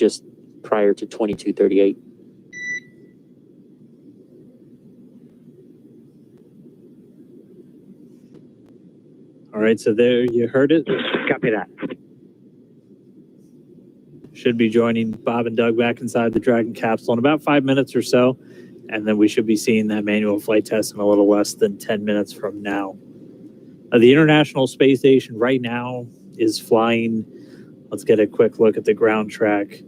just prior to 2238. All right, so there you heard it. Copy that. Should be joining Bob and Doug back inside the Dragon capsule in about 5 minutes or so, and then we should be seeing that manual flight test in a little less than 10 minutes from now. The International Space Station right now is flying. Let's get a quick look at the ground track.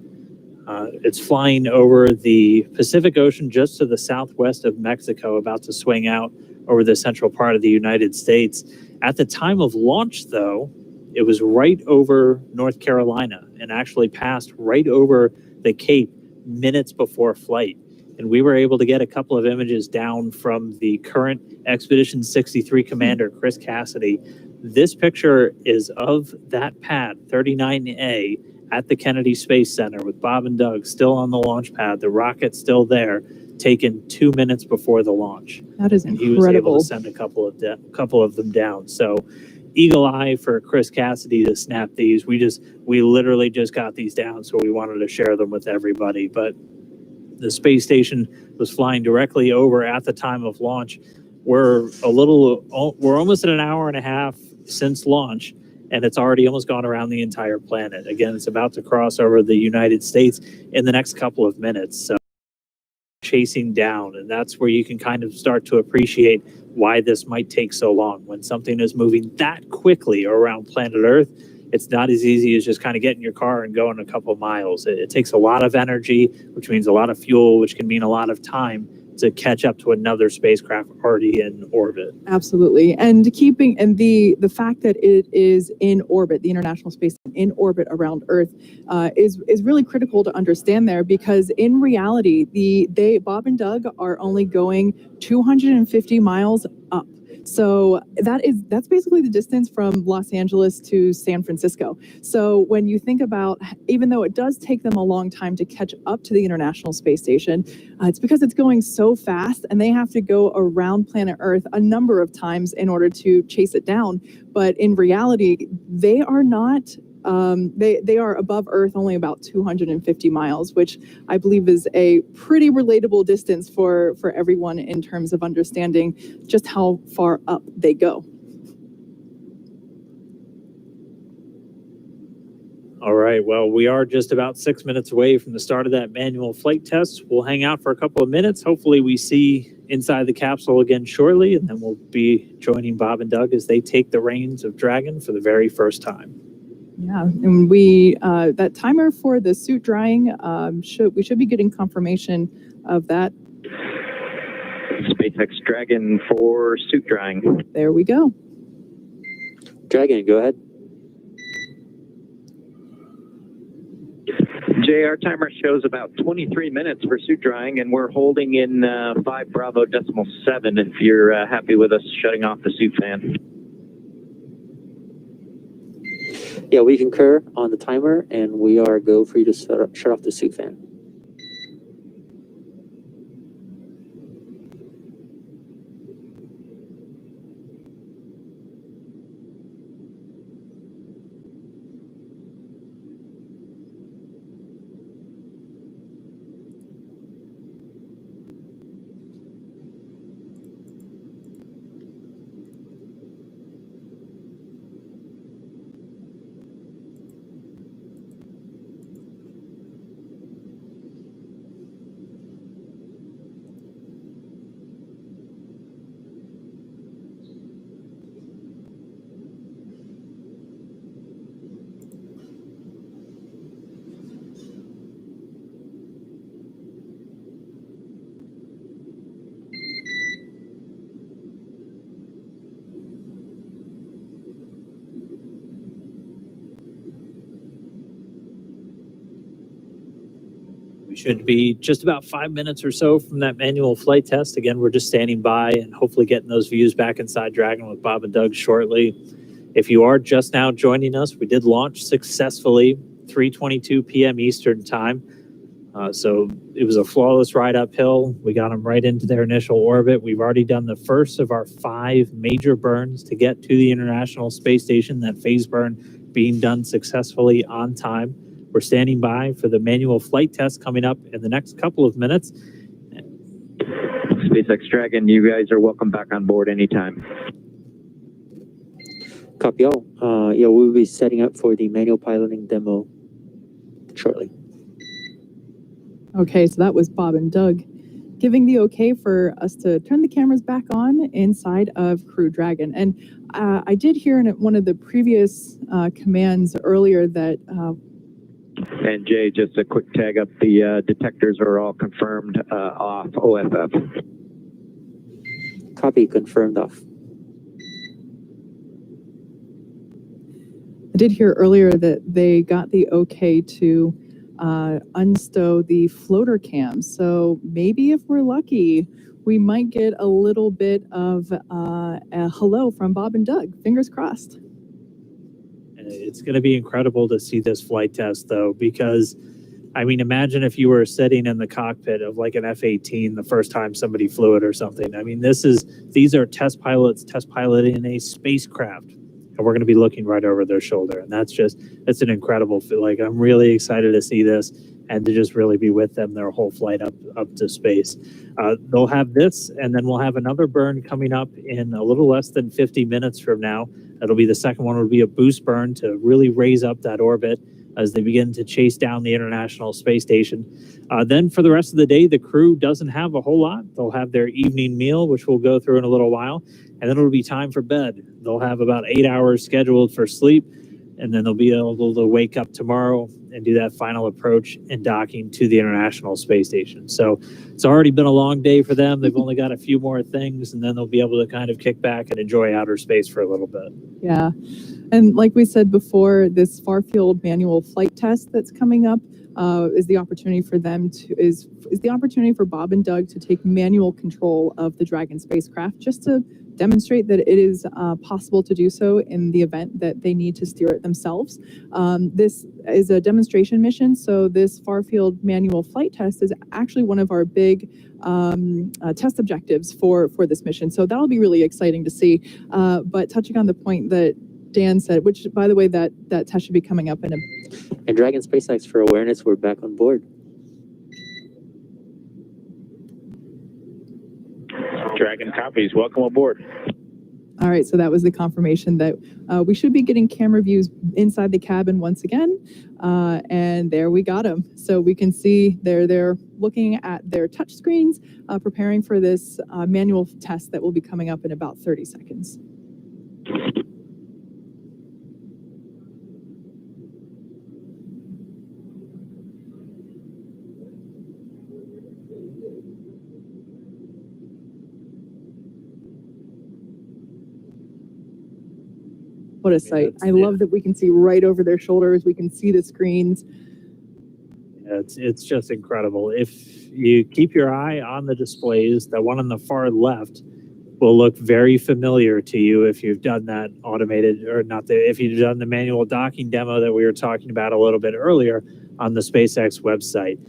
It's flying over the Pacific Ocean just to the southwest of Mexico, about to swing out over the central part of the United States. At the time of launch, though, it was right over North Carolina and actually passed right over the Cape minutes before flight. And we were able to get a couple of images down from the current Expedition 63 commander, Chris Cassidy. This picture is of that pad, 39A, at the Kennedy Space Center with Bob and Doug still on the launch pad, the rocket still there, taken 2 minutes before the launch. That is and incredible. He was able to send a couple of them down. So eagle eye for Chris Cassidy to snap these. We literally just got these down, so we wanted to share them with everybody. But the space station was flying directly over at the time of launch. We're almost at an hour and a half since launch, and it's already almost gone around the entire planet. Again, it's about to cross over the United States in the next couple of minutes. So chasing down, and that's where you can kind of start to appreciate why this might take so long. When something is moving that quickly around planet Earth, it's not as easy as just kind of getting your car and going a couple miles. It takes a lot of energy, which means a lot of fuel, which can mean a lot of time to catch up to another spacecraft already in orbit. Absolutely. And the fact that it is in orbit, the International Space Station in orbit around Earth, is really critical to understand there, because in reality, Bob and Doug are only going 250 miles up. So that's basically the distance from Los Angeles to San Francisco. So when you think about, even though it does take them a long time to catch up to the International Space Station, it's because it's going so fast, and they have to go around planet Earth a number of times in order to chase it down. But in reality, they are not. They are above Earth only about 250 miles, which I believe is a pretty relatable distance for everyone in terms of understanding just how far up they go. All right, well, we are just about 6 minutes away from the start of that manual flight test. We'll hang out for a couple of minutes. Hopefully we see inside the capsule again shortly, and then we'll be joining Bob and Doug as they take the reins of Dragon for the very first time. Yeah, and we that timer for the suit drying, we should be getting confirmation of that. SpaceX Dragon for suit drying. There we go. Dragon, go ahead. Jay, our timer shows about 23 minutes for suit drying, and we're holding in 5 Bravo decimal 7 if you're happy with us shutting off the suit fan. Yeah, we concur on the timer, and we are go for you to shut off the suit fan. We should be just about 5 minutes or so from that manual flight test. Again, we're just standing by and hopefully getting those views back inside Dragon with Bob and Doug shortly. If you are just now joining us, we did launch successfully, 3:22 p.m. Eastern time. So it was a flawless ride uphill. We got them right into their initial orbit. We've already done the first of our 5 major burns to get to the International Space Station, that phase burn being done successfully on time. We're standing by for the manual flight test coming up in the next couple of minutes. SpaceX Dragon, you guys are welcome back on board anytime. Copy all. Yeah, we'll be setting up for the manual piloting demo shortly. Okay, so that was Bob and Doug giving the okay for us to turn the cameras back on inside of Crew Dragon. And I did hear in one of the previous commands earlier that... And Jay, just a quick tag up, the detectors are all confirmed off OFF. Copy, confirmed off. I did hear earlier that they got the okay to unstow the floater cam. So maybe if we're lucky, we might get a little bit of a hello from Bob and Doug. Fingers crossed. It's going to be incredible to see this flight test, though, because, I mean, imagine if you were sitting in the cockpit of like an F-18 the first time somebody flew it or something. I mean, these are test pilots test piloting a spacecraft, and we're going to be looking right over their shoulder. And it's an incredible feel. Like, I'm really excited to see this and to just really be with them their whole flight up to space. They'll have this, and then we'll have another burn coming up in a little less than 50 minutes from now. It'll be the second one, will be a boost burn to really raise up that orbit as they begin to chase down the International Space Station. Then for the rest of the day, the crew doesn't have a whole lot. They'll have their evening meal, which we'll go through in a little while, and then it'll be time for bed. They'll have about 8 hours scheduled for sleep, and then they'll be able to wake up tomorrow and do that final approach and docking to the International Space Station. So it's already been a long day for them. They've only got a few more things, and then they'll be able to kind of kick back and enjoy outer space for a little bit. Yeah. And like we said before, this far-field manual flight test that's coming up is the opportunity for them to is the opportunity for Bob and Doug to take manual control of the Dragon spacecraft, just to demonstrate that it is possible to do so in the event that they need to steer it themselves. This is a demonstration mission, so this far-field manual flight test is actually one of our big test objectives for this mission. So that'll be really exciting to see. But touching on the point that Dan said, which, by the way, that test should be coming up in a... And Dragon SpaceX, for awareness, we're back on board. Dragon copies. Welcome aboard. All right, so that was the confirmation that we should be getting camera views inside the cabin once again. And there we got them. So we can see they're looking at their touch screens, preparing for this manual test that will be coming up in about 30 seconds. What a sight. I love that we can see right over their shoulders. We can see the screens. Yeah, it's just incredible. If you keep your eye on the displays, the one on the far left will look very familiar to you if you've done that automated, or not, if you've done the manual docking demo that we were talking about a little bit earlier on the SpaceX website.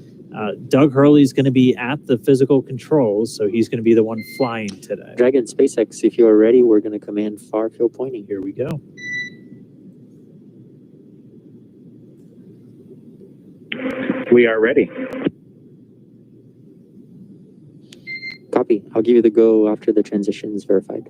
Doug Hurley's going to be at the physical controls, so he's going to be the one flying today. Dragon SpaceX, if you are ready, we're going to command far field pointing. Here we go. We are ready. Copy. I'll give you the go after the transition is verified.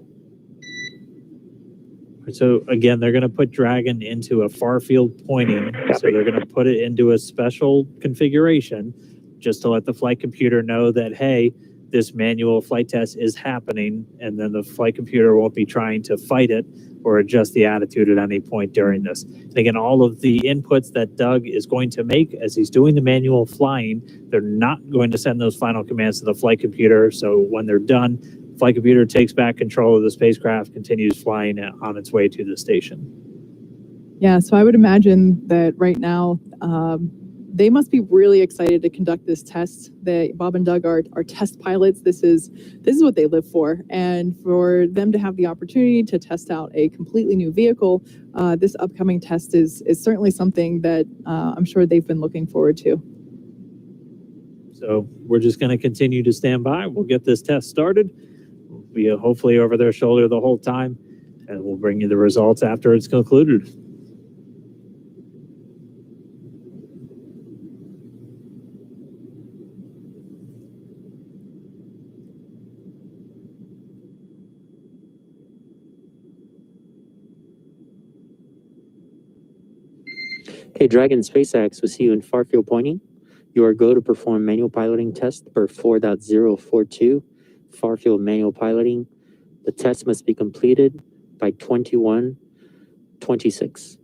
So again, they're going to put Dragon into a far field pointing. So they're going to put it into a special configuration just to let the flight computer know that, hey, this manual flight test is happening, and then the flight computer won't be trying to fight it or adjust the attitude at any point during this. And again, all of the inputs that Doug is going to make as he's doing the manual flying, they're not going to send those final commands to the flight computer. So when they're done, flight computer takes back control of the spacecraft, continues flying on its way to the station. Yeah, so I would imagine that right now, they must be really excited to conduct this test. Bob and Doug are test pilots. This is what they live for. And for them to have the opportunity to test out a completely new vehicle, this upcoming test is certainly something that I'm sure they've been looking forward to. So we're just going to continue to stand by. We'll get this test started. We'll be hopefully over their shoulder the whole time, and we'll bring you the results after it's concluded. Okay, Dragon SpaceX, we'll see you in far field pointing. You are go to perform manual piloting test for 4.042, far field manual piloting. The test must be completed by 21:26.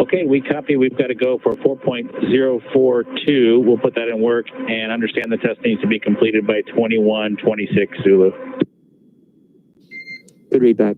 Okay, we copy. We've got to go for 4.042. We'll put that in work and understand the test needs to be completed by 21:26 Zulu. Good read back.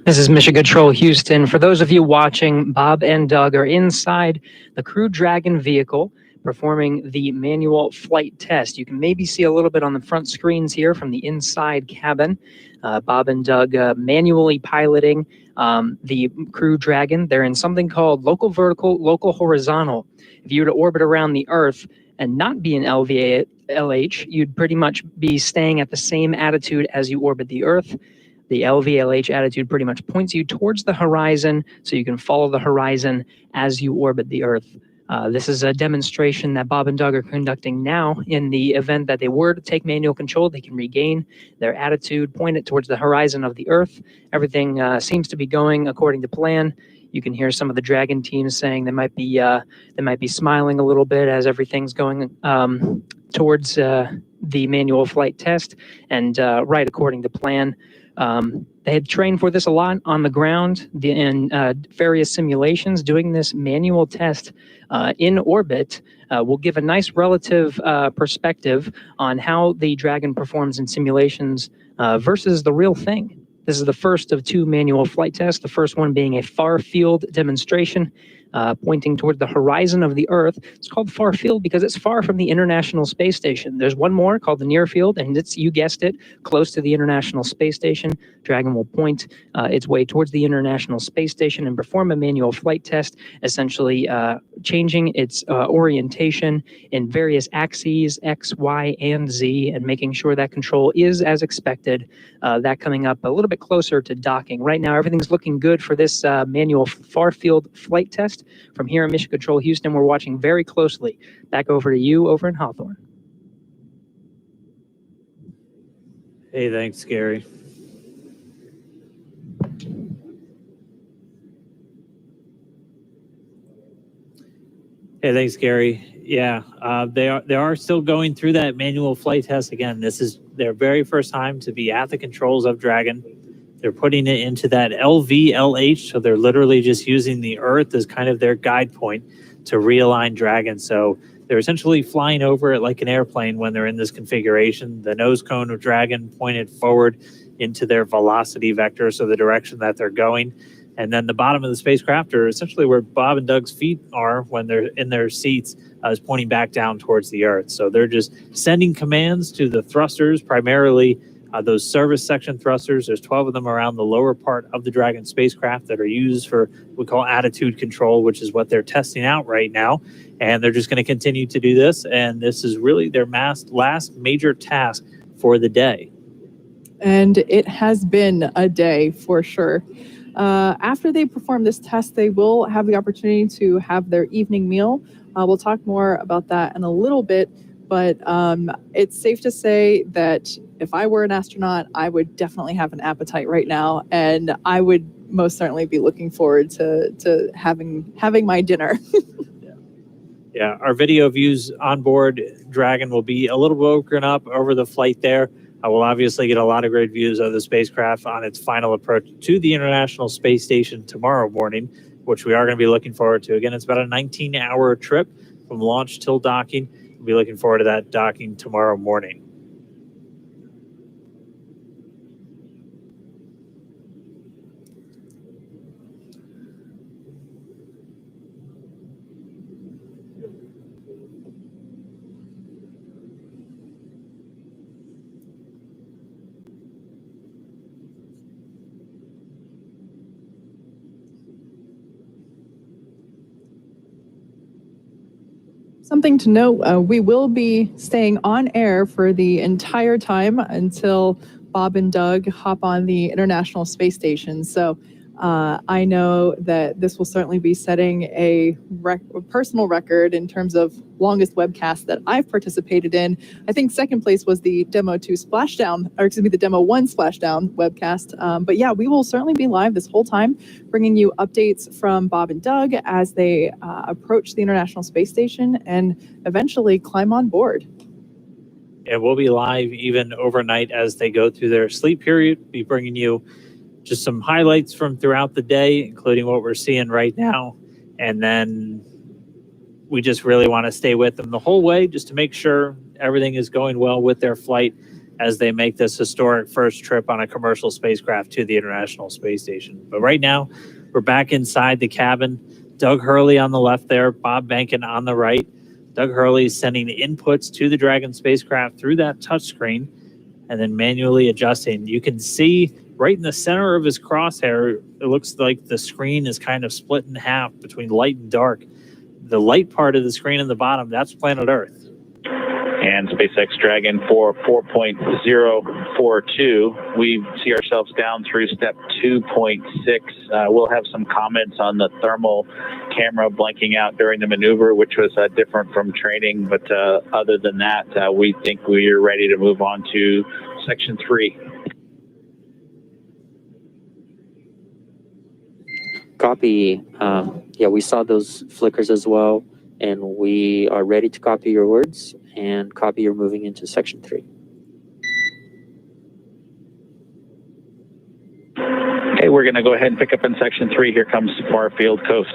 This is Mission Control Houston. For those of you watching, Bob and Doug are inside the Crew Dragon vehicle performing the manual flight test. You can maybe see a little bit on the front screens here from the inside cabin. Bob and Doug manually piloting the Crew Dragon. They're in something called local vertical, local horizontal. If you were to orbit around the Earth and not be in LVLH, you'd pretty much be staying at the same attitude as you orbit the Earth. The LVLH attitude pretty much points you towards the horizon, so you can follow the horizon as you orbit the Earth. This is a demonstration that Bob and Doug are conducting now. In the event that they were to take manual control, they can regain their attitude, point it towards the horizon of the Earth. Everything seems to be going according to plan. You can hear some of the Dragon teams saying they might be smiling a little bit as everything's going towards the manual flight test and right according to plan. They had trained for this a lot on the ground in various simulations. Doing this manual test in orbit will give a nice relative perspective on how the Dragon performs in simulations versus the real thing. This is the first of two manual flight tests, the first one being a far field demonstration. pointing toward the horizon of the Earth. It's called Far Field because it's far from the International Space Station. There's one more called the Near Field, and it's, you guessed it, close to the International Space Station. Dragon will point its way towards the International Space Station and perform a manual flight test, essentially changing its orientation in various axes, X, Y, and Z, and making sure that control is as expected. That coming up a little bit closer to docking. Right now, everything's looking good for this manual far field flight test. From here in Mission Control Houston, we're watching very closely. Back over to you over in Hawthorne. Hey, thanks, Gary. Hey, thanks, Gary. Yeah, they are still going through that manual flight test again. This is their very first time to be at the controls of Dragon. They're putting it into that LVLH, so they're literally just using the Earth as kind of their guide point to realign Dragon. So they're essentially flying over it like an airplane when they're in this configuration. The nose cone of Dragon pointed forward into their velocity vector, so the direction that they're going. And then the bottom of the spacecraft, or essentially where Bob and Doug's feet are when they're in their seats, is pointing back down towards the Earth. So they're just sending commands to the thrusters, primarily those service section thrusters. There's 12 of them around the lower part of the Dragon spacecraft that are used for what we call attitude control, which is what they're testing out right now. And they're just going to continue to do this. And this is really their last major task for the day. And it has been a day for sure. After they perform this test, they will have the opportunity to have their evening meal. We'll talk more about that in a little bit, but it's safe to say that if I were an astronaut, I would definitely have an appetite right now, and I would most certainly be looking forward to having my dinner. Yeah, our video views on board Dragon will be a little broken up over the flight there. We'll obviously get a lot of great views of the spacecraft on its final approach to the International Space Station tomorrow morning, which we are going to be looking forward to. Again, it's about a 19-hour trip from launch till docking. We'll be looking forward to that docking tomorrow morning. Something to note, we will be staying on air for the entire time until Bob and Doug hop on the International Space Station. So I know that this will certainly be setting a personal record in terms of longest webcast that I've participated in. I think second place was the Demo 2 Splashdown, or excuse me, the Demo 1 Splashdown webcast. But yeah, we will certainly be live this whole time, bringing you updates from Bob and Doug as they approach the International Space Station and eventually climb on board. And we'll be live even overnight as they go through their sleep period, be bringing you just some highlights from throughout the day, including what we're seeing right now. And then we just really want to stay with them the whole way just to make sure everything is going well with their flight as they make this historic first trip on a commercial spacecraft to the International Space Station. But right now, we're back inside the cabin. Doug Hurley on the left there, Bob Bankin on the right. Doug Hurley is sending inputs to the Dragon spacecraft through that touchscreen and then manually adjusting. You can see right in the center of his crosshair, it looks like the screen is kind of split in half between light and dark. The light part of the screen in the bottom, that's planet Earth. And SpaceX Dragon for 4.042, we see ourselves down through step 2.6. We'll have some comments on the thermal camera blanking out during the maneuver, which was different from training. But other than that, we think we are ready to move on to section 3. Copy. Yeah, we saw those flickers as well, and we are ready to copy your words and copy you're moving into section 3. Okay, we're going to go ahead and pick up in section 3. Here comes Far Field Coast.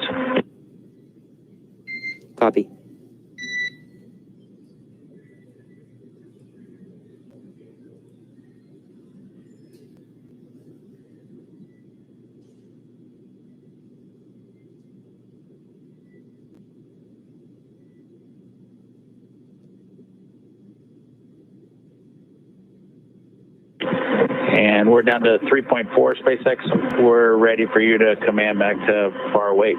Copy. And we're down to 3.4, SpaceX. We're ready for you to command back to far wait.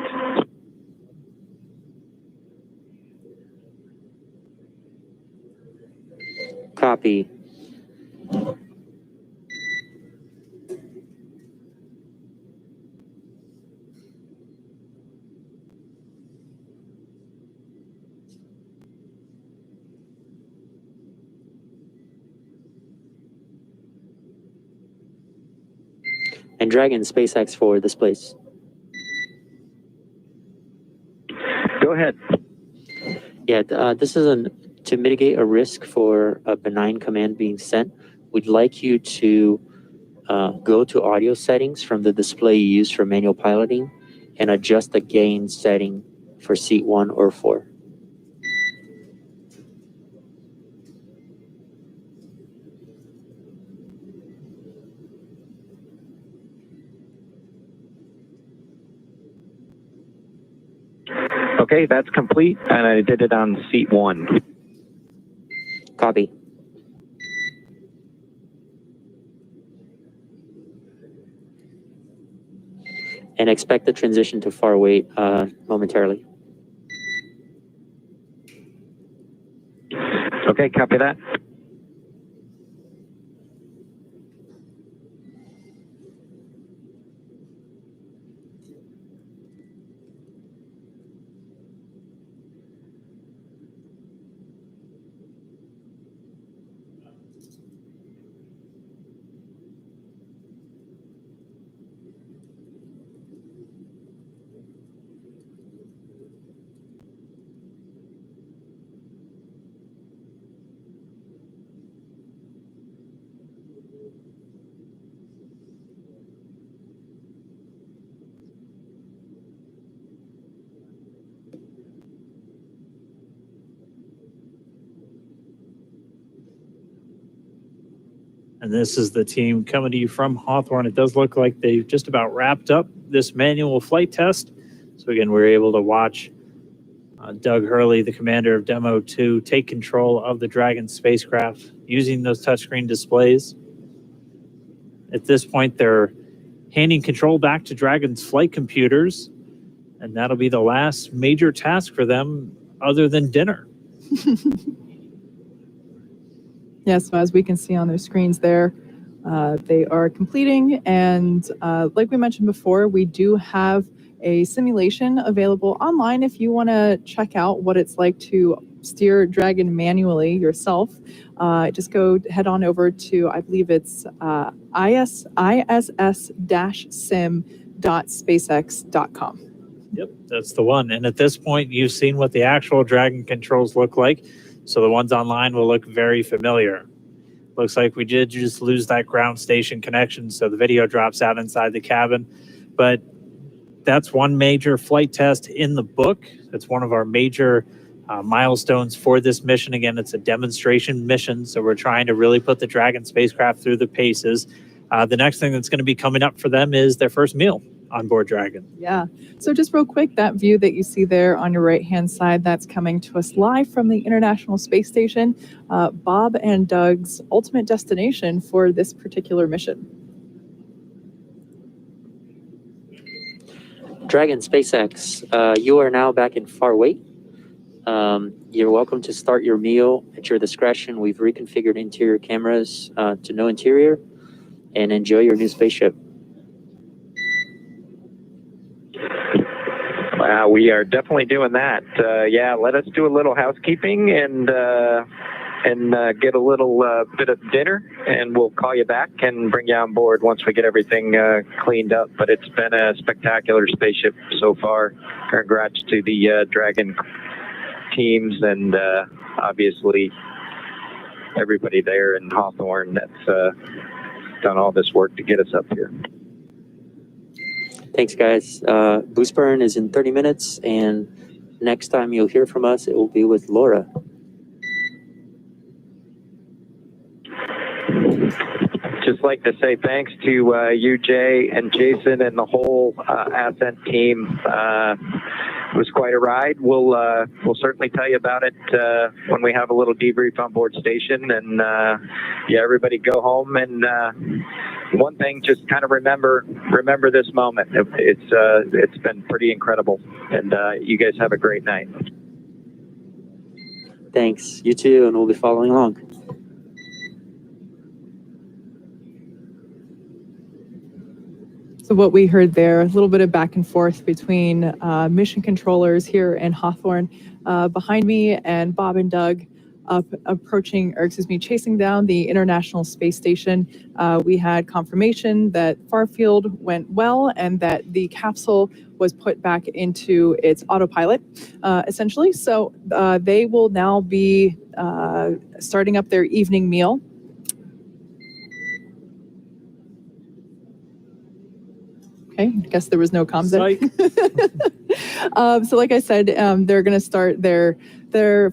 Copy. And Dragon, SpaceX for this place. Go ahead. Yeah, this is to mitigate a risk for a benign command being sent. We'd like you to go to audio settings from the display you use for manual piloting and adjust the gain setting for seat 1 or 4. Okay, that's complete, and I did it on seat 1. Copy. And expect the transition to far wait momentarily. Okay, copy that. And this is the team coming to you from Hawthorne. It does look like they've just about wrapped up this manual flight test. So again, we're able to watch Doug Hurley, the commander of Demo 2, take control of the Dragon spacecraft using those touchscreen displays. At this point, they're handing control back to Dragon's flight computers, and that'll be the last major task for them other than dinner. Yes, so as we can see on their screens there, they are completing. And like we mentioned before, we do have a simulation available online if you want to check out what it's like to steer Dragon manually yourself. Just head on over to, I believe it's iss-sim.spacex.com. Yep, that's the one. And at this point, you've seen what the actual Dragon controls look like. So the ones online will look very familiar. Looks like we did just lose that ground station connection, so the video drops out inside the cabin. But that's one major flight test in the book. That's one of our major milestones for this mission. Again, it's a demonstration mission, so we're trying to really put the Dragon spacecraft through the paces. The next thing that's going to be coming up for them is their first meal on board Dragon. Yeah. So just real quick, that view that you see there on your right-hand side, that's coming to us live from the International Space Station, Bob and Doug's ultimate destination for this particular mission. Dragon SpaceX, you are now back in far wait. You're welcome to start your meal at your discretion. We've reconfigured interior cameras to no interior, and enjoy your new spaceship. We are definitely doing that. Yeah, let us do a little housekeeping and get a little bit of dinner, and we'll call you back and bring you on board once we get everything cleaned up. But it's been a spectacular spaceship so far. Congrats to the Dragon teams and obviously everybody there in Hawthorne that's done all this work to get us up here. Thanks, guys. Boost burn is in 30 minutes, and next time you'll hear from us, it will be with Laura. Just like to say thanks to you, Jay, and Jason, and the whole Ascent team. was quite a ride. We'll certainly tell you about it when we have a little debrief on board station. And yeah, everybody go home and one thing, just kind of remember this moment. It's been pretty incredible, and you guys have a great night. Thanks. You too, and we'll be following along. So what we heard there, a little bit of back and forth between mission controllers here in Hawthorne behind me, and Bob and Doug chasing down the International Space Station. We had confirmation that Farfield went well and that the capsule was put back into its autopilot, essentially. So they will now be starting up their evening meal. Okay, I guess there was no comms there. So like I said, they're going to start their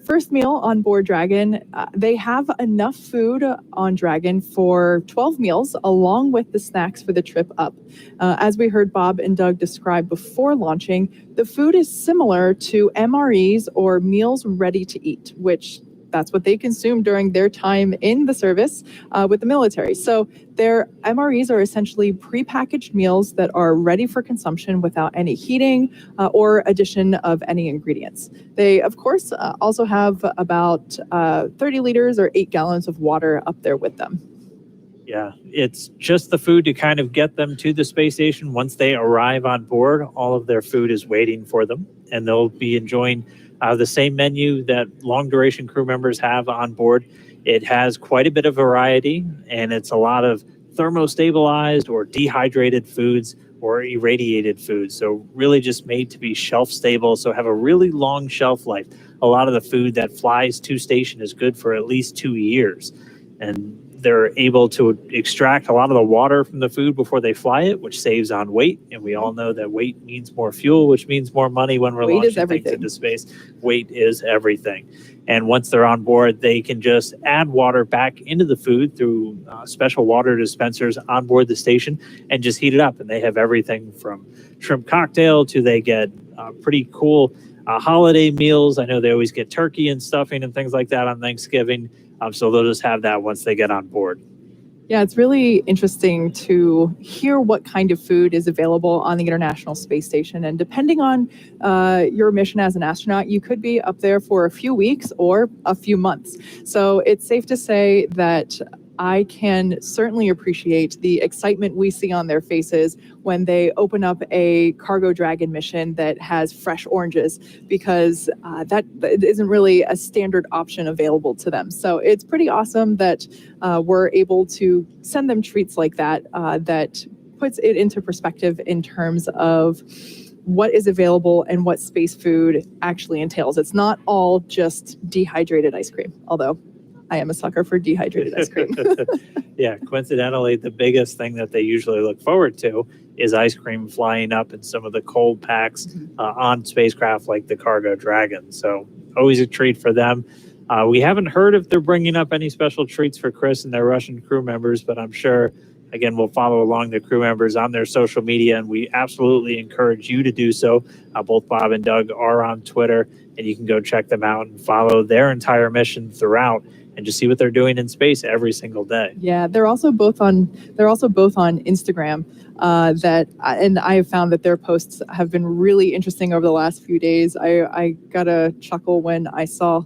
first meal on board Dragon. They have enough food on Dragon for 12 meals, along with the snacks for the trip up. As we heard Bob and Doug describe before launching, the food is similar to MREs, or meals ready to eat, which that's what they consume during their time in the service with the military. So their MREs are essentially prepackaged meals that are ready for consumption without any heating or addition of any ingredients. They, of course, also have about 30 liters or 8 gallons of water up there with them. Yeah, it's just the food to kind of get them to the space station. Once they arrive on board, all of their food is waiting for them, and they'll be enjoying the same menu that long duration crew members have on board. It has quite a bit of variety, and it's a lot of thermostabilized or dehydrated foods or irradiated foods. So really just made to be shelf stable, so have a really long shelf life. A lot of the food that flies to station is good for at least 2 years. And they're able to extract a lot of the water from the food before they fly it, which saves on weight. And we all know that weight means more fuel, which means more money when we're launching things into space. Weight is everything. And once they're on board, they can just add water back into the food through special water dispensers on board the station and just heat it up. And they have everything from shrimp cocktail to they get pretty cool holiday meals. I know they always get turkey and stuffing and things like that on Thanksgiving. So they'll just have that once they get on board. Yeah, it's really interesting to hear what kind of food is available on the International Space Station. And depending on your mission as an astronaut, you could be up there for a few weeks or a few months. So it's safe to say that I can certainly appreciate the excitement we see on their faces when they open up a cargo Dragon mission that has fresh oranges, because that isn't really a standard option available to them. So it's pretty awesome that we're able to send them treats like that, that puts it into perspective in terms of what is available and what space food actually entails. It's not all just dehydrated ice cream, although I am a sucker for dehydrated ice cream. Yeah, coincidentally, the biggest thing that they usually look forward to is ice cream flying up in some of the cold packs on spacecraft like the Cargo Dragon. So always a treat for them. We haven't heard if they're bringing up any special treats for Chris and their Russian crew members, but I'm sure, again, we'll follow along the crew members on their social media, and we absolutely encourage you to do so. Both Bob and Doug are on Twitter, and you can go check them out and follow their entire mission throughout and just see what they're doing in space every single day. Yeah, they're also both on Instagram. And I have found that their posts have been really interesting over the last few days. I got a chuckle when I saw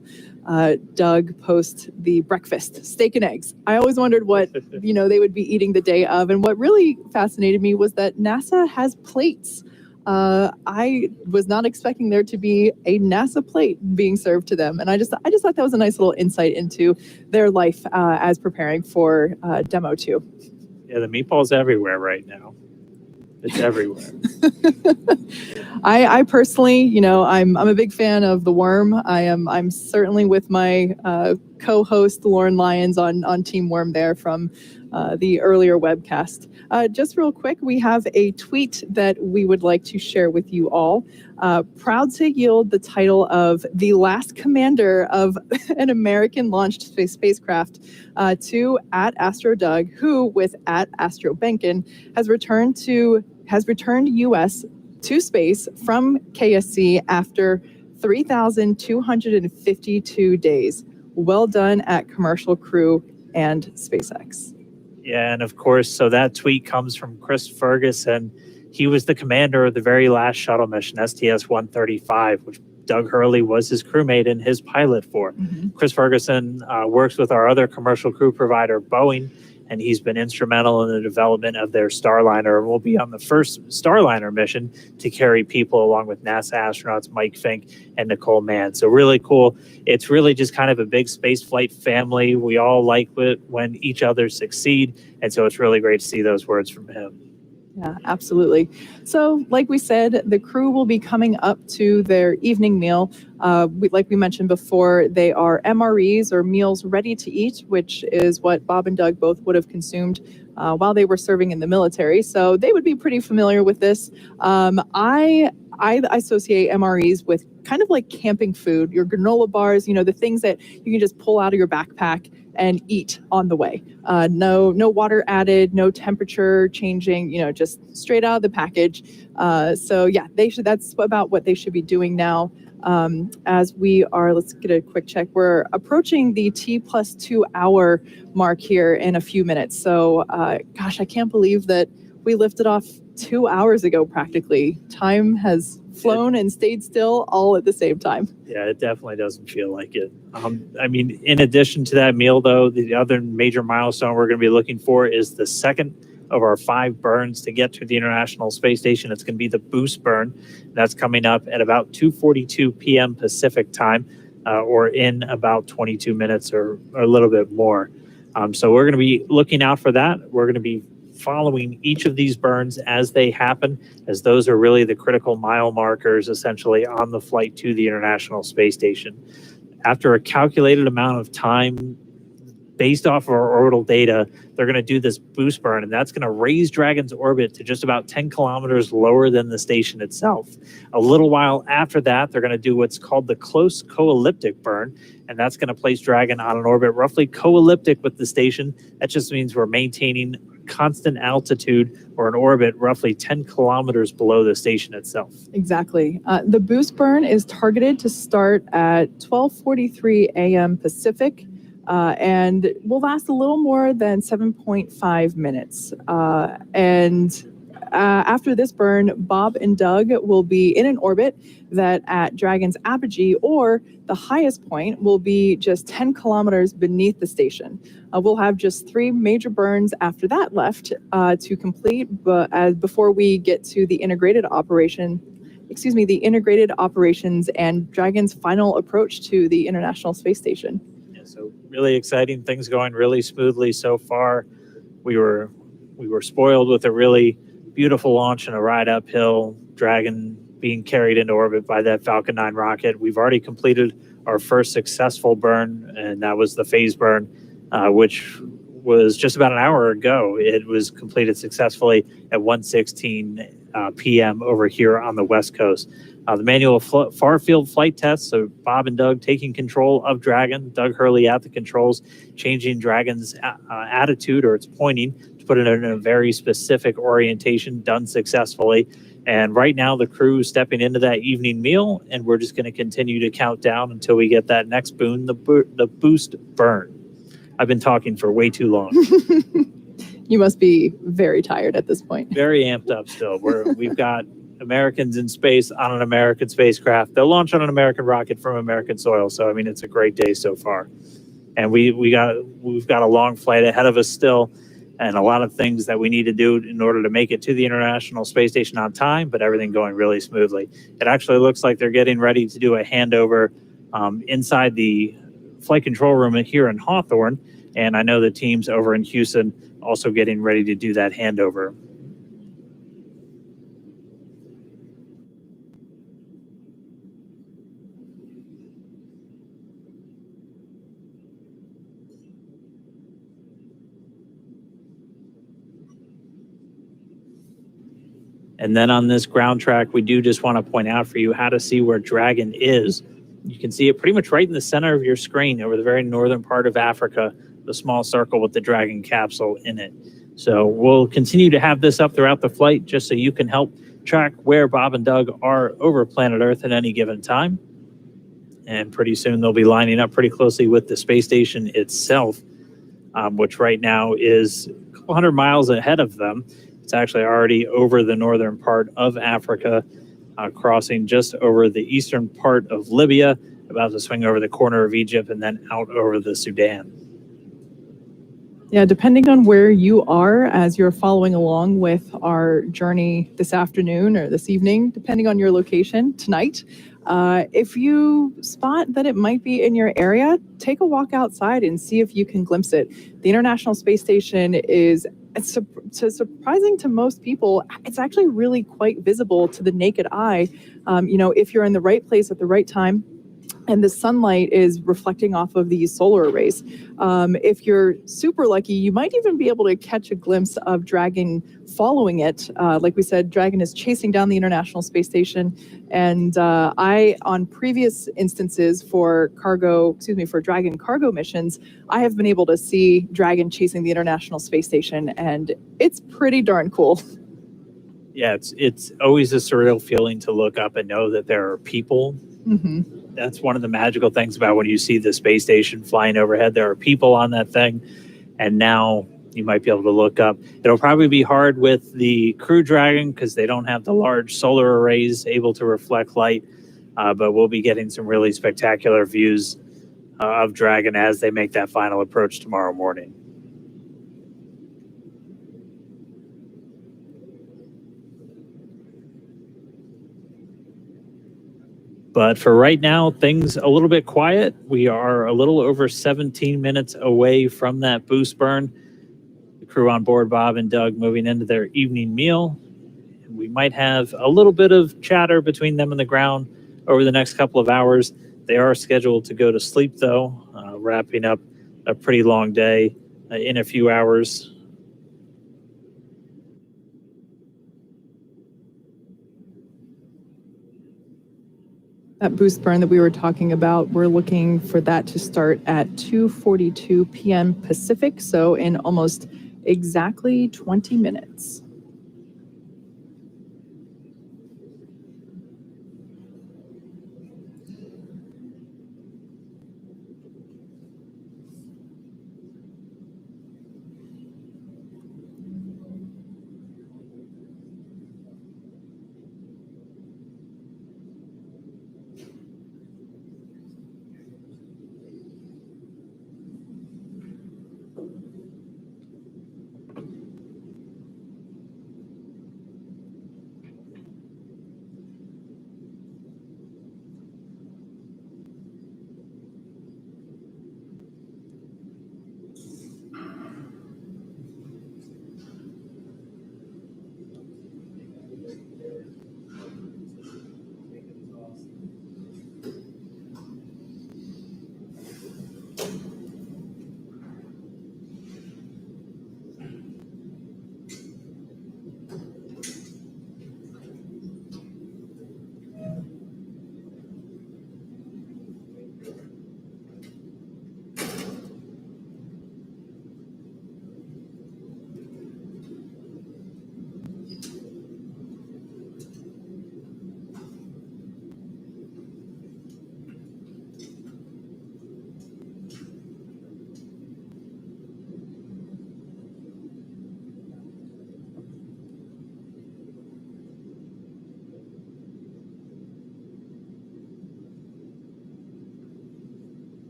Doug post the breakfast, steak and eggs. I always wondered what they would be eating the day of, and what really fascinated me was that NASA has plates. I was not expecting there to be a NASA plate being served to them, and I just thought that was a nice little insight into their life as preparing for Demo 2. Yeah, the meatball's everywhere right now. It's everywhere. I personally, I'm a big fan of the Worm. I'm certainly with my co-host Lauren Lyons on Team Worm there from the earlier webcast. Just real quick, we have a tweet that we would like to share with you all. Proud to yield the title of the last commander of an American launched spacecraft to @AstroDoug, who with @AstroBenkin has returned U.S. to space from KSC after 3,252 days. Well done at Commercial Crew and SpaceX. Yeah, and of course, so that tweet comes from Chris Ferguson. He was the commander of the very last shuttle mission, STS-135, which Doug Hurley was his crewmate and his pilot for. Chris Ferguson works with our other commercial crew provider, Boeing, and he's been instrumental in the development of their Starliner and will be on the first Starliner mission to carry people along with NASA astronauts Mike Fink and Nicole Mann. So really cool. It's really just kind of a big space flight family. We all like it when each other succeed, and so it's really great to see those words from him. Yeah, absolutely. So like we said, the crew will be coming up to their evening meal. Like we mentioned before, they are MREs, or meals ready to eat, which is what Bob and Doug both would have consumed while they were serving in the military. So they would be pretty familiar with this. I associate MREs with kind of like camping food, your granola bars, you know, the things that you can just pull out of your backpack and eat on the way. No water added, no temperature changing, you know, just straight out of the package. So yeah, that's about what they should be doing now. As we are, let's get a quick check. We're approaching the T+2 hour mark here in a few minutes. So gosh, I can't believe that we lifted off 2 hours ago practically. Time has flown and stayed still all at the same time. Yeah, it definitely doesn't feel like it. I mean, in addition to that meal, though, the other major milestone we're going to be looking for is the second of our 5 burns to get to the International Space Station. It's going to be the boost burn. That's coming up at about 2:42 p.m. Pacific time, or in about 22 minutes or a little bit more. So we're going to be looking out for that. We're going to be following each of these burns as they happen, as those are really the critical mile markers essentially on the flight to the International Space Station. After a calculated amount of time based off of our orbital data, they're going to do this boost burn, and that's going to raise Dragon's orbit to just about 10 kilometers lower than the station itself. A little while after that, they're going to do what's called the close co-elliptic burn, and that's going to place Dragon on an orbit roughly co-elliptic with the station. That just means we're maintaining constant altitude or an orbit roughly 10 kilometers below the station itself. Exactly. The boost burn is targeted to start at 12:43 a.m. Pacific and will last a little more than 7.5 minutes. After this burn, Bob and Doug will be in an orbit that at Dragon's apogee, or the highest point, will be just 10 kilometers beneath the station. We'll have just 3 major burns after that left to complete, before we get to the integrated operations and Dragon's final approach to the International Space Station. Yeah, so really exciting, things going really smoothly so far. We were spoiled with a really beautiful launch and a ride uphill, Dragon being carried into orbit by that Falcon 9 rocket. We've already completed our first successful burn, and that was the phase burn, which was just about an hour ago. It was completed successfully at 1:16 p.m. over here on the West Coast. The manual far field flight test, so Bob and Doug taking control of Dragon, Doug Hurley at the controls, changing Dragon's attitude or its pointing to put it in a very specific orientation, done successfully. And right now the crew is stepping into that evening meal, and we're just going to continue to count down until we get that next boon, the boost burn. I've been talking for way too long. You must be very tired at this point. Very amped up still. We've got Americans in space on an American spacecraft. They'll launch on an American rocket from American soil. So, I mean, it's a great day so far. And we've got a long flight ahead of us still, and a lot of things that we need to do in order to make it to the International Space Station on time, but everything going really smoothly. It actually looks like they're getting ready to do a handover inside the flight control room here in Hawthorne. And I know the teams over in Houston also getting ready to do that handover. And then on this ground track, we do just want to point out for you how to see where Dragon is. You can see it pretty much right in the center of your screen over the very northern part of Africa, the small circle with the Dragon capsule in it. So we'll continue to have this up throughout the flight just so you can help track where Bob and Doug are over planet Earth at any given time. And pretty soon they'll be lining up pretty closely with the space station itself, which right now is a couple hundred miles ahead of them. It's actually already over the northern part of Africa, crossing just over the eastern part of Libya, about to swing over the corner of Egypt and then out over the Sudan. Yeah, depending on where you are as you're following along with our journey this afternoon or this evening, depending on your location tonight, if you spot that it might be in your area, take a walk outside and see if you can glimpse it. The International Space Station is, surprising to most people, it's actually really quite visible to the naked eye. If you're in the right place at the right time, and the sunlight is reflecting off of these solar arrays. If you're super lucky, you might even be able to catch a glimpse of Dragon following it. Like we said, Dragon is chasing down the International Space Station. And on previous instances for Dragon cargo missions, I have been able to see Dragon chasing the International Space Station, and it's pretty darn cool. Yeah, it's always a surreal feeling to look up and know that there are people. Mm-hmm. That's one of the magical things about when you see the space station flying overhead. There are people on that thing, and now you might be able to look up. It'll probably be hard with the Crew Dragon because they don't have the large solar arrays able to reflect light, but we'll be getting some really spectacular views of Dragon as they make that final approach tomorrow morning. But for right now, things a little bit quiet. We are a little over 17 minutes away from that boost burn. The crew on board, Bob and Doug, moving into their evening meal. We might have a little bit of chatter between them and the ground over the next couple of hours. They are scheduled to go to sleep, though, wrapping up a pretty long day in a few hours. That boost burn that we were talking about, we're looking for that to start at 2:42 p.m. Pacific, so in almost exactly 20 minutes.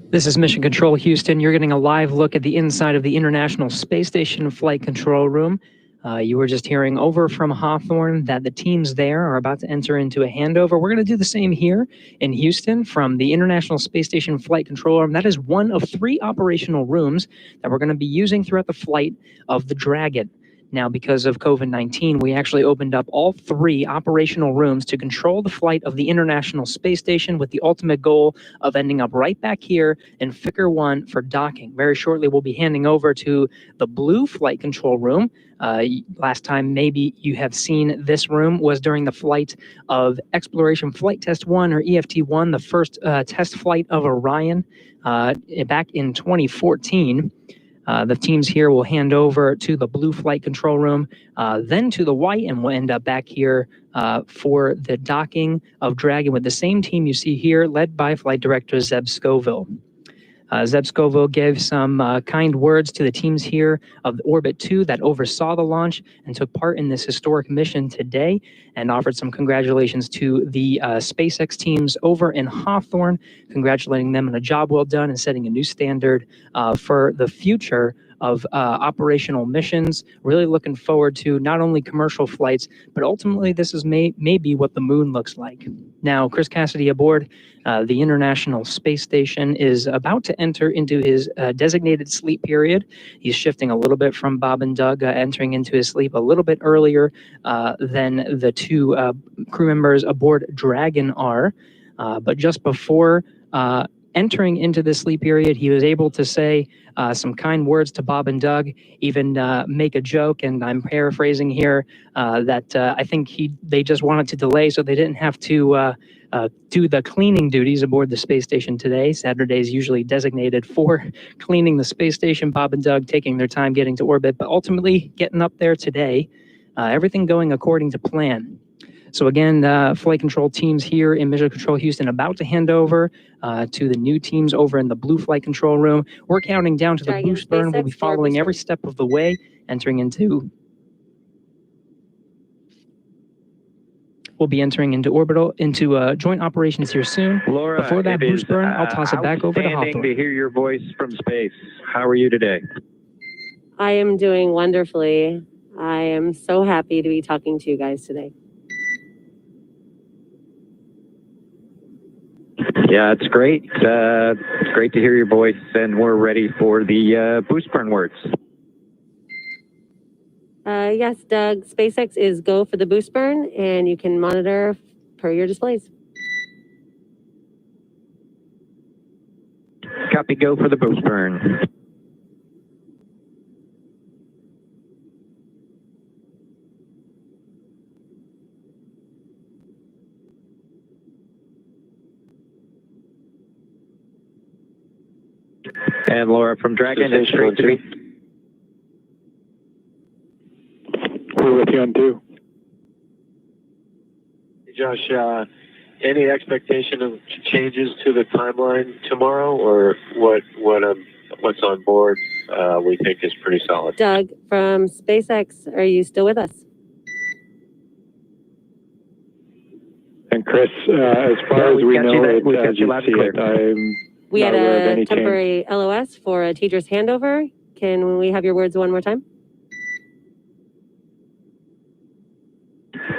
This is Mission Control Houston. You're getting a live look at the inside of the International Space Station Flight Control Room. You were just hearing over from Hawthorne that the teams there are about to enter into a handover. We're going to do the same here in Houston from the International Space Station Flight Control Room. That is one of 3 operational rooms that we're going to be using throughout the flight of the Dragon. Now, because of COVID-19, we actually opened up all 3 operational rooms to control the flight of the International Space Station, with the ultimate goal of ending up right back here in Ficker 1 for docking. Very shortly, we'll be handing over to the blue flight control room. Last time maybe you have seen this room was during the flight of Exploration Flight Test 1, or EFT-1, the first test flight of Orion back in 2014. The teams here will hand over to the blue flight control room, then to the white, and we'll end up back here for the docking of Dragon with the same team you see here, led by Flight Director Zeb Scoville. Zeb Scoville gave some kind words to the teams here of Orbit 2 that oversaw the launch and took part in this historic mission today, and offered some congratulations to the SpaceX teams over in Hawthorne, congratulating them on a job well done and setting a new standard for the future of operational missions. Really looking forward to not only commercial flights, but ultimately this is maybe what the moon looks like. Now, Chris Cassidy aboard the International Space Station is about to enter into his designated sleep period. He's shifting a little bit from Bob and Doug, entering into his sleep a little bit earlier than the 2 crew members aboard Dragon are. But just before entering into the sleep period, he was able to say some kind words to Bob and Doug, even make a joke, and I'm paraphrasing here, that I think they just wanted to delay so they didn't have to do the cleaning duties aboard the space station today. Saturday is usually designated for cleaning the space station. Bob and Doug taking their time getting to orbit, but ultimately getting up there today. Everything going according to plan. So again, flight control teams here in Mission Control Houston about to hand over to the new teams over in the blue flight control room. We're counting down to the boost burn. We'll be following every step of the way, entering into orbital, into joint operations here soon. Laura, before that boost burn, I'll toss it back over to outstanding Hawthorne. to hear your voice from space. How are you today? I am doing wonderfully. I am so happy to be talking to you guys today. Yeah, it's great. It's great to hear your voice, and we're ready for the boost burn words. Yes, Doug, SpaceX is go for the boost burn, and you can monitor per your displays. Copy, go for the boost burn. And Laura from Dragon, it's great to be. We're with you on 2. Josh, any expectation of changes to the timeline tomorrow, or what's on board we think is pretty solid? Doug from SpaceX, are you still with us? And Chris, as far as we know it, as you see it, We had not aware of a any temporary LOS for a teacher's handover. Can we have your words one more time?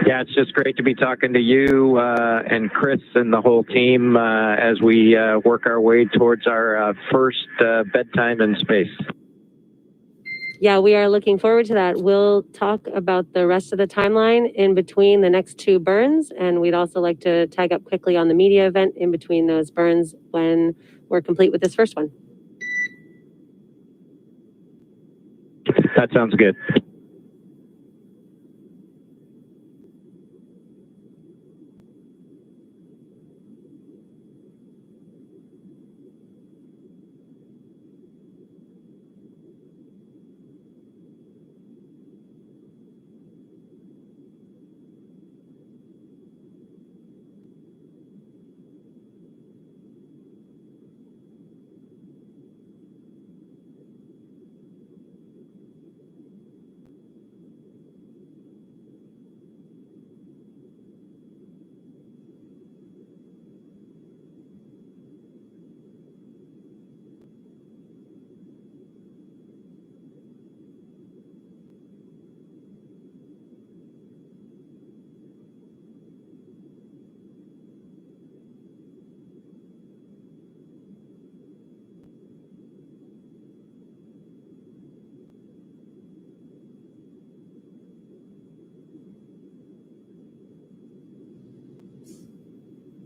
Yeah, it's just great to be talking to you and Chris and the whole team as we work our way towards our first bedtime in space. Yeah, we are looking forward to that. We'll talk about the rest of the timeline in between the next 2 burns, and we'd also like to tag up quickly on the media event in between those burns when we're complete with this first one. That sounds good.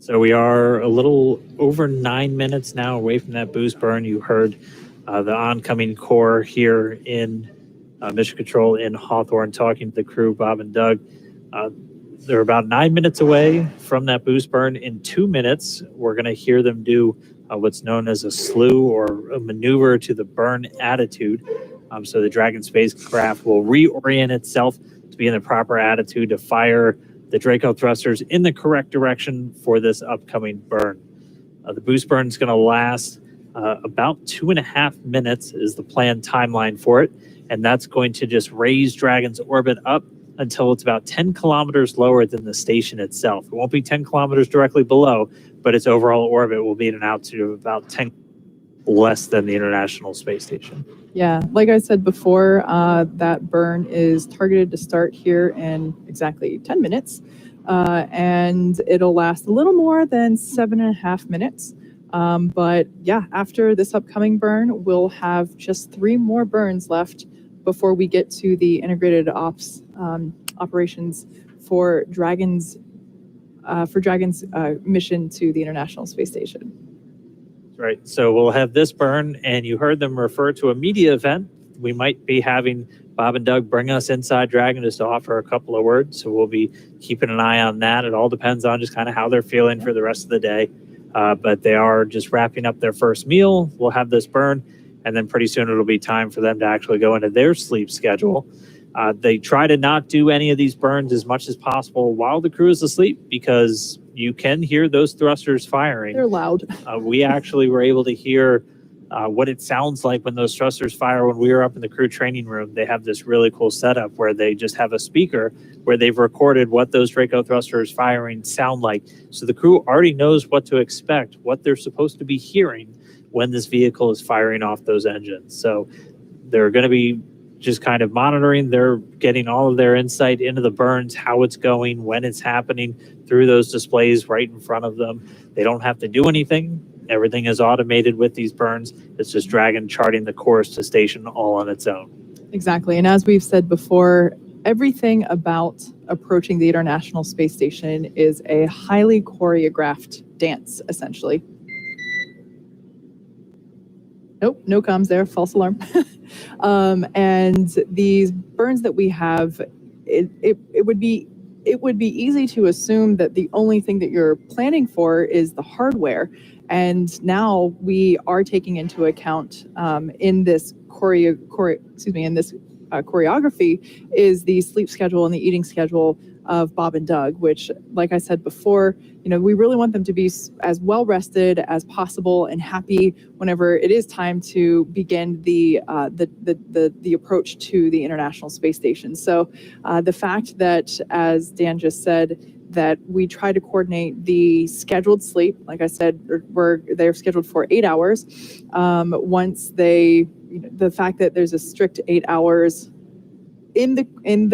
So we are a little over 9 minutes now away from that boost burn. You heard the oncoming core here in Mission Control in Hawthorne talking to the crew, Bob and Doug. They're about 9 minutes away from that boost burn. In 2 minutes, we're going to hear them do what's known as a slew or a maneuver to the burn attitude. So the Dragon spacecraft will reorient itself to be in the proper attitude to fire the Draco thrusters in the correct direction for this upcoming burn. The boost burn is going to last about 2.5 minutes is the planned timeline for it. And that's going to just raise Dragon's orbit up until it's about 10 kilometers lower than the station itself. It won't be 10 kilometers directly below, but its overall orbit will be at an altitude of about 10 less than the International Space Station. Yeah, like I said before, that burn is targeted to start here in exactly 10 minutes, and it'll last a little more than 7.5 minutes. But yeah, after this upcoming burn, we'll have just 3 more burns left before we get to the integrated ops operations for Dragon's mission to the International Space Station. Right. So we'll have this burn, and you heard them refer to a media event. We might be having Bob and Doug bring us inside Dragon just to offer a couple of words. So we'll be keeping an eye on that. It all depends on just kind of how they're feeling for the rest of the day. But they are just wrapping up their first meal. We'll have this burn, and then pretty soon it'll be time for them to actually go into their sleep schedule. They try to not do any of these burns as much as possible while the crew is asleep because you can hear those thrusters firing. They're loud. We actually were able to hear what it sounds like when those thrusters fire when we were up in the crew training room. They have this really cool setup where they just have a speaker where they've recorded what those Draco thrusters firing sound like. So the crew already knows what to expect, what they're supposed to be hearing when this vehicle is firing off those engines. So they're going to be just kind of monitoring. They're getting all of their insight into the burns, how it's going, when it's happening through those displays right in front of them. They don't have to do anything. Everything is automated with these burns. It's just Dragon charting the course to station all on its own. Exactly. And as we've said before, everything about approaching the International Space Station is a highly choreographed dance, essentially. Nope, no comms there, false alarm. And these burns that we have, it would be easy to assume that the only thing that you're planning for is the hardware. And now we are taking into account in this choreography is the sleep schedule and the eating schedule of Bob and Doug, which, like I said before, we really want them to be as well rested as possible and happy whenever it is time to begin the approach to the International Space Station. So the fact that, as Dan just said, that we try to coordinate the scheduled sleep, like I said, they're scheduled for 8 hours. Once the fact that there's a strict 8 hours in the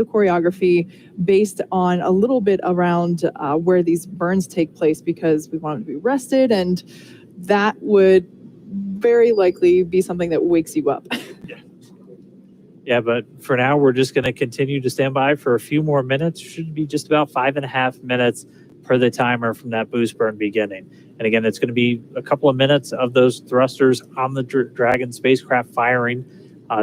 choreography based on a little bit around where these burns take place, because we want them to be rested, and that would very likely be something that wakes you up. Yeah, but for now, we're just going to continue to stand by for a few more minutes. Should be just about 5.5 minutes per the timer from that boost burn beginning. And again, it's going to be a couple of minutes of those thrusters on the Dragon spacecraft firing.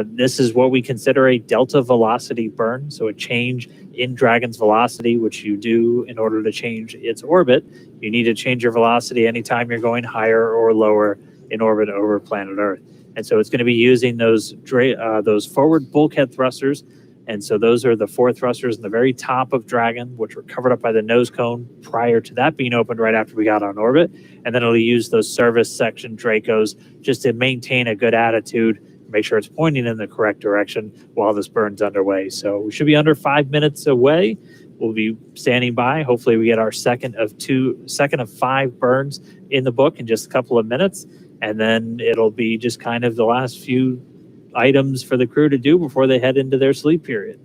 This is what we consider a delta velocity burn, so a change in Dragon's velocity, which you do in order to change its orbit. You need to change your velocity anytime you're going higher or lower in orbit over planet Earth. And so it's going to be using those forward bulkhead thrusters. And so those are the 4 thrusters in the very top of Dragon, which were covered up by the nose cone prior to that being opened right after we got on orbit. And then it'll use those service section Dracos just to maintain a good attitude, make sure it's pointing in the correct direction while this burn's underway. So we should be under 5 minutes away. We'll be standing by. Hopefully we get our second of 5 burns in the book in just a couple of minutes. And then it'll be just kind of the last few items for the crew to do before they head into their sleep period.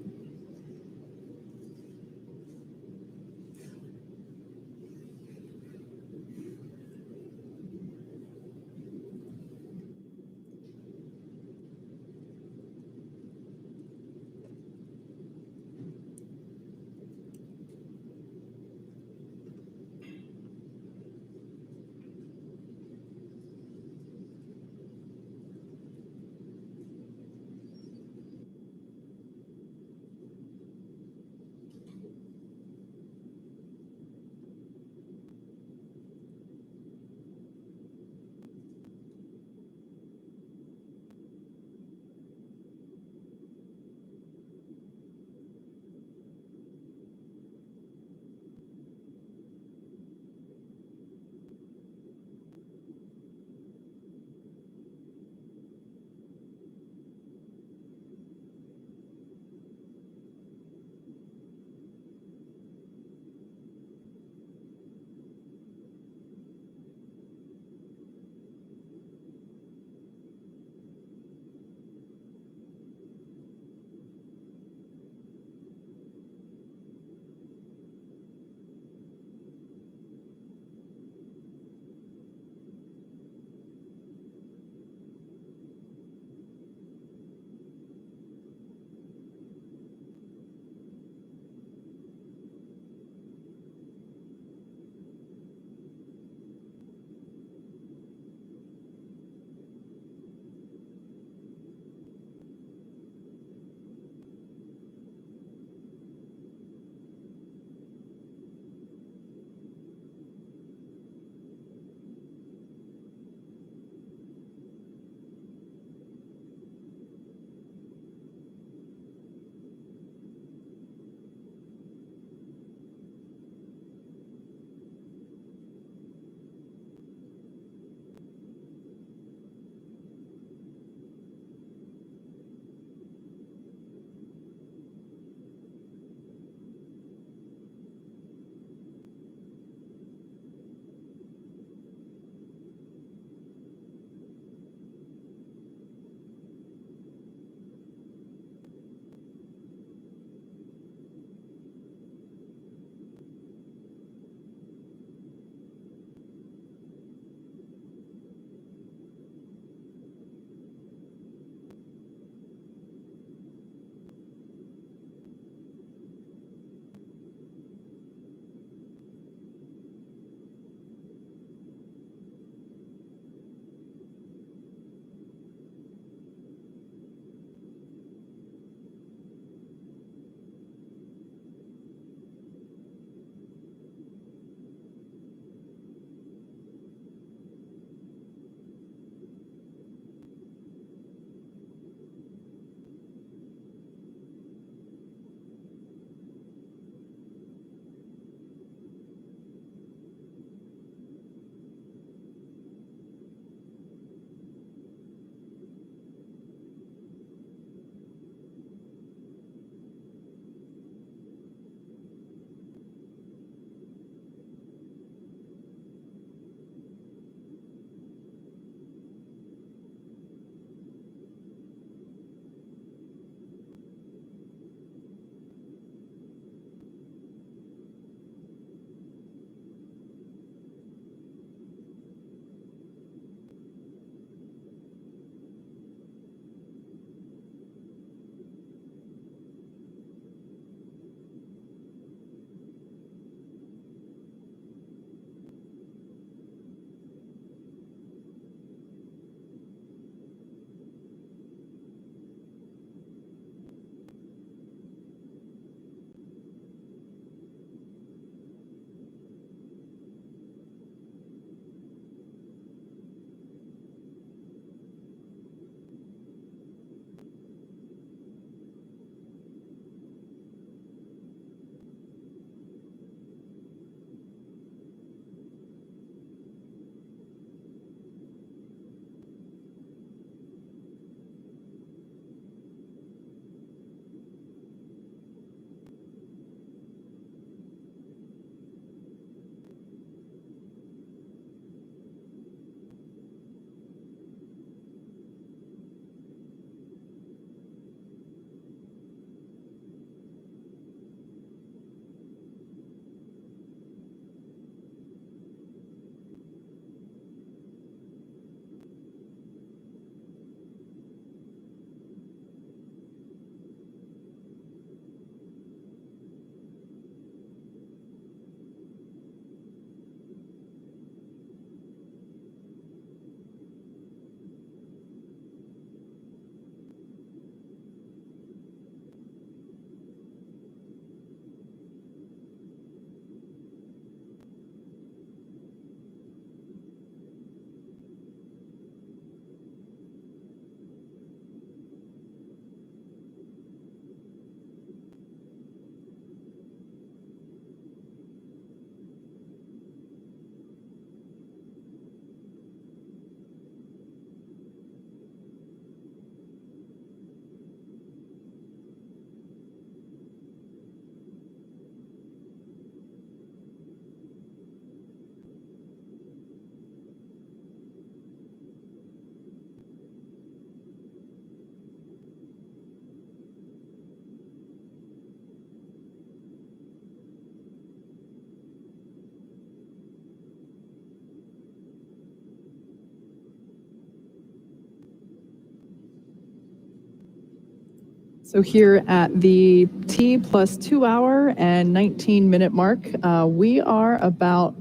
So here at the T plus 2 hour and 19-minute mark, we are about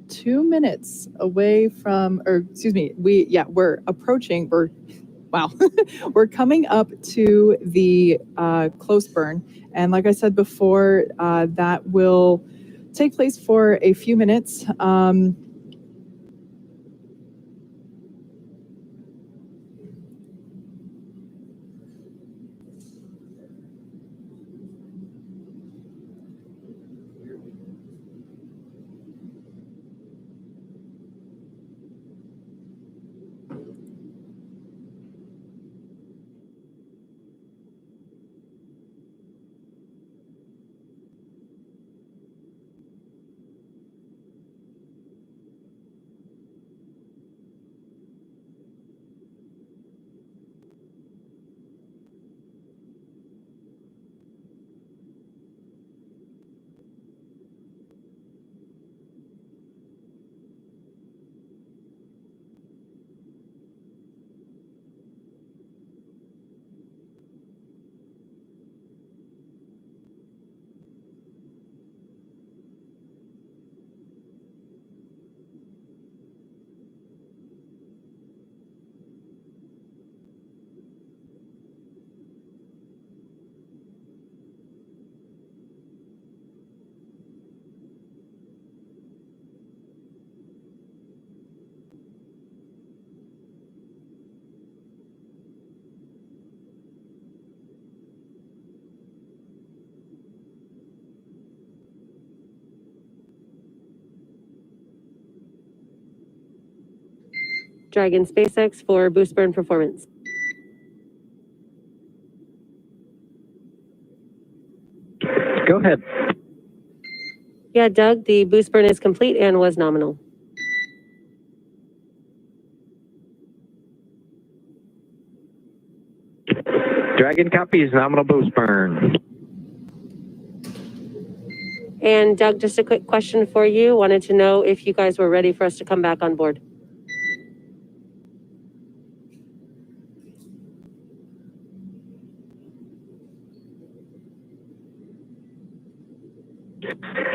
2 minutes away from, or excuse me, we're approaching, wow, we're coming up to the close burn. And like I said before, that will take place for a few minutes. Dragon SpaceX for boost burn performance. Go ahead. Yeah, Doug, the boost burn is complete and was nominal. Dragon copies, nominal boost burn. And Doug, just a quick question for you. Wanted to know if you guys were ready for us to come back on board.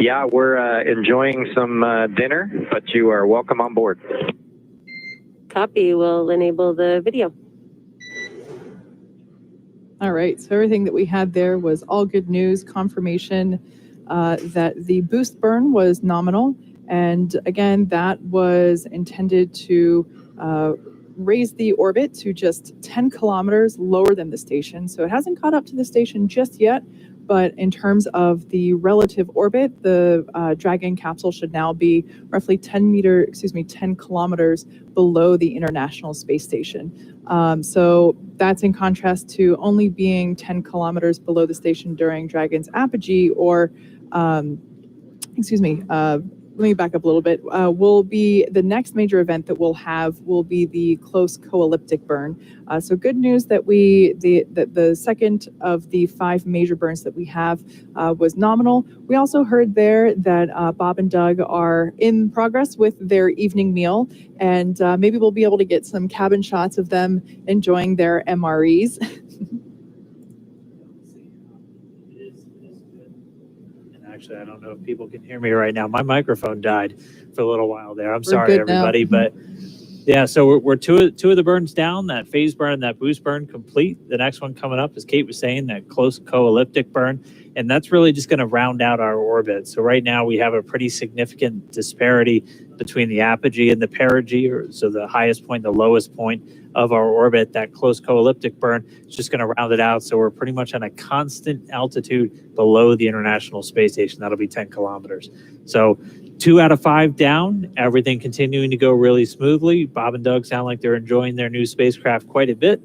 Yeah, we're enjoying some dinner, but you are welcome on board. Copy. We'll enable the video. All right, so everything that we had there was all good news, confirmation that the boost burn was nominal. And again, that was intended to raise the orbit to just 10 kilometers lower than the station. So it hasn't caught up to the station just yet, but in terms of the relative orbit, the Dragon capsule should now be roughly 10 kilometers below the International Space Station. So that's in contrast to only being 10 kilometers below the station during Dragon's apogee, or let me back up a little bit. Will be the next major event that we'll have will be the close co-elliptic burn. So good news that the second of the 5 major burns that we have was nominal. We also heard there that Bob and Doug are in progress with their evening meal, and maybe we'll be able to get some cabin shots of them enjoying their MREs. Actually, I don't know if people can hear me right now. My microphone died for a little while there. I'm sorry, everybody, but yeah, so we're two of the burns down, that phase burn and that boost burn complete. The next one coming up, as Kate was saying, that close co-elliptic burn, and that's really just going to round out our orbit. So right now we have a pretty significant disparity between the apogee and the perigee, so the highest point, the lowest point of our orbit. That close co-elliptic burn is just going to round it out, so we're pretty much on a constant altitude below the International Space Station. That'll be 10 kilometers. So 2 out of 5 down, everything continuing to go really smoothly. Bob and Doug sound like they're enjoying their new spacecraft quite a bit.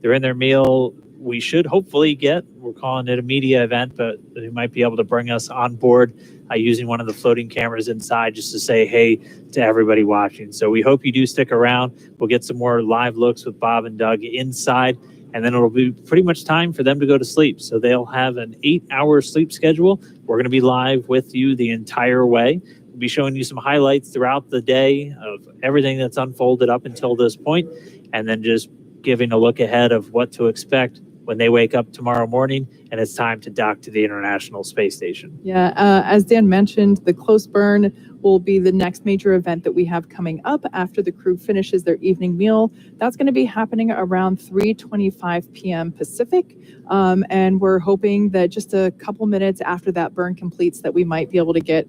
They're in their meal. We should hopefully we're calling it a media event, but they might be able to bring us on board using one of the floating cameras inside just to say hey to everybody watching. So we hope you do stick around. We'll get some more live looks with Bob and Doug inside, and then it'll be pretty much time for them to go to sleep. So they'll have an 8-hour sleep schedule. We're going to be live with you the entire way. We'll be showing you some highlights throughout the day of everything that's unfolded up until this point, and then just giving a look ahead of what to expect when they wake up tomorrow morning and it's time to dock to the International Space Station. Yeah, as Dan mentioned, the close burn will be the next major event that we have coming up after the crew finishes their evening meal. That's going to be happening around 3:25 p.m. Pacific. And we're hoping that just a couple minutes after that burn completes that we might be able to get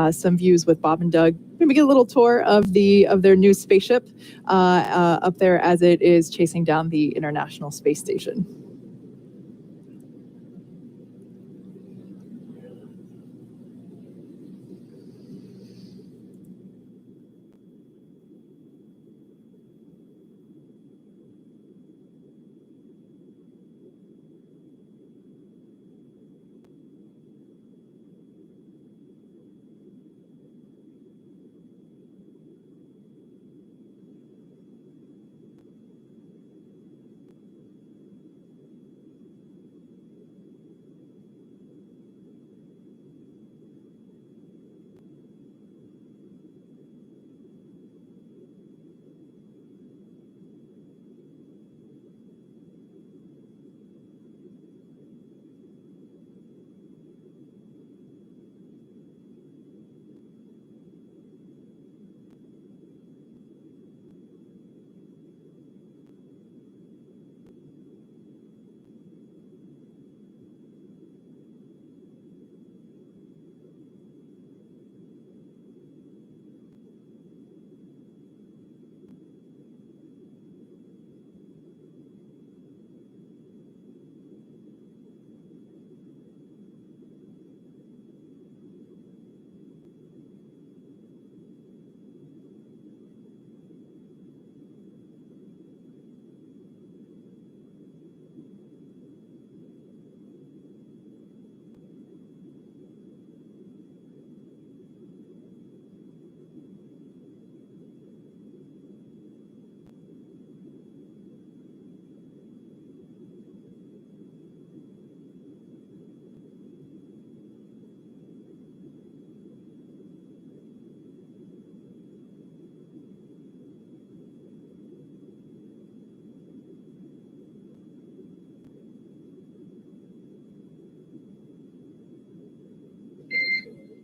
some views with Bob and Doug. Maybe get a little tour of their new spaceship up there as it is chasing down the International Space Station.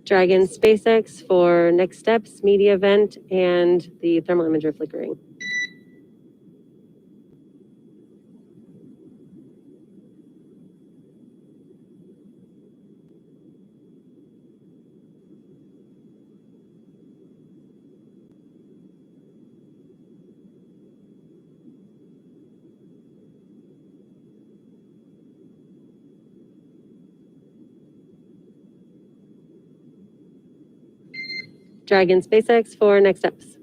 Dragon SpaceX for next steps, media event, and the thermal imager flickering. Dragon SpaceX for next steps.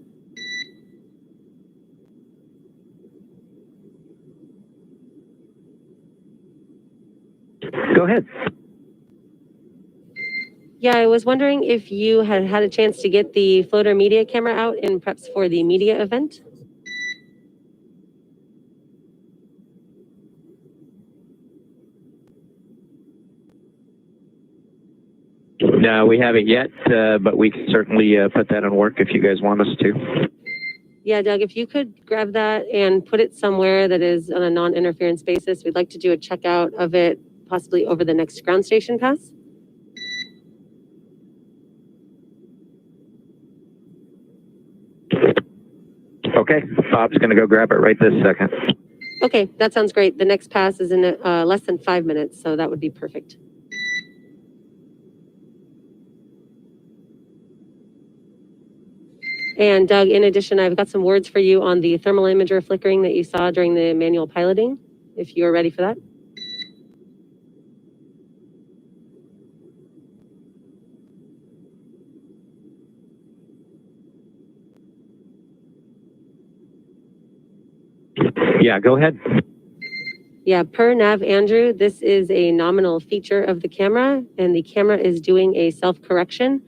Go ahead. Yeah, I was wondering if you had had a chance to get the floater media camera out in preps for the media event. No, we haven't yet, but we can certainly put that on work if you guys want us to. Yeah, Doug, if you could grab that and put it somewhere that is on a non-interference basis, we'd like to do a checkout of it, possibly over the next ground station pass. Okay, Bob's going to go grab it right this second. Okay, that sounds great. The next pass is in less than 5 minutes, so that would be perfect. And Doug, in addition, I've got some words for you on the thermal imager flickering that you saw during the manual piloting, if you are ready for that. Yeah, go ahead. Yeah, per Nav Andrew, this is a nominal feature of the camera, and the camera is doing a self-correction,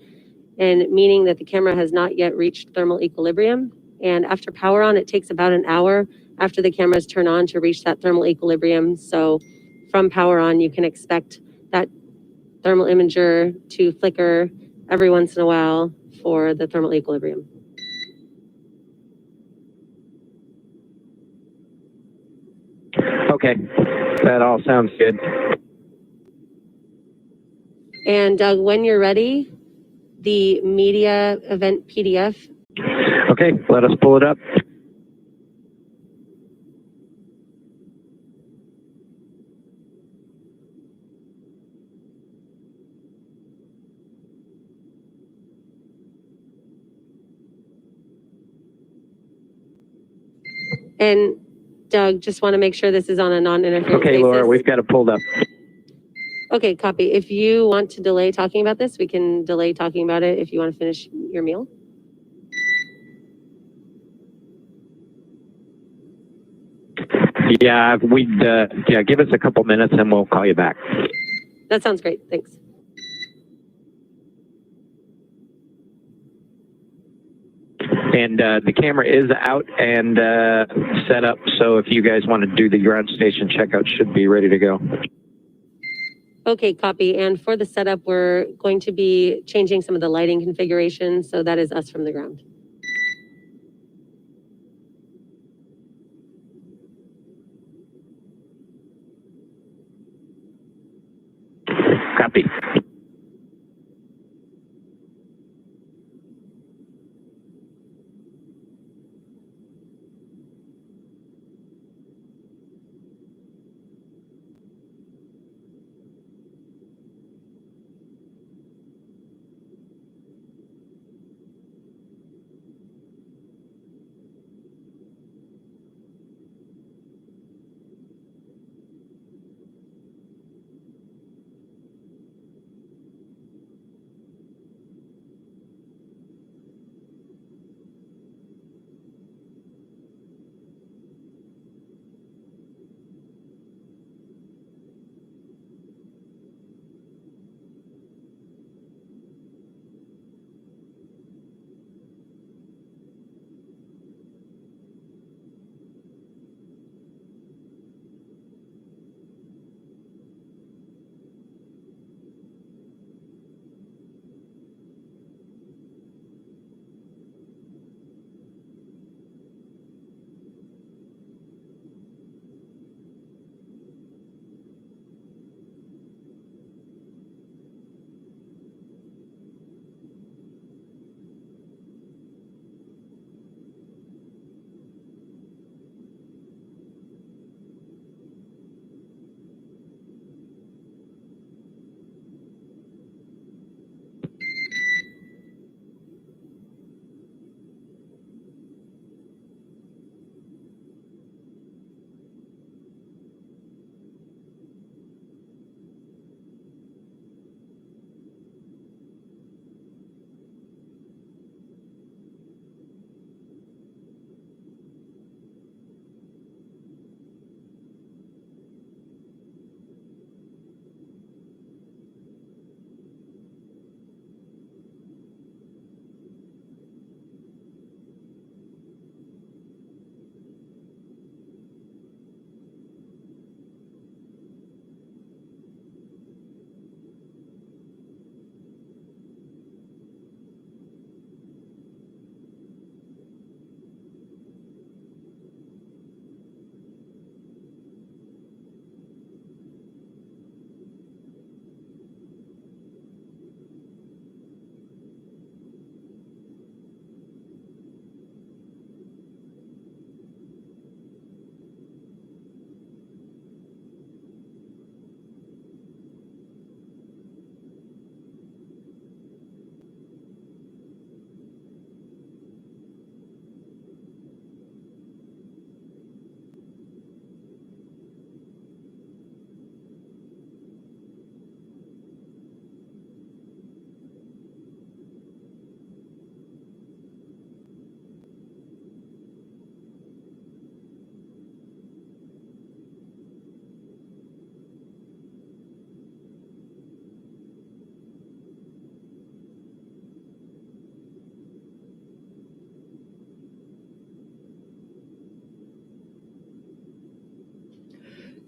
and meaning that the camera has not yet reached thermal equilibrium. And after power on, it takes about an hour after the cameras turn on to reach that thermal equilibrium. So from power on, you can expect that thermal imager to flicker every once in a while for the thermal equilibrium. Okay. That all sounds good. And Doug, when you're ready, the media event PDF. Okay, let us pull it up. And Doug, just want to make sure this is on a non-interference Okay, basis. Laura, we've got it pulled up. Okay, copy. If you want to delay talking about this, we can delay talking about it if you want to finish your meal. Yeah, give us a couple minutes and we'll call you back. That sounds great. Thanks. And the camera is out and set up, so if you guys want to do the ground station checkout, should be ready to go. Okay, copy. And for the setup, we're going to be changing some of the lighting configurations, so that is us from the ground. Copy.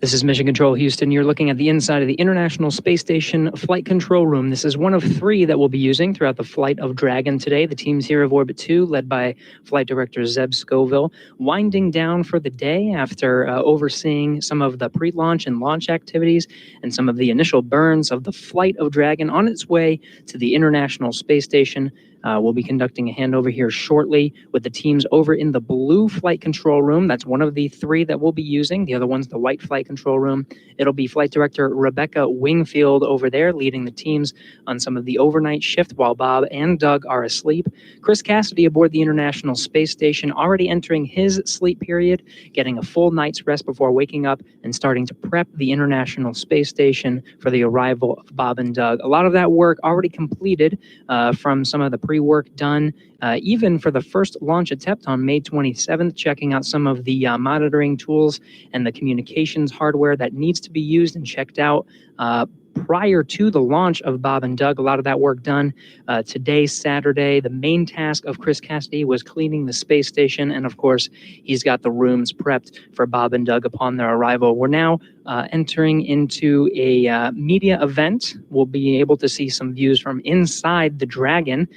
This is Mission Control Houston. You're looking at the inside of the International Space Station Flight Control Room. This is one of 3 that we'll be using throughout the flight of Dragon today. The team's here of Orbit 2, led by Flight Director Zeb Scoville, winding down for the day after overseeing some of the pre-launch and launch activities and some of the initial burns of the flight of Dragon on its way to the International Space Station. We'll be conducting a handover here shortly with the teams over in the blue flight control room. That's one of the 3 that we'll be using. The other one's the white flight control room. It'll be Flight Director Rebecca Wingfield over there leading the teams on some of the overnight shift while Bob and Doug are asleep. Chris Cassidy aboard the International Space Station, already entering his sleep period, getting a full night's rest before waking up and starting to prep the International Space Station for the arrival of Bob and Doug. A lot of that work already completed from some of the pre-work done, even for the first launch attempt on May 27th, checking out some of the monitoring tools and the communications hardware that needs to be used and checked out prior to the launch of Bob and Doug. A lot of that work done. Today, Saturday, the main task of Chris Cassidy was cleaning the space station, and of course, he's got the rooms prepped for Bob and Doug upon their arrival. We're now entering into a media event. We'll be able to see some views from inside the Dragon.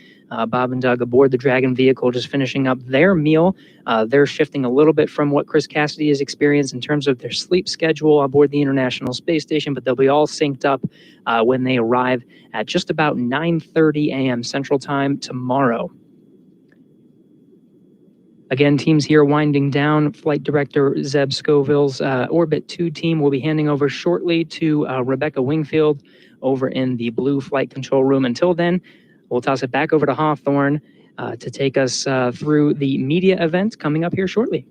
Bob and Doug aboard the Dragon vehicle, just finishing up their meal. They're shifting a little bit from what Chris Cassidy has experienced in terms of their sleep schedule aboard the International Space Station, but they'll be all synced up when they arrive at just about 9:30 a.m. Central Time tomorrow. Again, teams here winding down. Flight Director Zeb Scoville's Orbit 2 team will be handing over shortly to Rebecca Wingfield over in the blue flight control room. Until then, we'll toss it back over to Hawthorne to take us through the media event coming up here shortly.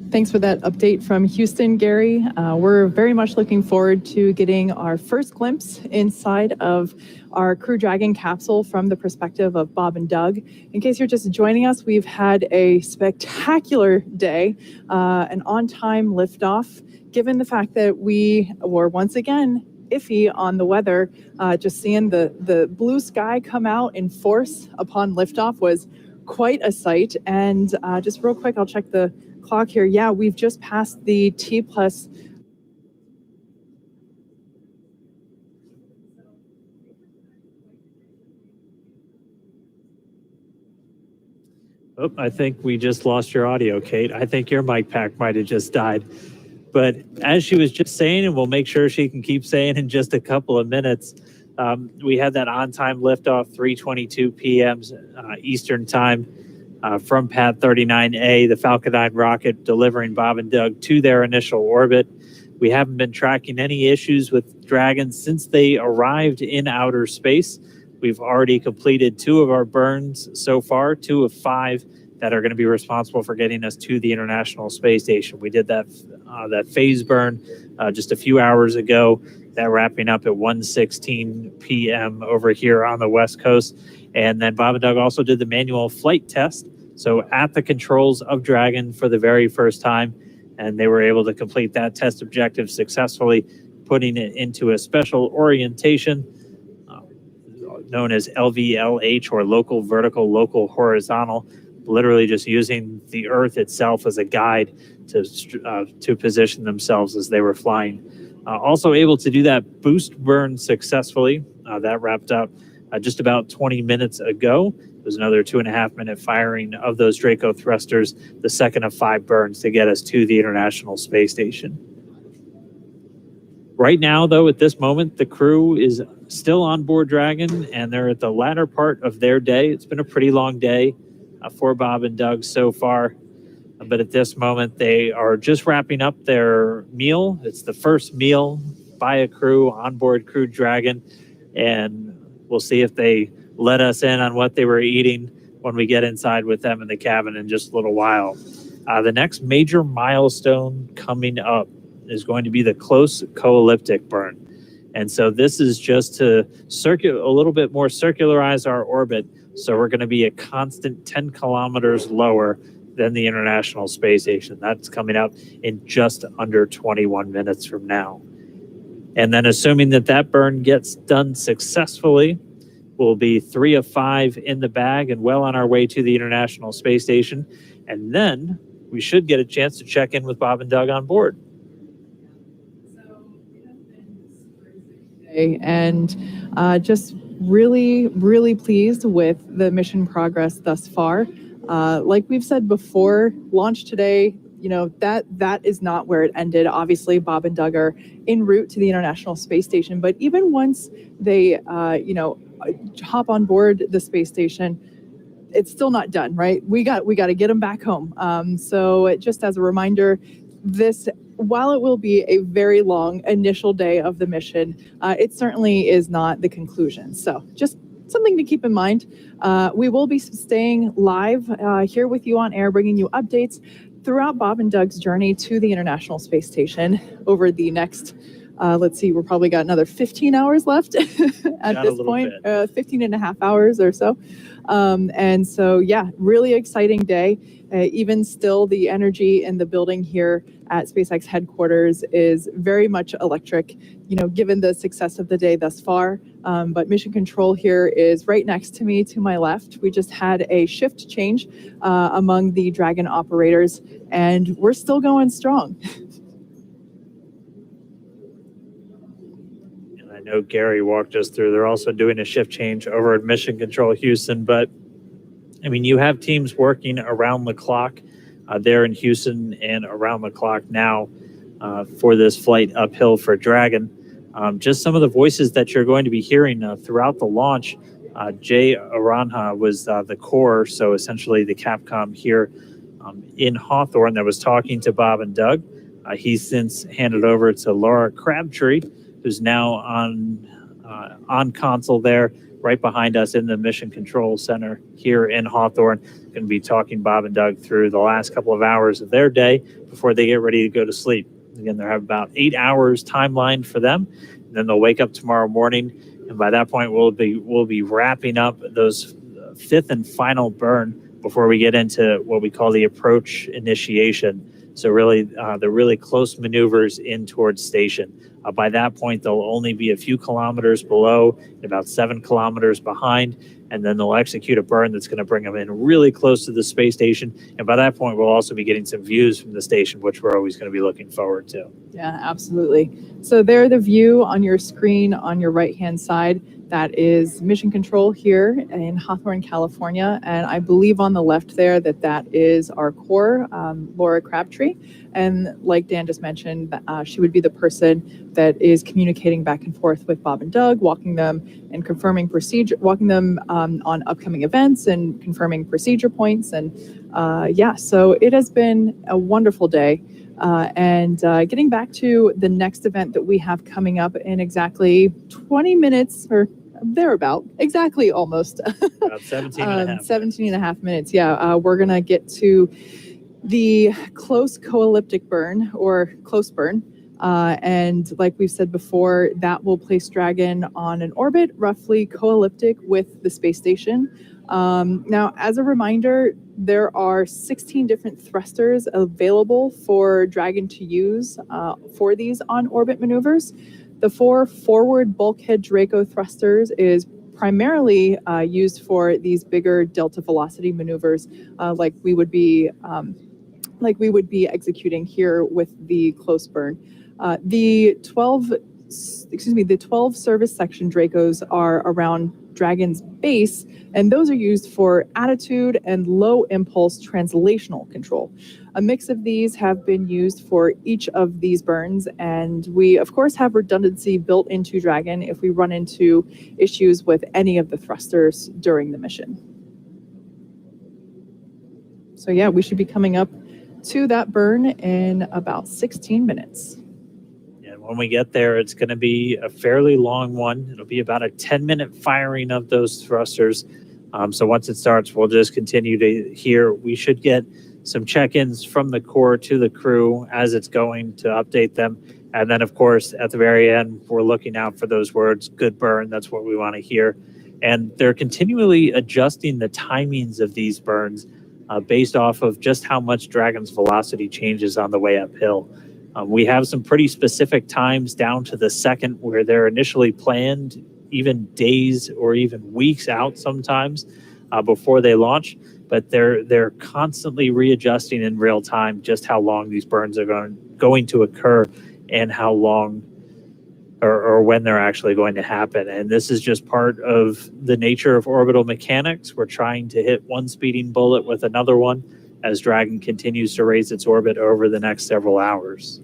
Thanks for that update from Houston, Gary. We're very much looking forward to getting our first glimpse inside of our Crew Dragon capsule from the perspective of Bob and Doug. In case you're just joining us, we've had a spectacular day, an on-time liftoff, given the fact that we were once again iffy on the weather. Just seeing the blue sky come out in force upon liftoff was quite a sight. And just real quick, I'll check the clock here. Yeah, we've just passed the T+. Oh, I think we just lost your audio, Kate. I think your mic pack might have just died. But as she was just saying, and we'll make sure she can keep saying in just a couple of minutes, we had that on-time liftoff, 3:22 p.m. Eastern time. From Pad 39A, the Falcon 9 rocket delivering Bob and Doug to their initial orbit. We haven't been tracking any issues with Dragon since they arrived in outer space. We've already completed 2 of our burns so far, 2 of 5 that are going to be responsible for getting us to the International Space Station. We did that phase burn just a few hours ago, that wrapping up at 1:16 p.m. over here on the West Coast. And then Bob and Doug also did the manual flight test. So at the controls of Dragon for the very first time, and they were able to complete that test objective successfully, putting it into a special orientation known as LVLH, or local vertical, local horizontal, literally just using the Earth itself as a guide to position themselves as they were flying. Also able to do that boost burn successfully. That wrapped up just about 20 minutes ago. There's another 2.5-minute firing of those Draco thrusters, the second of 5 burns to get us to the International Space Station. Right now, though, at this moment, the crew is still on board Dragon, and they're at the latter part of their day. It's been a pretty long day for Bob and Doug so far, but at this moment, they are just wrapping up their meal. It's the first meal by a crew on board Crew Dragon, and we'll see if they let us in on what they were eating when we get inside with them in the cabin in just a little while. The next major milestone coming up is going to be the close co-elliptic burn. And so this is just to a little bit more circularize our orbit. So we're going to be a constant 10 kilometers lower than the International Space Station. That's coming up in just under 21 minutes from now. And then assuming that burn gets done successfully, we'll be 3 of 5 in the bag and well on our way to the International Space Station. And then we should get a chance to check in with Bob and Doug on board. And just really, really pleased with the mission progress thus far. Like we've said before, launch today, that is not where it ended. Obviously, Bob and Doug are en route to the International Space Station, but even once they, hop on board the space station, it's still not done, right? We got to get them back home. So just as a reminder, while it will be a very long initial day of the mission, it certainly is not the conclusion. So just something to keep in mind. We will be staying live here with you on air, bringing you updates throughout Bob and Doug's journey to the International Space Station over the next, we're probably got another 15 hours left at this point, 15 and a half hours or so. And so, yeah, really exciting day. Even still, the energy in the building here at SpaceX headquarters is very much electric, given the success of the day thus far. But mission control here is right next to me, to my left. We just had a shift change among the Dragon operators, and we're still going strong. And I know Gary walked us through. They're also doing a shift change over at Mission Control Houston, but I mean, you have teams working around the clock there in Houston and around the clock now for this flight uphill for Dragon. Just some of the voices that you're going to be hearing throughout the launch. Jay Aranja was the core, so essentially the Capcom here in Hawthorne that was talking to Bob and Doug. He's since handed over to Laura Crabtree, who's now on console there, right behind us in the Mission Control Center here in Hawthorne. Going to be talking Bob and Doug through the last couple of hours of their day before they get ready to go to sleep. Again, they have about 8 hours timeline for them. And then they'll wake up tomorrow morning, and by that point, we'll be wrapping up those fifth and final burn before we get into what we call the approach initiation. So really, the really close maneuvers in towards station. By that point, they'll only be a few kilometers below, about 7 kilometers behind, and then they'll execute a burn that's going to bring them in really close to the space station. And by that point, we'll also be getting some views from the station, which we're always going to be looking forward to. Yeah, absolutely. So there, the view on your screen on your right-hand side, that is Mission Control here in Hawthorne, California. And I believe on the left there that is our core, Laura Crabtree. And like Dan just mentioned, she would be the person that is communicating back and forth with Bob and Doug, walking them and confirming walking them on upcoming events and confirming procedure points. And so it has been a wonderful day. And getting back to the next event that we have coming up in exactly 20 minutes or thereabout, exactly almost. About 17 and a half minutes. Yeah, we're going to get to the close co-elliptic burn or close burn. And like we've said before, that will place Dragon on an orbit roughly co-elliptic with the space station. Now, as a reminder, there are 16 different thrusters available for Dragon to use for these on-orbit maneuvers. The 4 forward Bulkhead Draco thrusters is primarily used for these bigger delta velocity maneuvers, like we would be executing here with the close burn. The 12 service section Dracos are around Dragon's base, and those are used for attitude and low impulse translational control. A mix of these have been used for each of these burns, and we of course have redundancy built into Dragon if we run into issues with any of the thrusters during the mission. So yeah, we should be coming up to that burn in about 16 minutes. When we get there, it's going to be a fairly long one. It'll be about a 10-minute firing of those thrusters. So once it starts, we'll just continue to hear. We should get some check-ins from the core to the crew as it's going to update them. And then, of course, at the very end, we're looking out for those words, good burn. That's what we want to hear. And they're continually adjusting the timings of these burns based off of just how much Dragon's velocity changes on the way uphill. We have some pretty specific times down to the second where they're initially planned, even days or even weeks out sometimes before they launch. But they're constantly readjusting in real time just how long these burns are going to occur and how long or when they're actually going to happen. And this is just part of the nature of orbital mechanics. We're trying to hit one speeding bullet with another one as Dragon continues to raise its orbit over the next several hours.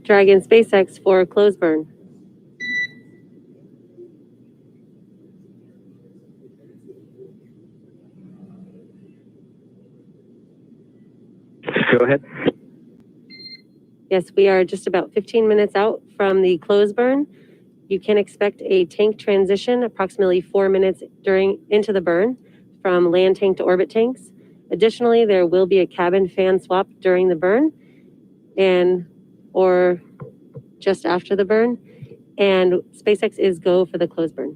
Dragon SpaceX for close burn. Go ahead. Yes, we are just about 15 minutes out from the close burn. You can expect a tank transition approximately 4 minutes into the burn from land tank to orbit tanks. Additionally, there will be a cabin fan swap during the burn or just after the burn. And SpaceX is go for the close burn.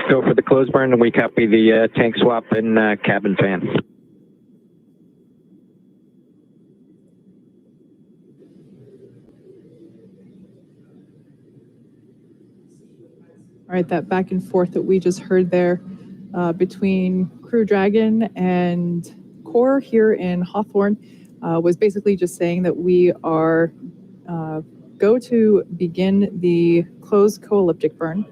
Go for the close burn, and we copy the tank swap and cabin fan. All right, that back and forth that we just heard there between Crew Dragon and Core here in Hawthorne was basically just saying that we are go to begin the closed co-elliptic burn,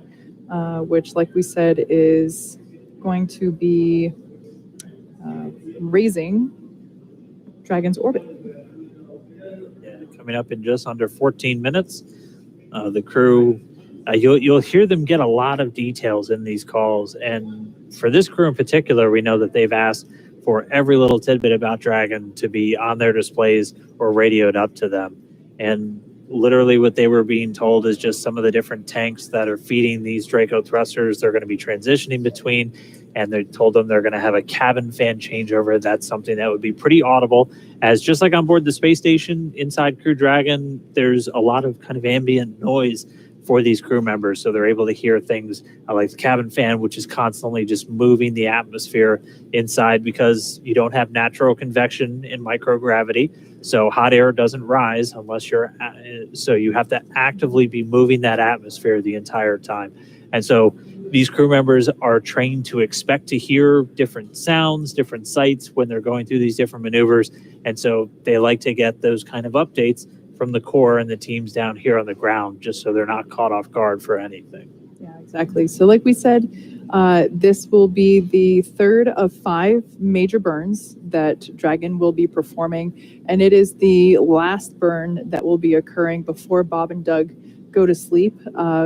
which, like we said, is going to be raising Dragon's orbit. Yeah, coming up in just under 14 minutes. The crew, you'll hear them get a lot of details in these calls. And for this crew in particular, we know that they've asked for every little tidbit about Dragon to be on their displays or radioed up to them. And literally what they were being told is just some of the different tanks that are feeding these Draco thrusters they're going to be transitioning between. And they told them they're going to have a cabin fan changeover. That's something that would be pretty audible, as just like on board the space station inside Crew Dragon, there's a lot of kind of ambient noise for these crew members. So they're able to hear things like the cabin fan, which is constantly just moving the atmosphere inside because you don't have natural convection in microgravity. So hot air doesn't rise unless so you have to actively be moving that atmosphere the entire time. And so these crew members are trained to expect to hear different sounds, different sights when they're going through these different maneuvers. And so they like to get those kind of updates from the core and the teams down here on the ground, just so they're not caught off guard for anything. Yeah, exactly. So like we said, this will be the third of 5 major burns that Dragon will be performing. And it is the last burn that will be occurring before Bob and Doug go to sleep.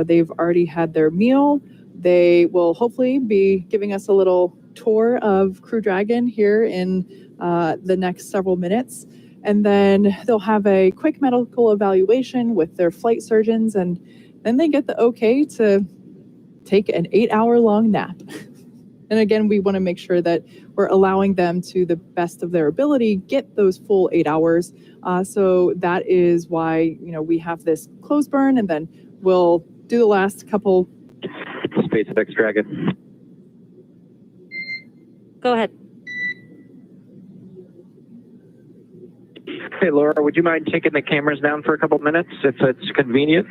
They've already had their meal. They will hopefully be giving us a little tour of Crew Dragon here in the next several minutes. And then they'll have a quick medical evaluation with their flight surgeons, and then they get the okay to take an 8-hour-long nap. And again, we want to make sure that we're allowing them to the best of their ability get those full 8 hours. So that is why, we have this close burn, and then we'll do the last couple. SpaceX Dragon. Go ahead. Hey, Laura, would you mind taking the cameras down for a couple minutes if it's convenient?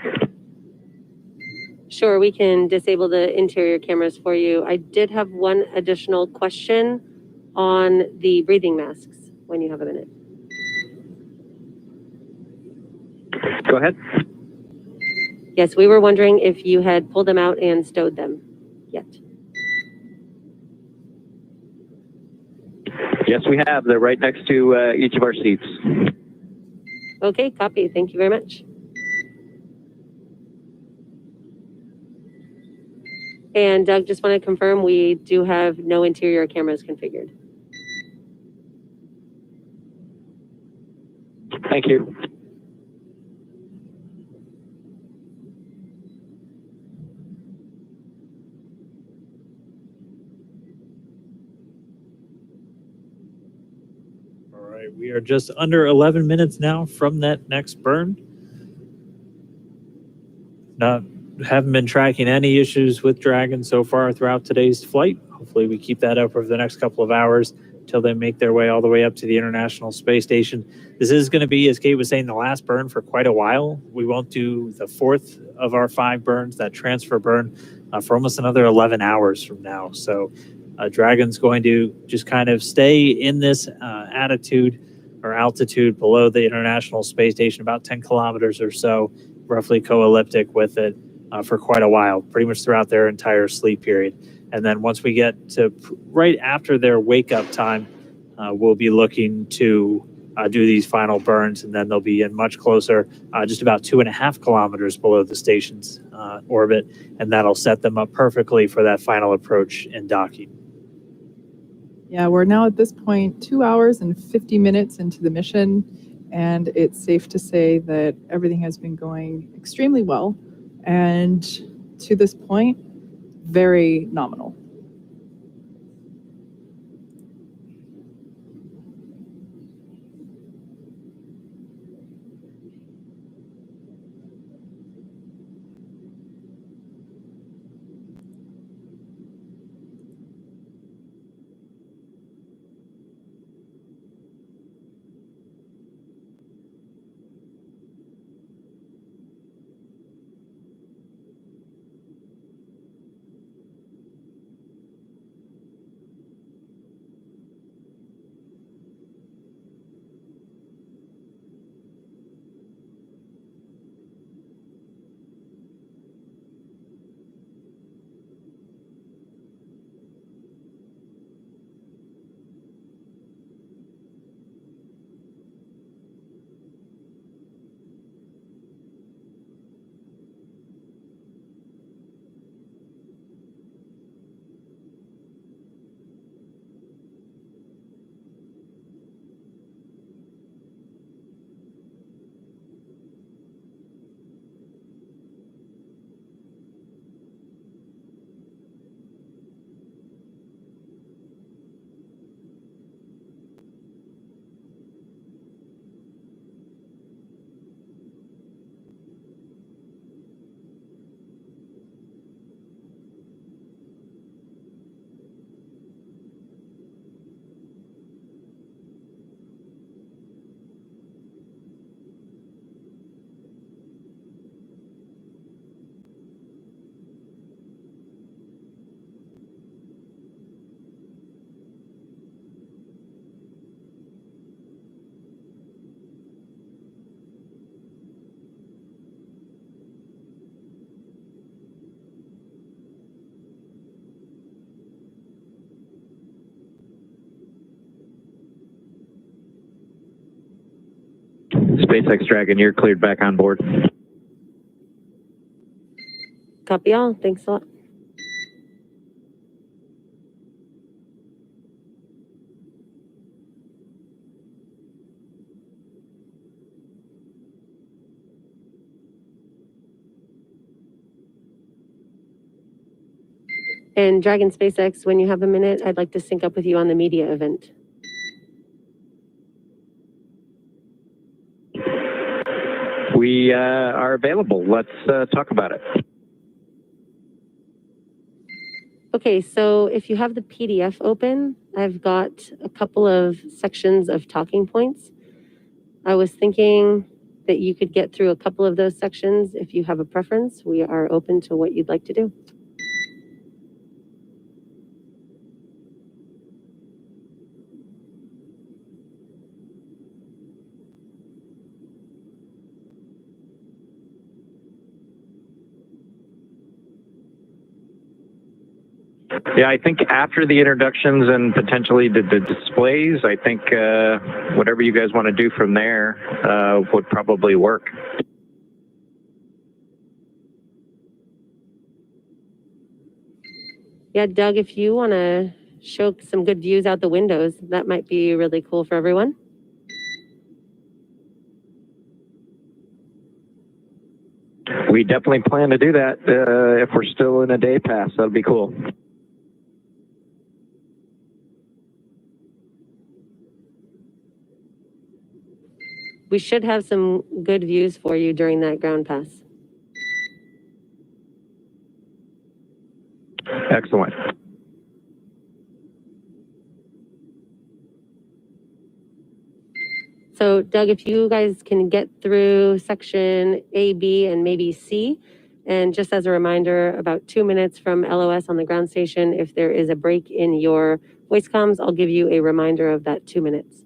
Sure, we can disable the interior cameras for you. I did have one additional question on the breathing masks when you have a minute. Go ahead. Yes, we were wondering if you had pulled them out and stowed them yet. Yes, we have. They're right next to each of our seats. Okay, copy. Thank you very much. And Doug, just want to confirm we do have no interior cameras configured. Thank you. we are just under 11 minutes now from that next burn. Haven't been tracking any issues with Dragon so far throughout today's flight. Hopefully we keep that up over the next couple of hours until they make their way all the way up to the International Space Station. This is going to be, as Kate was saying, the last burn for quite a while. We won't do the fourth of our 5 burns, that transfer burn, for almost another 11 hours from now. So Dragon's going to just kind of stay in this attitude or altitude below the International Space Station, about 10 kilometers or so, roughly co-elliptic with it for quite a while, pretty much throughout their entire sleep period. And then once we get to right after their wake-up time, we'll be looking to do these final burns, and then they'll be in much closer, just about 2.5 kilometers below the station's orbit, and that'll set them up perfectly for that final approach and docking. Yeah, we're now at this point 2 hours and 50 minutes into the mission, and it's safe to say that everything has been going extremely well, and to this point, very nominal. SpaceX Dragon, you're cleared back on board. Copy all. Thanks a lot. And Dragon SpaceX, when you have a minute, I'd like to sync up with you on the media event. We are available. Let's talk about it. Okay, so if you have the PDF open, I've got a couple of sections of talking points. I was thinking that you could get through a couple of those sections. If you have a preference, we are open to what you'd like to do. Yeah, I think after the introductions and potentially the displays, I think whatever you guys want to do from there would probably work. Yeah, Doug, if you want to show some good views out the windows, that might be really cool for everyone. We definitely plan to do that if we're still in a day pass. That'll be cool. we should have some good views for you during that ground pass. Excellent. So Doug, if you guys can get through section A, B, and maybe C, and just as a reminder, about 2 minutes from LOS on the ground station, if there is a break in your voice comms, I'll give you a reminder of that 2 minutes.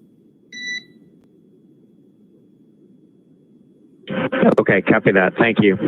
Okay, copy that. Thank you.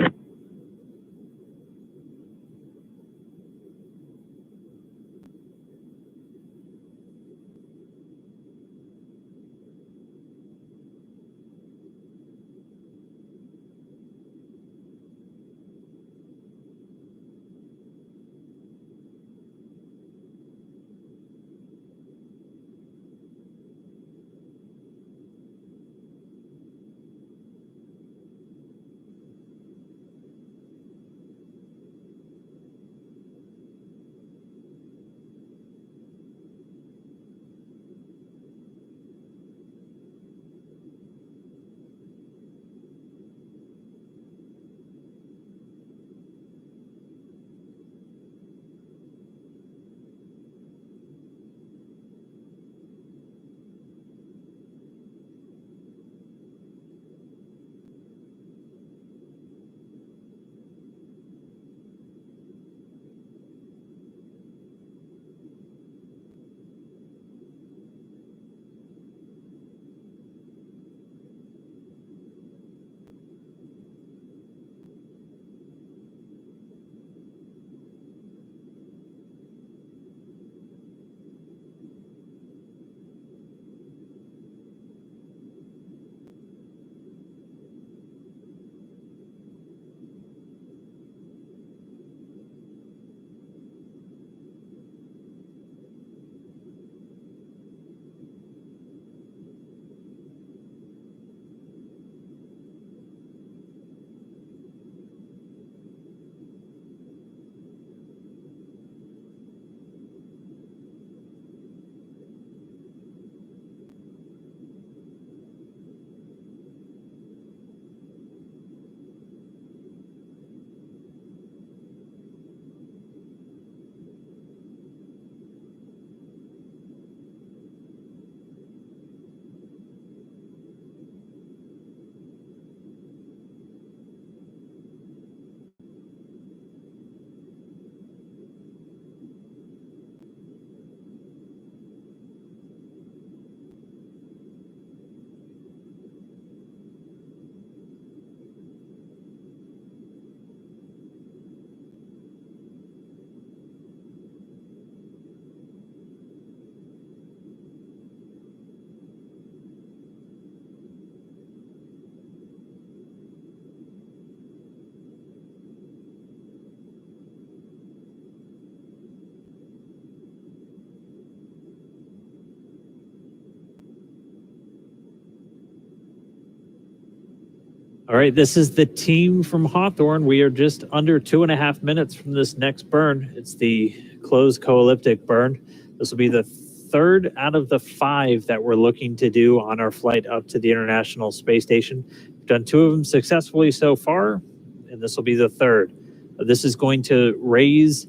All right, this is the team from Hawthorne. We are just under 2.5 minutes from this next burn. It's the closed co-elliptic burn. This will be the third out of the 5 that we're looking to do on our flight up to the International Space Station. We've done 2 of them successfully so far, and this will be the third. This is going to raise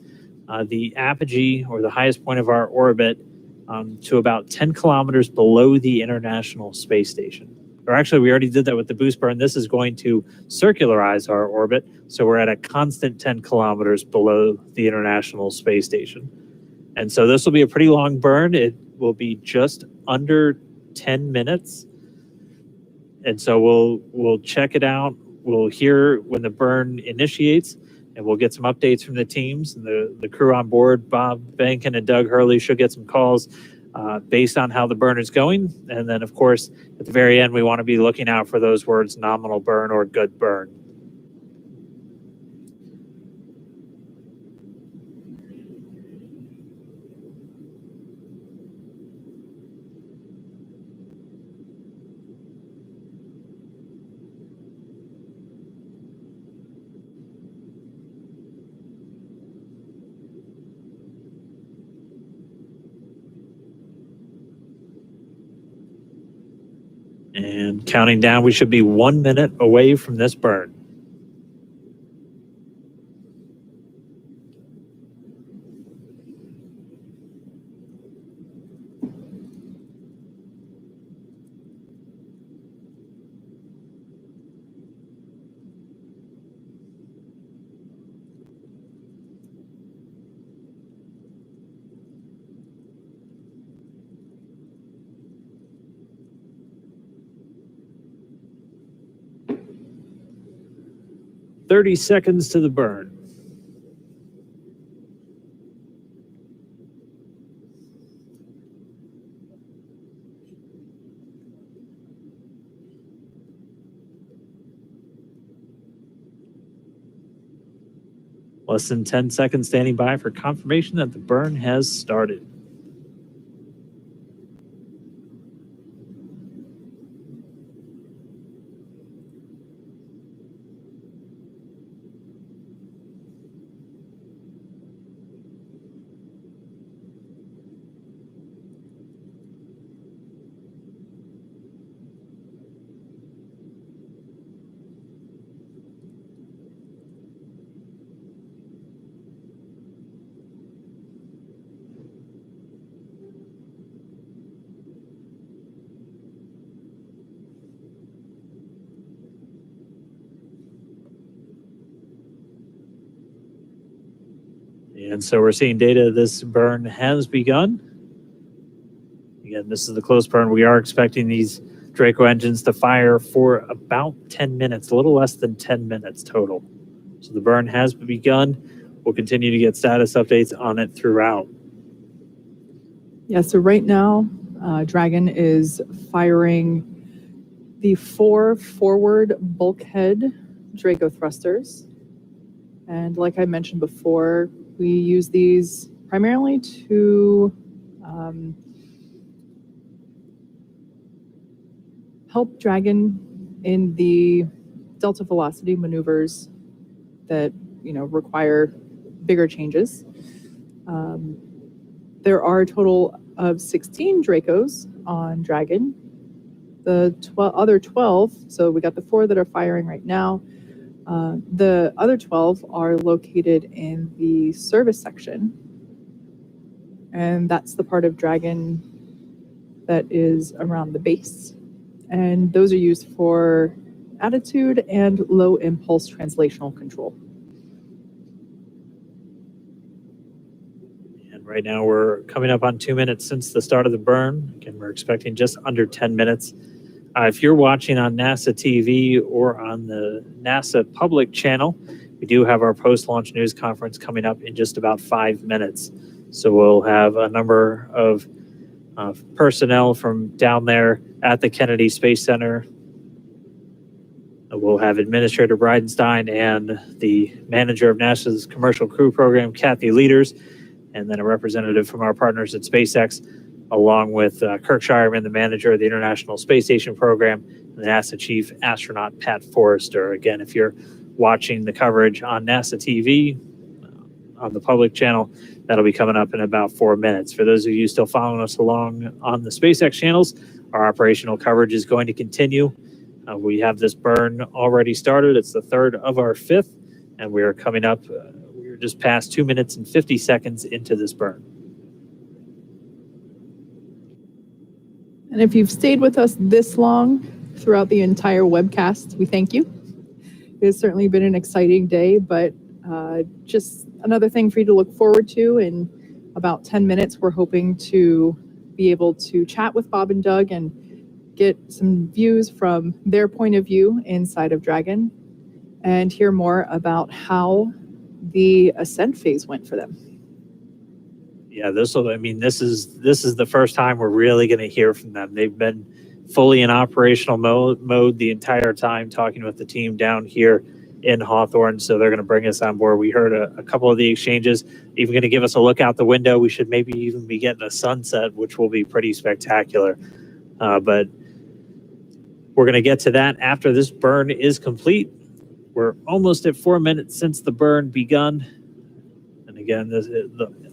the apogee, or the highest point of our orbit, to about 10 kilometers below the International Space Station. Or actually, we already did that with the boost burn. This is going to circularize our orbit, so we're at a constant 10 kilometers below the International Space Station. And so this will be a pretty long burn. It will be just under 10 minutes. And so we'll check it out. We'll hear when the burn initiates, and we'll get some updates from the teams and the crew on board. Bob Bankin and Doug Hurley should get some calls based on how the burn is going. And then, of course, at the very end, we want to be looking out for those words, nominal burn or good burn. And counting down, we should be 1 minute away from this burn. "30 seconds to the burn." Less than 10 seconds standing by for confirmation that the burn has started. And so we're seeing data this burn has begun. Again, this is the close burn. We are expecting these Draco engines to fire for about 10 minutes, a little less than 10 minutes total. So the burn has begun. We'll continue to get status updates on it throughout. Yeah, so right now, Dragon is firing the 4 forward Bulkhead Draco thrusters. And like I mentioned before, we use these primarily to help Dragon in the delta velocity maneuvers that, require bigger changes. There are a total of 16 Dracos on Dragon. The other 12, so we got the 4 that are firing right now. The other 12 are located in the service section. And that's the part of Dragon that is around the base. And those are used for attitude and low impulse translational control. And right now we're coming up on 2 minutes since the start of the burn. Again, we're expecting just under 10 minutes. If you're watching on NASA TV or on the NASA public channel, we do have our post-launch news conference coming up in just about 5 minutes. So we'll have a number of personnel from down there at the Kennedy Space Center. We'll have Administrator Bridenstine and the manager of NASA's Commercial Crew Program, Kathy Leaders, and then a representative from our partners at SpaceX, along with Kirk Shireman, the manager of the International Space Station Program, and the NASA Chief Astronaut Pat Forrester. Again, if you're watching the coverage on NASA TV, on the public channel, that'll be coming up in about 4 minutes. For those of you still following us along on the SpaceX channels, our operational coverage is going to continue. We have this burn already started. It's the 3rd of our 5th, and we are coming up, we're just past 2 minutes and 50 seconds into this burn. And if you've stayed with us this long throughout the entire webcast, we thank you. It has certainly been an exciting day, but just another thing for you to look forward to. In about 10 minutes, we're hoping to be able to chat with Bob and Doug and get some views from their point of view inside of Dragon and hear more about how the ascent phase went for them. Yeah, this is the first time we're really going to hear from them. They've been fully in operational mode the entire time, talking with the team down here in Hawthorne, so they're going to bring us on board. We heard a couple of the exchanges, even going to give us a look out the window. We should maybe even be getting a sunset, which will be pretty spectacular. But we're going to get to that after this burn is complete. We're almost at 4 minutes since the burn begun. And again,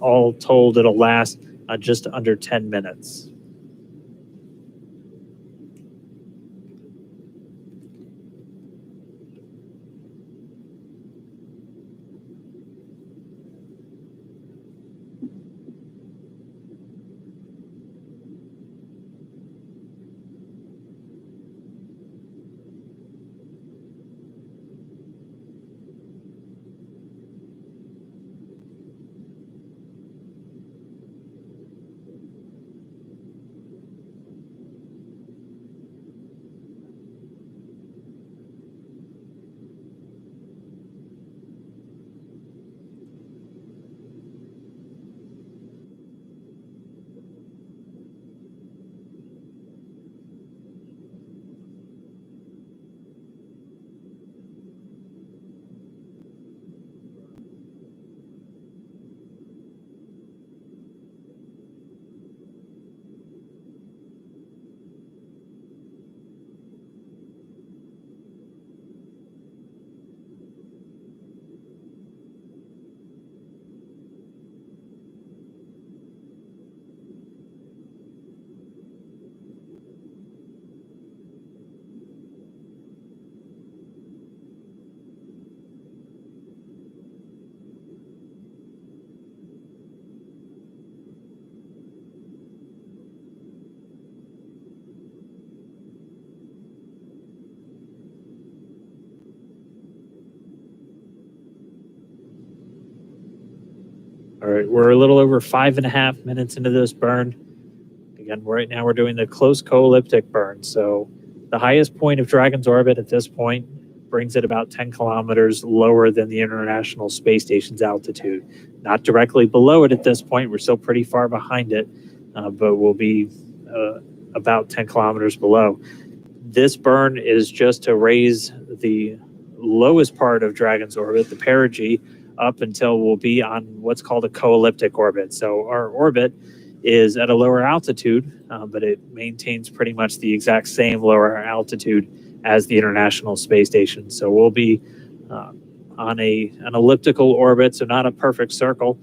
all told, it'll last just under 10 minutes. All right, we're a little over 5.5 minutes into this burn. Again, right now we're doing the close co-elliptic burn. So the highest point of Dragon's orbit at this point brings it about 10 kilometers lower than the International Space Station's altitude. Not directly below it at this point. We're still pretty far behind it, but we'll be about 10 kilometers below. This burn is just to raise the lowest part of Dragon's orbit, the perigee, up until we'll be on what's called a co-elliptic orbit. So our orbit is at a lower altitude, but it maintains pretty much the exact same lower altitude as the International Space Station. So we'll be on an elliptical orbit, so not a perfect circle,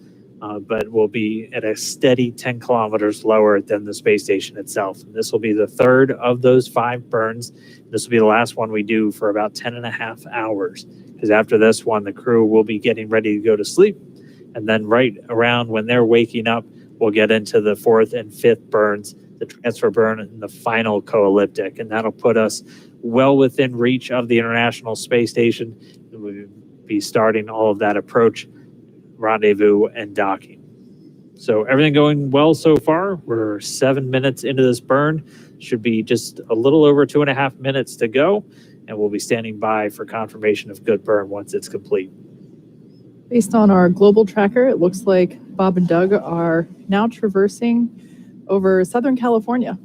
but we'll be at a steady 10 kilometers lower than the space station itself. And this will be the third of those 5 burns. This will be the last one we do for about 10.5 hours, because after this one, the crew will be getting ready to go to sleep. And then right around when they're waking up, we'll get into the 4th and 5th burns, the transfer burn and the final co-elliptic. And that'll put us well within reach of the International Space Station. We'll be starting all of that approach, rendezvous, and docking. So everything going well so far. We're 7 minutes into this burn. Should be just a little over 2.5 minutes to go. And we'll be standing by for confirmation of good burn once it's complete. Based on our global tracker, it looks like Bob and Doug are now traversing over Southern California.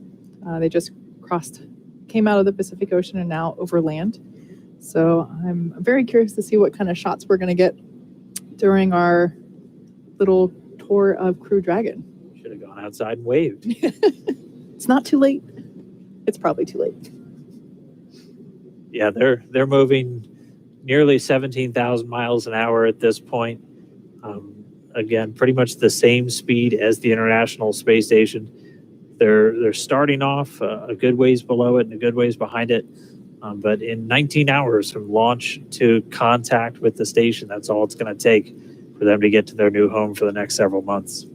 They just came out of the Pacific Ocean and now overland. So I'm very curious to see what kind of shots we're going to get during our little tour of Crew Dragon. Should have gone outside and waved. It's not too late. It's probably too late. Yeah, they're moving nearly 17,000 miles an hour at this point. Again, pretty much the same speed as the International Space Station. They're starting off a good ways below it and a good ways behind it. But in 19 hours from launch to contact with the station, that's all it's going to take for them to get to their new home for the next several months.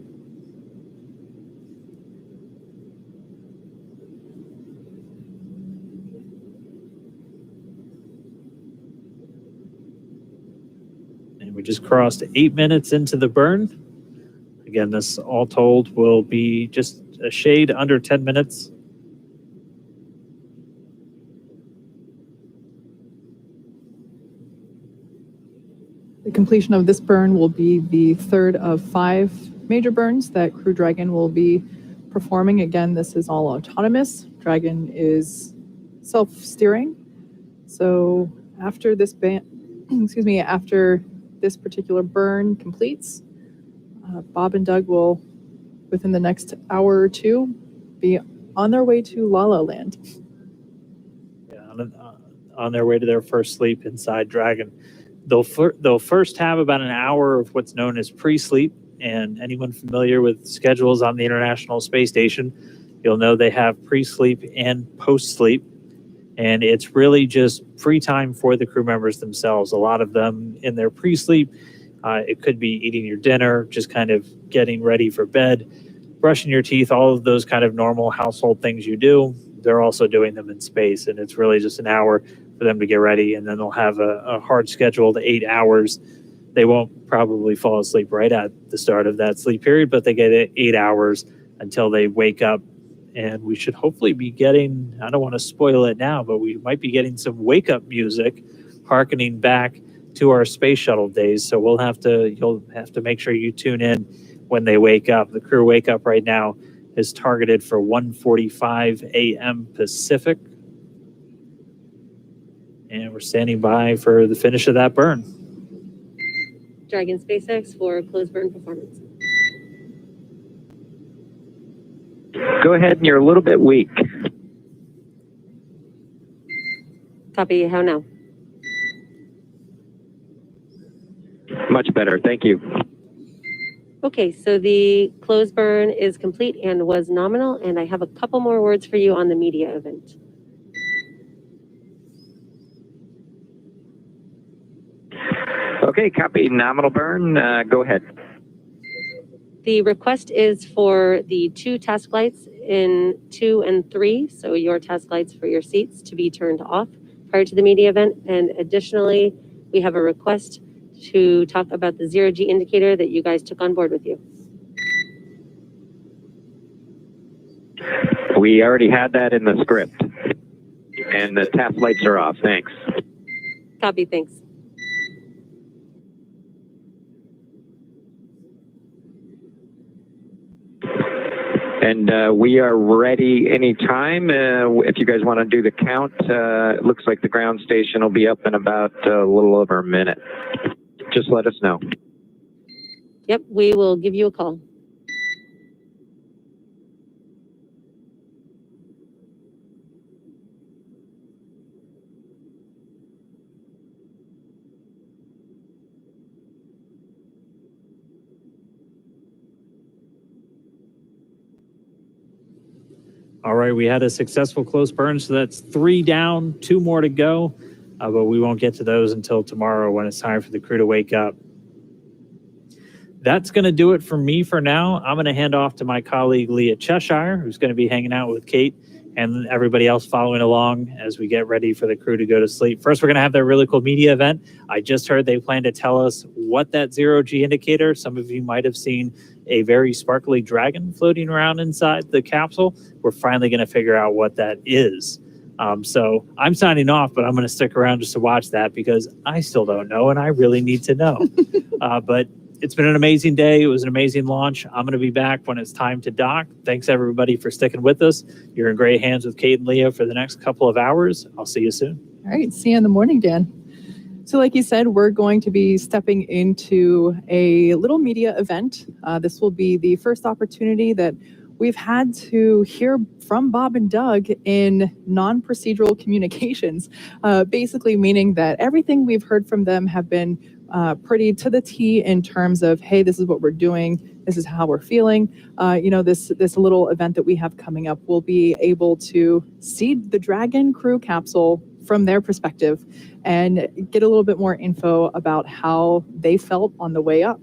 And we just crossed 8 minutes into the burn. Again, this all told will be just a shade under 10 minutes. The completion of this burn will be the third of 5 major burns that Crew Dragon will be performing. Again, this is all autonomous. Dragon is self-steering. So after this after this particular burn completes, Bob and Doug will, within the next hour or two, be on their way to La La Land. Yeah, on their way to their first sleep inside Dragon. They'll first have about an hour of what's known as pre-sleep, and anyone familiar with schedules on the International Space Station, you'll know they have pre-sleep and post-sleep, and it's really just free time for the crew members themselves. A lot of them in their pre-sleep, it could be eating your dinner, just kind of getting ready for bed, brushing your teeth, all of those kind of normal household things you do. They're also doing them in space, and it's really just an hour for them to get ready, and then they'll have a hard scheduled 8 hours. They won't probably fall asleep right at the start of that sleep period, but they get 8 hours until they wake up. And we should hopefully be getting, I don't want to spoil it now, but we might be getting some wake up music hearkening back to our space shuttle days. So you'll have to make sure you tune in when they wake up. The crew wake up right now is targeted for 1:45 a.m. Pacific. And we're standing by for the finish of that burn. Dragon SpaceX for closed burn performance. Go ahead, and you're a little bit weak. Copy, how now? Much better, thank you. Okay, so the closed burn is complete and was nominal, and I have a couple more words for you on the media event. Okay, copy, nominal burn, go ahead. The request is for the 2 task lights in 2 and 3, so your task lights for your seats, to be turned off prior to the media event. And additionally, we have a request to talk about the zero-G indicator that you guys took on board with you. We already had that in the script. And the task lights are off. Thanks. Copy, thanks. And we are ready anytime. If you guys want to do the count, it looks like the ground station will be up in about a little over a minute. Just let us know. Yep, we will give you a call. All right, we had a successful close burn, so that's 3 down, 2 more to go, but we won't get to those until tomorrow when it's time for the crew to wake up. That's going to do it for me for now. I'm going to hand off to my colleague Leah Cheshire, who's going to be hanging out with Kate and everybody else following along as we get ready for the crew to go to sleep. First, we're going to have their really cool media event. I just heard they plan to tell us what that zero-G indicator, some of you might have seen a very sparkly dragon floating around inside the capsule. We're finally going to figure out what that is. So I'm signing off, but I'm going to stick around just to watch that because I still don't know and I really need to know. But it's been an amazing day. It was an amazing launch. I'm going to be back when it's time to dock. Thanks everybody for sticking with us. You're in great hands with Kate and Leah for the next couple of hours. I'll see you soon. All right. See you in the morning, Dan. So like you said, we're going to be stepping into a little media event. This will be the first opportunity that we've had to hear from Bob and Doug in non-procedural communications, basically meaning that everything we've heard from them have been pretty to the T in terms of, hey, this is what we're doing. This is how we're feeling. This little event that we have coming up, we'll be able to see the Dragon crew capsule from their perspective and get a little bit more info about how they felt on the way up.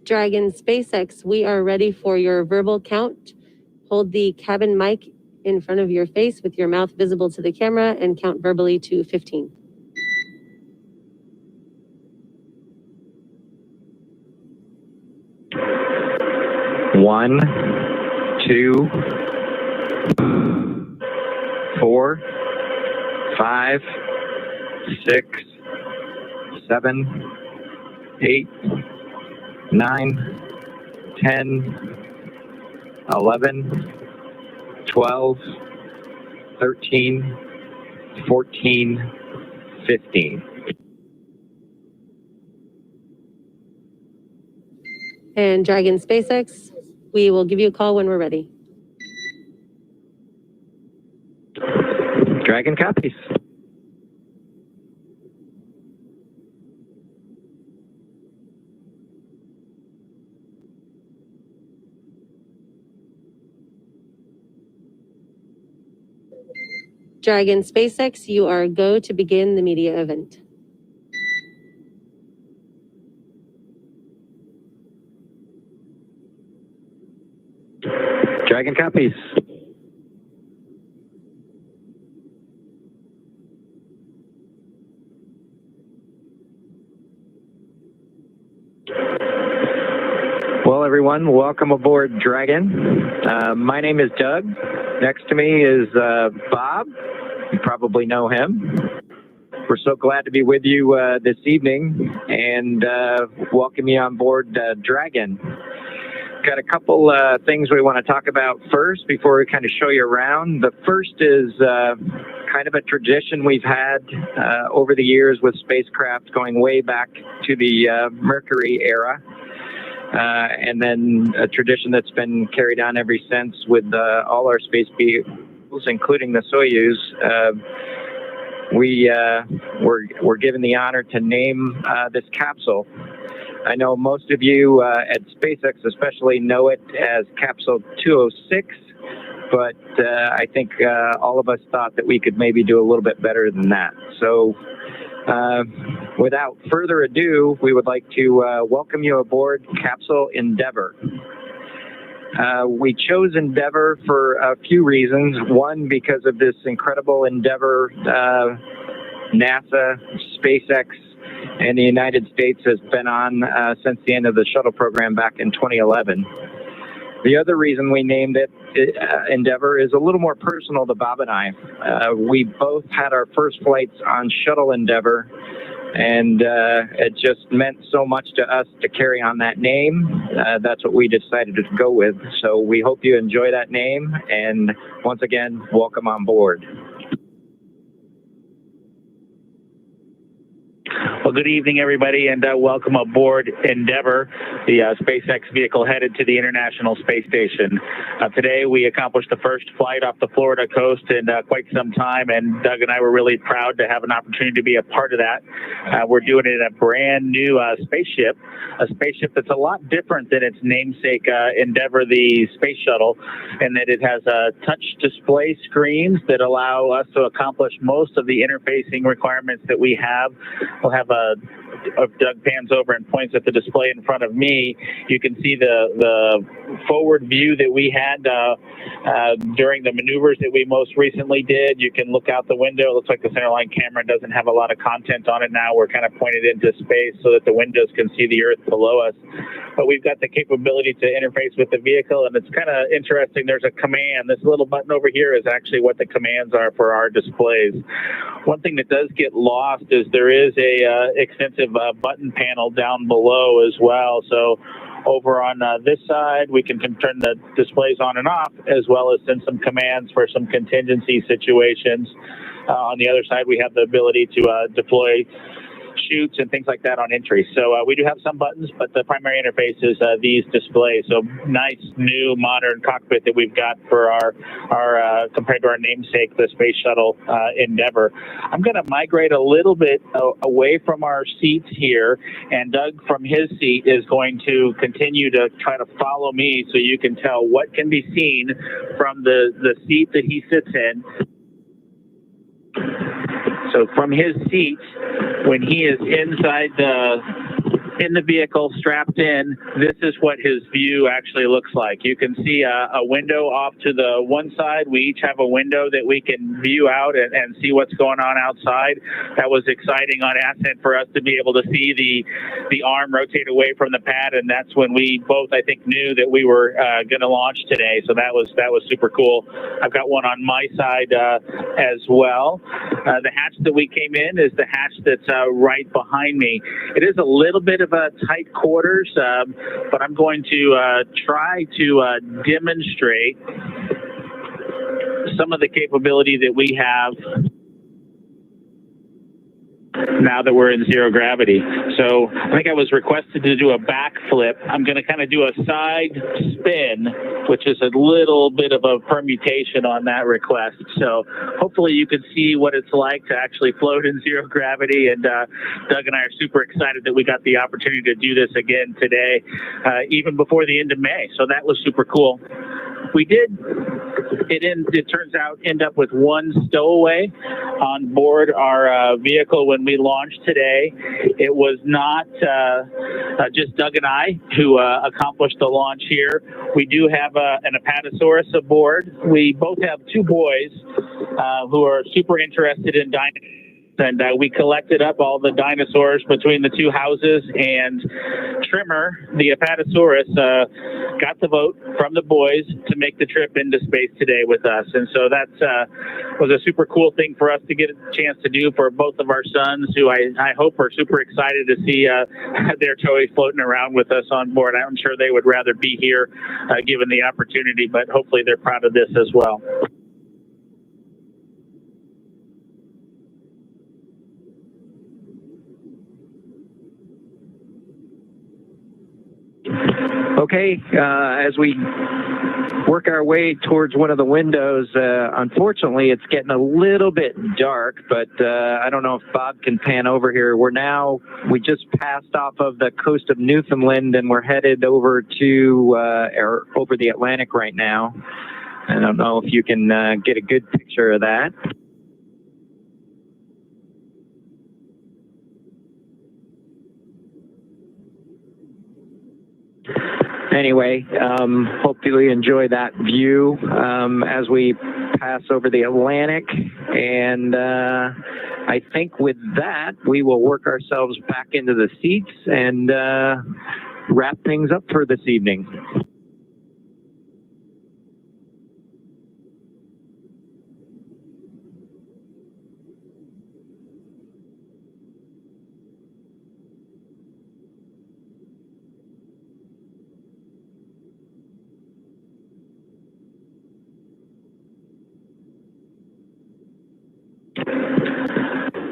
Dragon SpaceX, we are ready for your verbal count. Hold the cabin mic in front of your face with your mouth visible to the camera and count verbally to 15. One, 2, 4, 5, 6, 7, 8, 9, 10, 11, 12, 13, 14, 15. And Dragon SpaceX, we will give you a call when we're ready. Dragon copies. Dragon SpaceX, you are go to begin the media event. Dragon copies. Well, everyone, welcome aboard Dragon. My name is Doug. Next to me is Bob. You probably know him. We're so glad to be with you this evening and welcome you on board Dragon. Got a couple things we want to talk about first before we kind of show you around. The first is kind of a tradition we've had over the years with spacecraft going way back to the Mercury era. And then a tradition that's been carried on ever since with all our space vehicles, including the Soyuz. We're given the honor to name this capsule. I know most of you at SpaceX especially know it as Capsule 206, but I think all of us thought that we could maybe do a little bit better than that. So without further ado, we would like to welcome you aboard Capsule Endeavour. We chose Endeavour for a few reasons. One, because of this incredible endeavor NASA, SpaceX, and the United States has been on since the end of the shuttle program back in 2011. The other reason we named it Endeavour is a little more personal to Bob and I. We both had our first flights on Shuttle Endeavour, and it just meant so much to us to carry on that name. That's what we decided to go with. So we hope you enjoy that name, and once again, welcome on board. Well, good evening, everybody, and welcome aboard Endeavour, the SpaceX vehicle headed to the International Space Station. Today, we accomplished the first flight off the Florida coast in quite some time, and Doug and I were really proud to have an opportunity to be a part of that. We're doing it in a brand new spaceship, a spaceship that's a lot different than its namesake Endeavour, the space shuttle, in that it has touch display screens that allow us to accomplish most of the interfacing requirements that we have. We'll have Doug pans over and points at the display in front of me. You can see the forward view that we had during the maneuvers that we most recently did. You can look out the window. It looks like the centerline camera doesn't have a lot of content on it now. We're kind of pointed into space so that the windows can see the Earth below us. But we've got the capability to interface with the vehicle, and it's kind of interesting. There's a command. This little button over here is actually what the commands are for our displays. One thing that does get lost is there is a extensive button panel down below as well. So over on this side, we can turn the displays on and off, as well as send some commands for some contingency situations. On the other side, we have the ability to deploy chutes and things like that on entry. So we do have some buttons, but the primary interface is these displays. So nice, new, modern cockpit that we've got for our compared to our namesake, the Space Shuttle Endeavour. I'm going to migrate a little bit away from our seats here, and Doug from his seat is going to continue to try to follow me so you can tell what can be seen from the seat that he sits in. So from his seat, when he is inside in the vehicle, strapped in, this is what his view actually looks like. You can see a window off to the one side. We each have a window that we can view out and see what's going on outside. That was exciting on ascent for us to be able to see the arm rotate away from the pad, and that's when we both, I think, knew that we were going to launch today. So that was super cool. I've got one on my side as well. The hatch that we came in is the hatch that's right behind me. It is a little bit of a tight quarters, but I'm going to try to demonstrate some of the capability that we have now that we're in zero gravity. So I think I was requested to do a backflip. I'm going to kind of do a side spin, which is a little bit of a permutation on that request. So hopefully you can see what it's like to actually float in zero gravity. And Doug and I are super excited that we got the opportunity to do this again today, even before the end of May. So that was super cool. We did, it turns out, end up with one stowaway on board our vehicle when we launched today. It was not just Doug and I who accomplished the launch here. We do have an Apatosaurus aboard. We both have two boys who are super interested in dinosaurs. And we collected up all the dinosaurs between the two houses, and Trimmer, the Apatosaurus, got the vote from the boys to make the trip into space today with us. And so that was a super cool thing for us to get a chance to do for both of our sons, who I hope are super excited to see their toys floating around with us on board. I'm sure they would rather be here given the opportunity, but hopefully they're proud of this as well. Okay, as we work our way towards one of the windows, unfortunately, it's getting a little bit dark, but I don't know if Bob can pan over here. We just passed off of the coast of Newfoundland, and we're headed over to, over the Atlantic right now. I don't know if you can get a good picture of that. Anyway, hopefully you enjoy that view as we pass over the Atlantic. And I think with that, we will work ourselves back into the seats and wrap things up for this evening.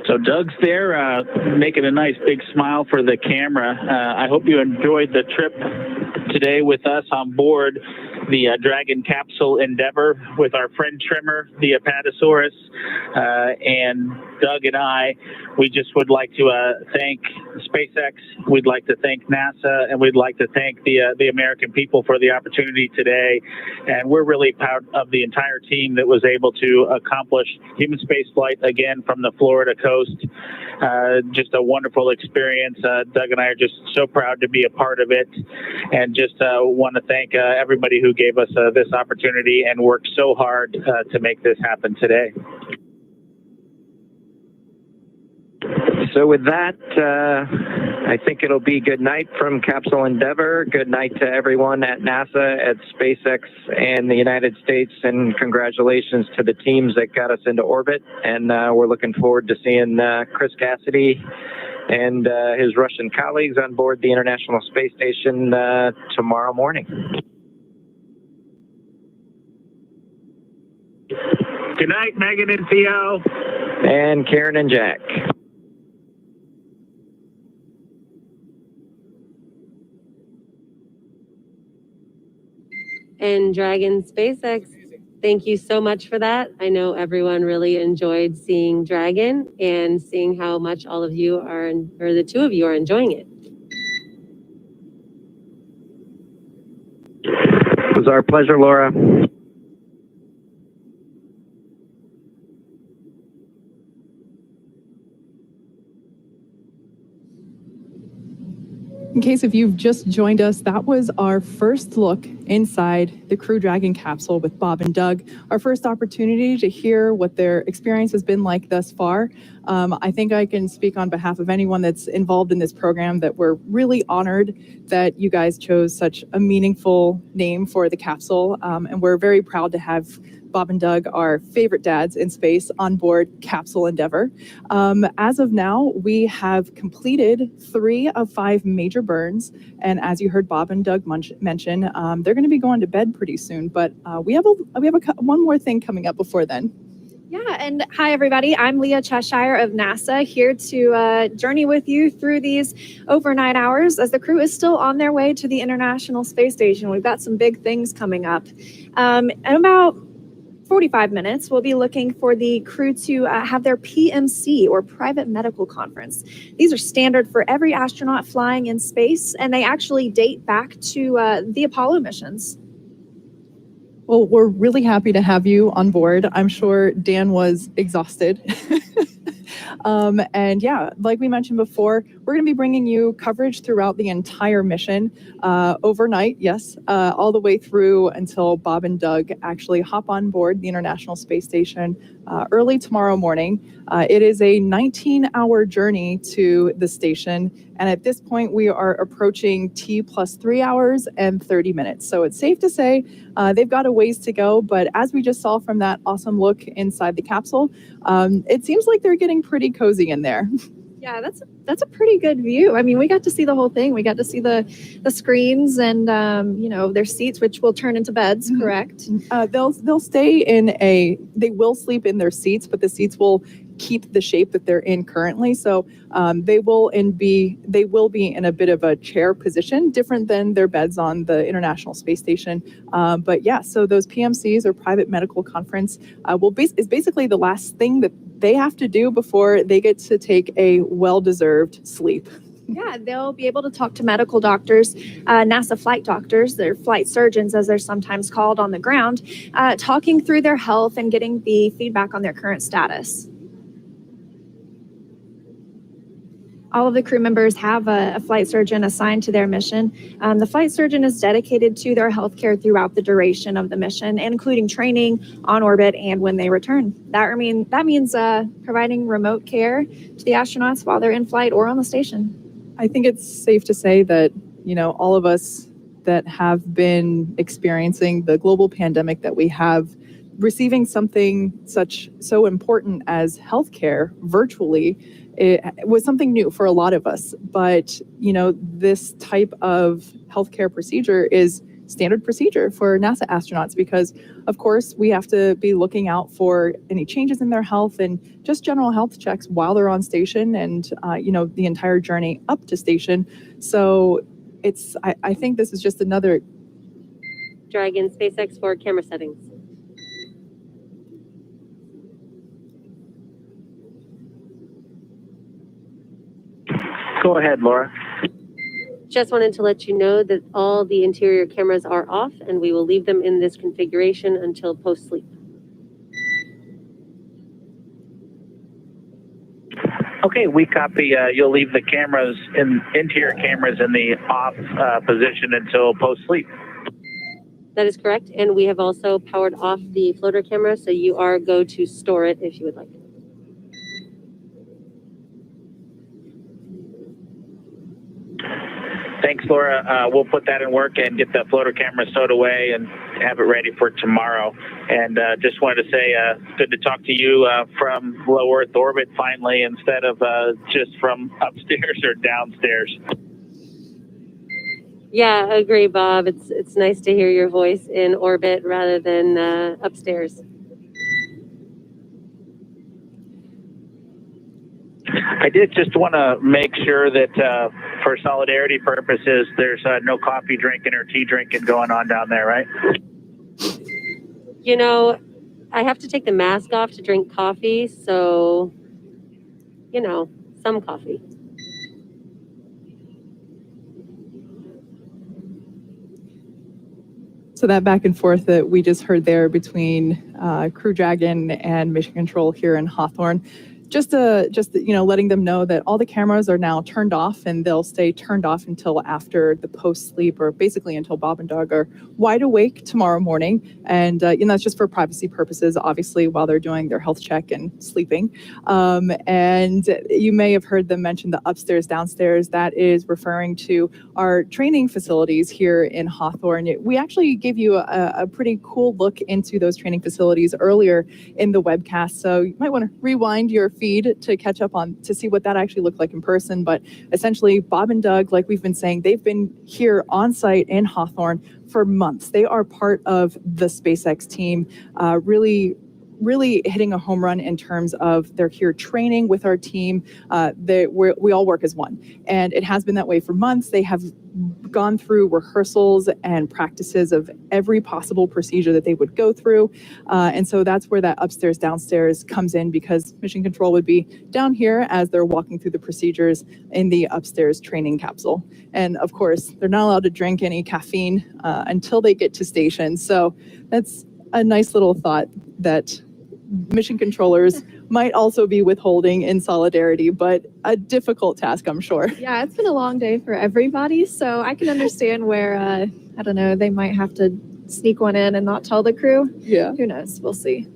So Doug's there making a nice big smile for the camera. I hope you enjoyed the trip today with us on board the Dragon Capsule Endeavor with our friend Trimmer, the Apatosaurus, and Doug and I. We just would like to thank SpaceX, we'd like to thank NASA, and we'd like to thank the American people for the opportunity today. And we're really proud of the entire team that was able to accomplish human spaceflight again from the Florida coast. Just a wonderful experience. Doug and I are just so proud to be a part of it, and just want to thank everybody who gave us this opportunity and worked so hard to make this happen today. So with that, I think it'll be good night from Capsule Endeavor. Good night to everyone at NASA, at SpaceX, and the United States, and congratulations to the teams that got us into orbit. And we're looking forward to seeing Chris Cassidy and his Russian colleagues on board the International Space Station tomorrow morning. Good night, Megan and Theo. And Karen and Jack. And Dragon SpaceX, thank you so much for that. I know everyone really enjoyed seeing Dragon and seeing how much all of you are, or the two of you are enjoying it. It was our pleasure, Laura. In case if you've just joined us, that was our first look inside the Crew Dragon capsule with Bob and Doug. Our first opportunity to hear what their experience has been like thus far. I think I can speak on behalf of anyone that's involved in this program that we're really honored that you guys chose such a meaningful name for the capsule. And we're very proud to have Bob and Doug, our favorite dads in space, on board Capsule Endeavour. As of now, we have completed 3 of 5 major burns. And as you heard Bob and Doug mention, they're going to be going to bed pretty soon. But we have one more thing coming up before then. Yeah, and hi everybody. I'm Leah Cheshire of NASA, here to journey with you through these overnight hours as the crew is still on their way to the International Space Station. We've got some big things coming up. In about 45 minutes, we'll be looking for the crew to have their PMC, or private medical conference. These are standard for every astronaut flying in space, and they actually date back to the Apollo missions. Well, we're really happy to have you on board. I'm sure Dan was exhausted. And yeah, like we mentioned before, we're going to be bringing you coverage throughout the entire mission, overnight, yes, all the way through until Bob and Doug actually hop on board the International Space Station early tomorrow morning. It is a 19-hour journey to the station, and at this point we are approaching T plus 3 hours and 30 minutes. So it's safe to say they've got a ways to go, but as we just saw from that awesome look inside the capsule, it seems like they're getting pretty cozy in there. Yeah, that's a pretty good view. I mean, we got to see the whole thing. We got to see the screens and their seats, which will turn into beds. Mm-hmm. Correct? They'll stay they will sleep in their seats, but the seats will keep the shape that they're in currently. So they will be in a bit of a chair position, different than their beds on the International Space Station. But yeah, so those PMCs, or private medical conference, is basically the last thing that they have to do before they get to take a well-deserved sleep. Yeah, they'll be able to talk to medical doctors, NASA flight doctors, they're flight surgeons as they're sometimes called on the ground, talking through their health and getting the feedback on their current status. All of the crew members have a flight surgeon assigned to their mission. The flight surgeon is dedicated to their healthcare throughout the duration of the mission, including training, on orbit, and when they return. That means providing remote care to the astronauts while they're in flight or on the station. I think it's safe to say that, all of us that have been experiencing the global pandemic that we have, receiving something so important as healthcare virtually, it was something new for a lot of us. But, this type of healthcare procedure is standard procedure for NASA astronauts because, of course, we have to be looking out for any changes in their health and just general health checks while they're on station and, the entire journey up to station. So I think this is just another... Dragon SpaceX for camera settings. Go ahead, Laura. Just wanted to let you know that all the interior cameras are off and we will leave them in this configuration until post-sleep. Okay, we copy. You'll leave the interior cameras in the off position until post-sleep. That is correct. And we have also powered off the floater camera, so you are go to store it if you would like. Thanks, Laura. We'll put that in work and get the floater camera stowed away and have it ready for tomorrow. And just wanted to say, good to talk to you from low Earth orbit finally, instead of just from upstairs or downstairs. Yeah, I agree, Bob. It's nice to hear your voice in orbit rather than upstairs. I did just want to make sure that for solidarity purposes, there's no coffee drinking or tea drinking going on down there, right? I have to take the mask off to drink coffee, so, some coffee. So that back and forth that we just heard there between Crew Dragon and Mission Control here in Hawthorne just letting them know that all the cameras are now turned off, and they'll stay turned off until after the post-sleep, or basically until Bob and Doug are wide awake tomorrow morning. And that's just for privacy purposes, obviously, while they're doing their health check and sleeping. And you may have heard them mention the upstairs, downstairs. That is referring to our training facilities here in Hawthorne. We actually gave you a pretty cool look into those training facilities earlier in the webcast, so you might want to rewind your feed to catch up on to see what that actually looked like in person. But essentially, Bob and Doug, like we've been saying, they've been here on site in Hawthorne for months. They are part of the SpaceX team, really hitting a home run in terms of they're here training with our team. We all work as one, and it has been that way for months. They have gone through rehearsals and practices of every possible procedure that they would go through. And so that's where that upstairs, downstairs comes in, because mission control would be down here as they're walking through the procedures in the upstairs training capsule. And of course, they're not allowed to drink any caffeine until they get to station. So that's a nice little thought that mission controllers might also be withholding in solidarity, but a difficult task, I'm sure. Yeah, it's been a long day for everybody, so I can understand where, I don't know, they might have to sneak one in and not tell the crew. Yeah. Who knows? We'll see.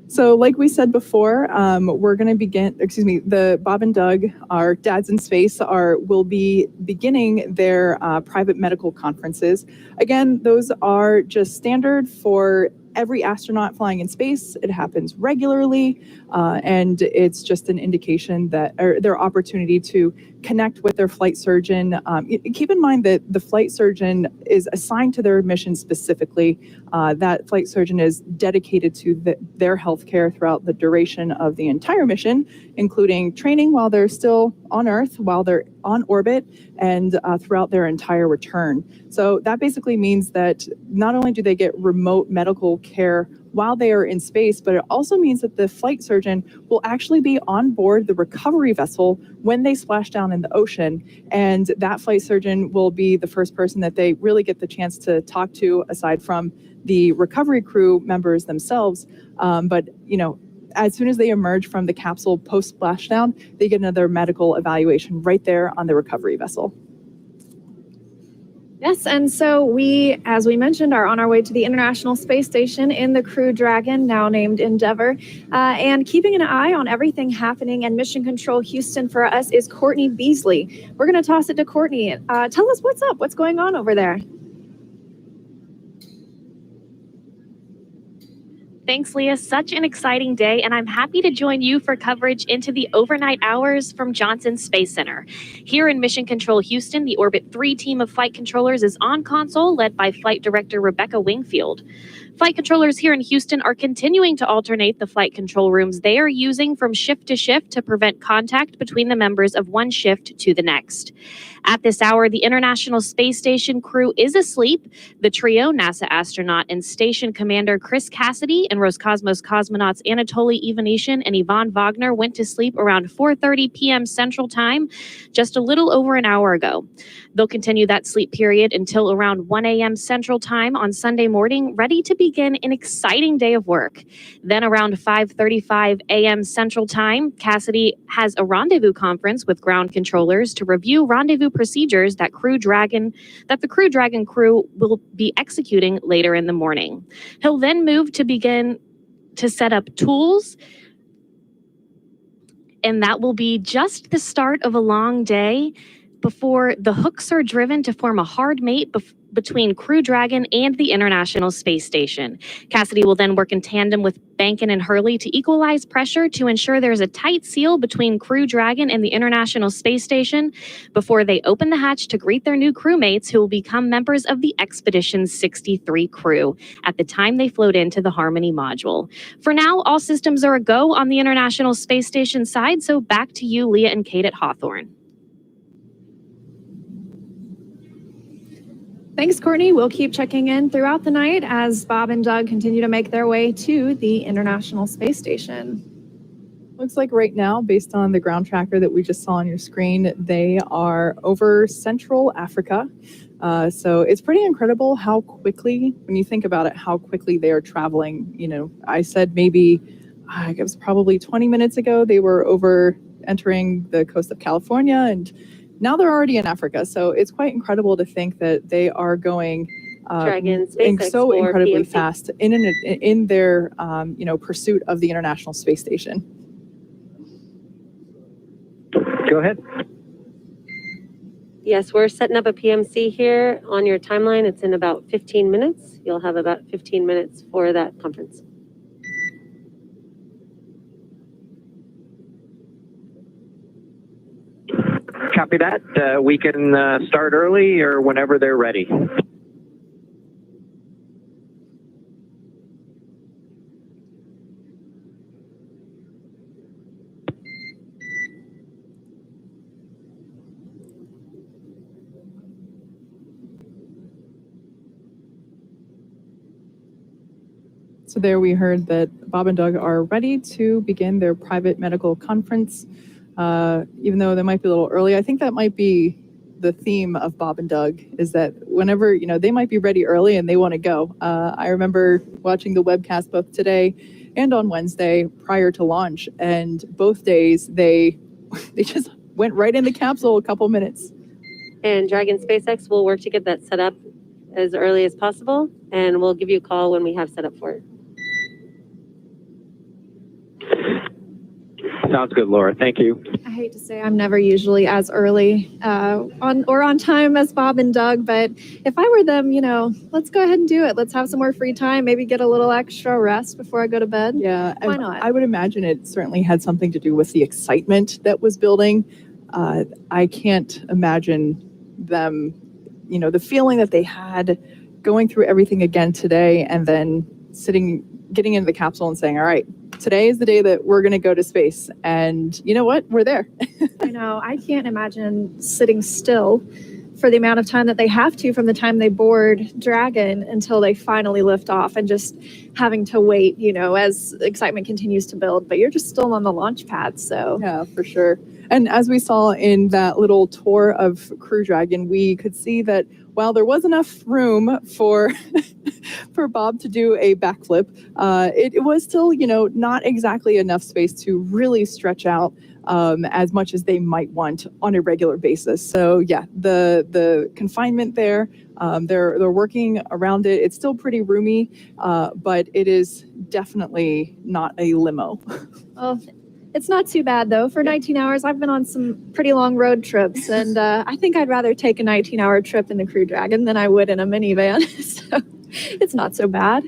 So like we said before, we're going to the Bob and Doug, our dads in space, will be beginning their private medical conferences. Again, those are just standard for every astronaut flying in space. It happens regularly, and it's just an indication that, or their opportunity to connect with their flight surgeon. Keep in mind that the flight surgeon is assigned to their mission specifically. That flight surgeon is dedicated to their healthcare throughout the duration of the entire mission, including training while they're still on Earth, while they're on orbit, and throughout their entire return. So that basically means that not only do they get remote medical care while they are in space, but it also means that the flight surgeon will actually be on board the recovery vessel when they splash down in the ocean. And that flight surgeon will be the first person that they really get the chance to talk to, aside from the recovery crew members themselves. But as soon as they emerge from the capsule post splashdown, they get another medical evaluation right there on the recovery vessel. Yes, and so we, as we mentioned, are on our way to the International Space Station in the Crew Dragon, now named Endeavour, and keeping an eye on everything happening in Mission Control Houston for us is Courtney Beasley. We're going to toss it to Courtney. Tell us what's up, what's going on over there? Thanks, Leah. Such an exciting day, and I'm happy to join you for coverage into the overnight hours from Johnson Space Center. Here in Mission Control Houston, the Orbit 3 team of flight controllers is on console, led by Flight Director Rebecca Wingfield. Flight controllers here in Houston are continuing to alternate the flight control rooms they are using from shift to shift to prevent contact between the members of one shift to the next. At this hour, the International Space Station crew is asleep. The trio, NASA astronaut and station commander Chris Cassidy and Roscosmos cosmonauts Anatoly Ivanishin and Yvonne Wagner, went to sleep around 4:30 p.m. Central Time, just a little over an hour ago. They'll continue that sleep period until around 1 a.m. Central Time on Sunday morning, ready to begin an exciting day of work. Then around 5:35 a.m. Central Time, Cassidy has a rendezvous conference with ground controllers to review rendezvous procedures that the Crew Dragon crew will be executing later in the morning. He'll then move to begin to set up tools, and that will be just the start of a long day before the hooks are driven to form a hard mate between Crew Dragon and the International Space Station. Cassidy will then work in tandem with Bankin and Hurley to equalize pressure to ensure there's a tight seal between Crew Dragon and the International Space Station before they open the hatch to greet their new crewmates, who will become members of the Expedition 63 crew at the time they float into the Harmony module. For now, all systems are a go on the International Space Station side, so back to you, Leah and Kate at Hawthorne. Thanks, Courtney. We'll keep checking in throughout the night as Bob and Doug continue to make their way to the International Space Station. Looks like right now, based on the ground tracker that we just saw on your screen, they are over Central Africa. So it's pretty incredible how quickly, when you think about it, how quickly they are traveling. I said maybe it was probably 20 minutes ago, they were over entering the coast of California, and now they're already in Africa. So it's quite incredible to think that they are going Dragon SpaceX so for incredibly PMC. fast in their pursuit of the International Space Station. Go ahead. Yes, we're setting up a PMC here on your timeline. It's in about 15 minutes. You'll have about 15 minutes for that conference. Copy that. We can start early or whenever they're ready. So there we heard that Bob and Doug are ready to begin their private medical conference. Even though they might be a little early, I think that might be the theme of Bob and Doug, is that whenever, they might be ready early and they want to go. I remember watching the webcast both today and on Wednesday prior to launch, and both days they just went right in the capsule a couple minutes. And Dragon SpaceX will work to get that set up as early as possible, and we'll give you a call when we have set up for it. Sounds good, Laura. Thank you. I hate to say I'm never usually as early on time as Bob and Doug, but if I were them, let's go ahead and do it. Let's have some more free time, maybe get a little extra rest before I go to bed. Yeah, why not? I would imagine it certainly had something to do with the excitement that was building. I can't imagine them, the feeling that they had going through everything again today, and then getting into the capsule and saying, all right, today is the day that we're going to go to space. And you know what? We're there. I know. I can't imagine sitting still for the amount of time that they have to from the time they board Dragon until they finally lift off, and just having to wait, as excitement continues to build. But you're just still on the launch pad, so. Yeah, for sure. And as we saw in that little tour of Crew Dragon, we could see that while there was enough room for for Bob to do a backflip, it was still, not exactly enough space to really stretch out as much as they might want on a regular basis. So yeah, the confinement there, they're working around it. It's still pretty roomy, but it is definitely not a limo. Well, it's not too bad, though. For 19 hours, I've been on some pretty long road trips, and I think I'd rather take a 19-hour trip in the Crew Dragon than I would in a minivan, so it's not so bad.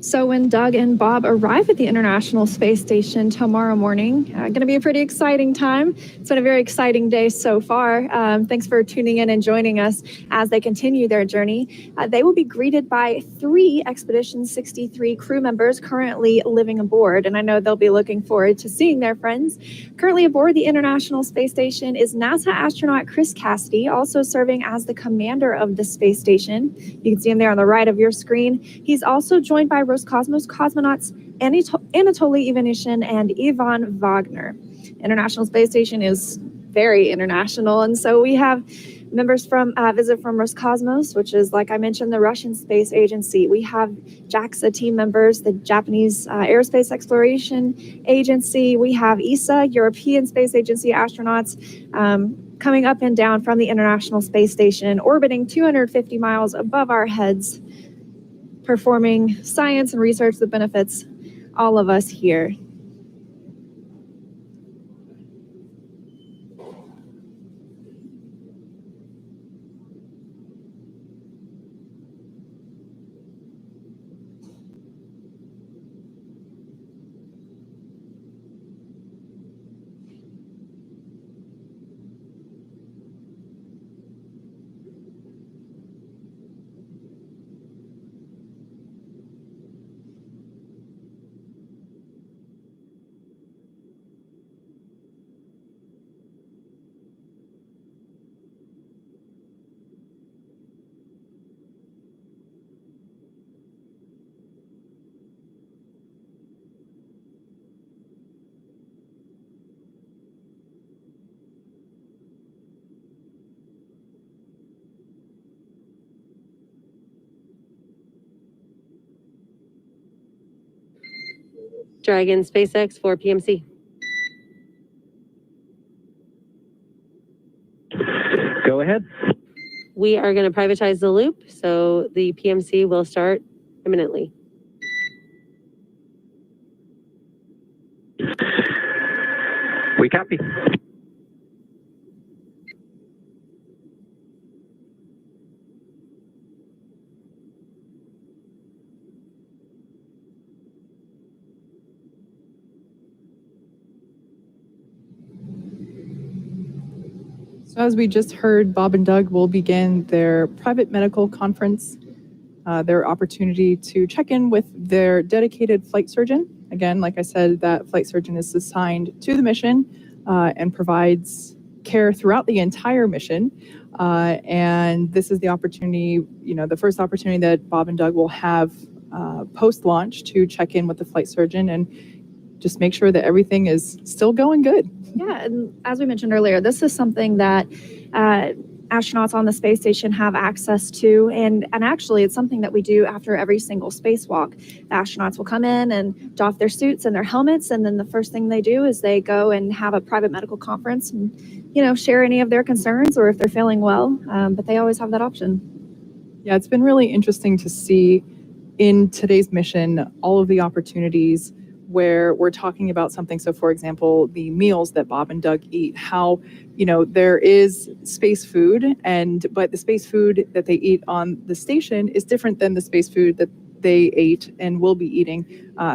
So when Doug and Bob arrive at the International Space Station tomorrow morning, going to be a pretty exciting time. It's been a very exciting day so far. Thanks for tuning in and joining us as they continue their journey. They will be greeted by 3 Expedition 63 crew members currently living aboard, and I know they'll be looking forward to seeing their friends. Currently aboard the International Space Station is NASA astronaut Chris Cassidy, also serving as the commander of the space station. You can see him there on the right of your screen. He's also joined by Roscosmos cosmonauts Anatoly Ivanishin and Ivan Wagner. International Space Station is very international, and so we have members from visit from Roscosmos, which is, like I mentioned, the Russian space agency. We have JAXA team members, the Japanese Aerospace Exploration Agency. We have ESA, European Space Agency astronauts, coming up and down from the International Space Station, orbiting 250 miles above our heads, performing science and research that benefits all of us here. Dragon SpaceX for PMC. Go ahead. We are going to privatize the loop, so the PMC will start imminently. We copy. So as we just heard, Bob and Doug will begin their private medical conference, their opportunity to check in with their dedicated flight surgeon. Again, like I said, that flight surgeon is assigned to the mission and provides care throughout the entire mission. And this is the opportunity, the first opportunity that Bob and Doug will have post-launch to check in with the flight surgeon and just make sure that everything is still going good. Yeah, and as we mentioned earlier, this is something that astronauts on the space station have access to, and actually it's something that we do after every single spacewalk. The astronauts will come in and doff their suits and their helmets, and then the first thing they do is they go and have a private medical conference and, share any of their concerns or if they're feeling well, but they always have that option. Yeah, it's been really interesting to see in today's mission all of the opportunities where we're talking about something. So for example, the meals that Bob and Doug eat, how, there is space food, but the space food that they eat on the station is different than the space food that they ate and will be eating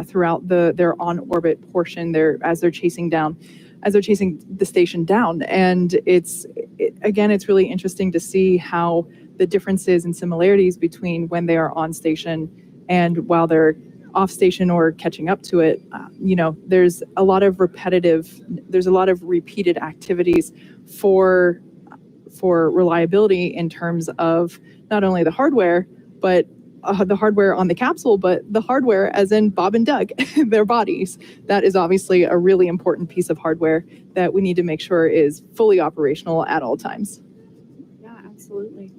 throughout their on-orbit portion as they're chasing the station down. And it's really interesting to see how the differences and similarities between when they are on station and while they're off station or catching up to it. There's a lot of repeated activities for reliability in terms of not only the hardware, but the hardware on the capsule, but the hardware as in Bob and Doug, their bodies. That is obviously a really important piece of hardware that we need to make sure is fully operational at all times. Yeah, absolutely.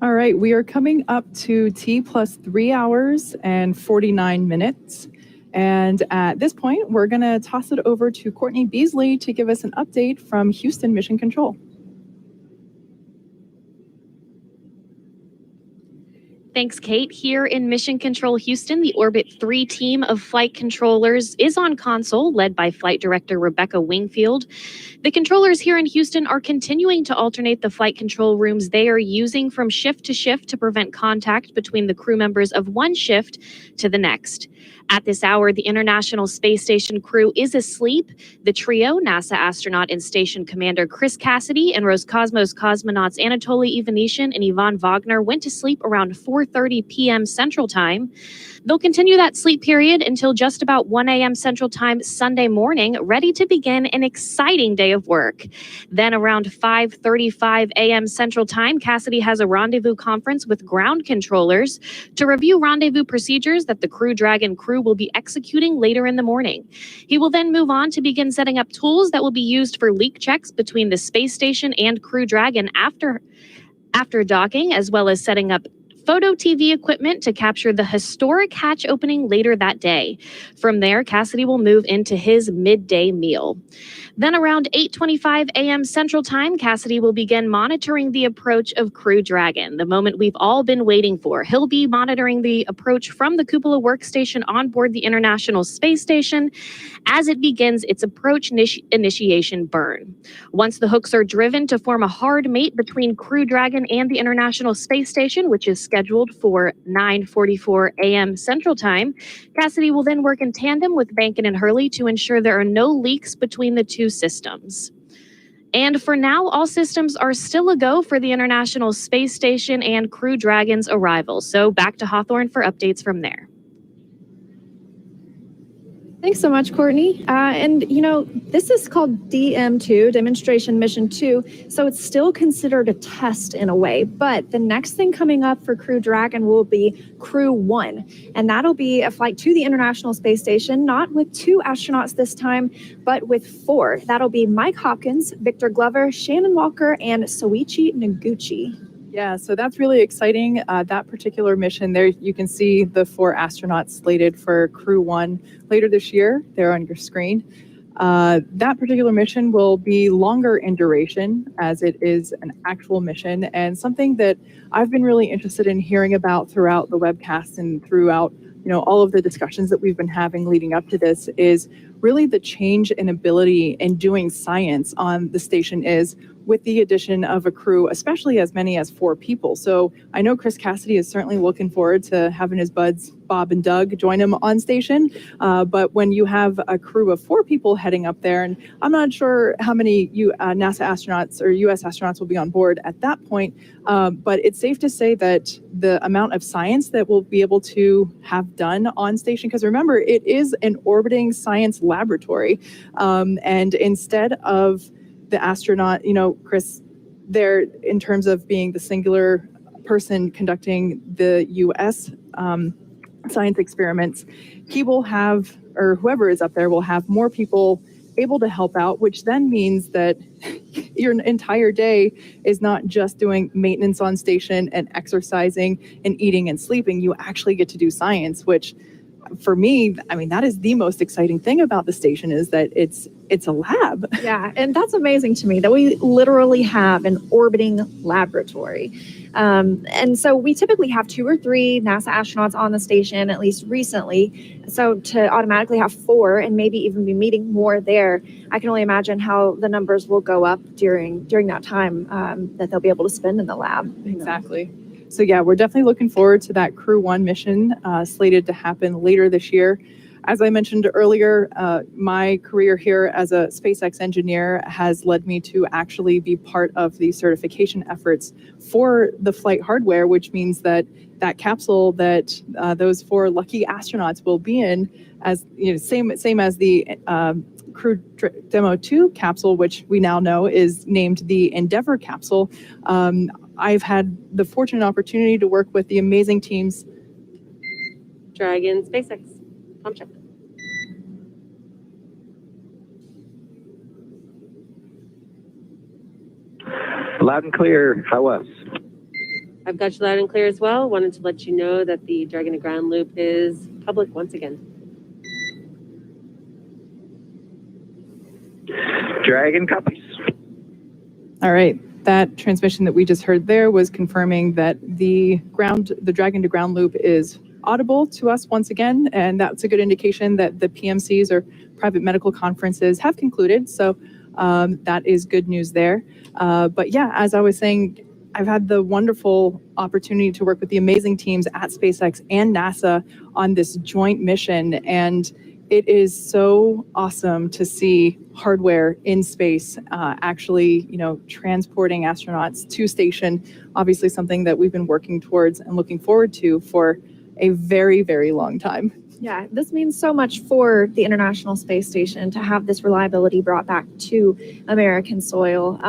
All right, we are coming up to T plus 3 hours and 49 minutes. And at this point, we're going to toss it over to Courtney Beasley to give us an update from Houston Mission Control. Thanks, Kate. Here in Mission Control Houston, the Orbit 3 team of flight controllers is on console, led by Flight Director Rebecca Wingfield. The controllers here in Houston are continuing to alternate the flight control rooms they are using from shift to shift to prevent contact between the crew members of one shift to the next. At this hour, the International Space Station crew is asleep. The trio, NASA astronaut and station commander Chris Cassidy and Roscosmos cosmonauts Anatoly Ivanishyn and Ivan Wagner, went to sleep around 4:30 p.m. Central Time. They'll continue that sleep period until just about 1 a.m. Central Time Sunday morning, ready to begin an exciting day of work. Then around 5:35 a.m. Central Time, Cassidy has a rendezvous conference with ground controllers to review rendezvous procedures that the Crew Dragon crew will be executing later in the morning. He will then move on to begin setting up tools that will be used for leak checks between the space station and Crew Dragon after docking, as well as setting up photo TV equipment to capture the historic hatch opening later that day. From there, Cassidy will move into his midday meal. Then around 8:25 a.m. Central Time, Cassidy will begin monitoring the approach of Crew Dragon, the moment we've all been waiting for. He'll be monitoring the approach from the cupola workstation on board the International Space Station as it begins its approach initiation burn. Once the hooks are driven to form a hard mate between Crew Dragon and the International Space Station, which is scheduled for 9:44 a.m. Central Time, Cassidy will then work in tandem with Bankin and Hurley to ensure there are no leaks between the two systems. And for now, all systems are still a go for the International Space Station and Crew Dragon's arrival. So back to Hawthorne for updates from there. Thanks so much, Courtney. And you know, this is called DM2, Demonstration Mission 2, so it's still considered a test in a way. But the next thing coming up for Crew Dragon will be Crew 1, and that'll be a flight to the International Space Station, not with 2 astronauts this time, but with 4. That'll be Mike Hopkins, Victor Glover, Shannon Walker, and Soichi Noguchi. Yeah, so that's really exciting. That particular mission there, you can see the 4 astronauts slated for Crew 1 later this year. They're on your screen. That particular mission will be longer in duration, as it is an actual mission, and something that I've been really interested in hearing about throughout the webcast and throughout, you know, all of the discussions that we've been having leading up to this is really the change in ability in doing science on the station is with the addition of a crew, especially as many as 4 people. So I know Chris Cassidy is certainly looking forward to having his buds Bob and Doug join him on station. But when you have a crew of 4 people heading up there, and I'm not sure how many NASA astronauts or US astronauts will be on board at that point, but it's safe to say that the amount of science that we'll be able to have done on station, because remember, it is an orbiting science laboratory. And instead of the astronaut, you know, Chris, there in terms of being the singular person conducting the US science experiments, he will have, or whoever is up there will have more people able to help out, which then means that your entire day is not just doing maintenance on station and exercising and eating and sleeping. You actually get to do science, which for me, I mean, that is the most exciting thing about the station is that it's a lab. Yeah, and that's amazing to me that we literally have an orbiting laboratory. And so we typically have 2 or 3 NASA astronauts on the station, at least recently. So to automatically have 4 and maybe even be meeting more there, I can only imagine how the numbers will go up during that time that they'll be able to spend in the lab. Exactly. So yeah, we're definitely looking forward to that Crew 1 mission slated to happen later this year. As I mentioned earlier, my career here as a SpaceX engineer has led me to actually be part of the certification efforts for the flight hardware, which means that that capsule that those 4 lucky astronauts will be in, as you know, same as the Crew Demo 2 capsule, which we now know is named the Endeavour capsule. I've had the fortunate opportunity to work with the amazing teams. Dragon, SpaceX, Tom check. Loud and clear. How was? I've got you loud and clear as well. Wanted to let you know that the Dragon to Ground loop is public once again. Dragon copies. All right. That transmission that we just heard there was confirming that the Dragon to Ground loop is audible to us once again, and that's a good indication that the PMCs or private medical conferences have concluded. So that is good news there. But yeah, as I was saying, I've had the wonderful opportunity to work with the amazing teams at SpaceX and NASA on this joint mission, and it is so awesome to see hardware in space actually, transporting astronauts to station. Obviously, something that we've been working towards and looking forward to for a very, very long time. Yeah, this means so much for the International Space Station to have this reliability brought back to American soil,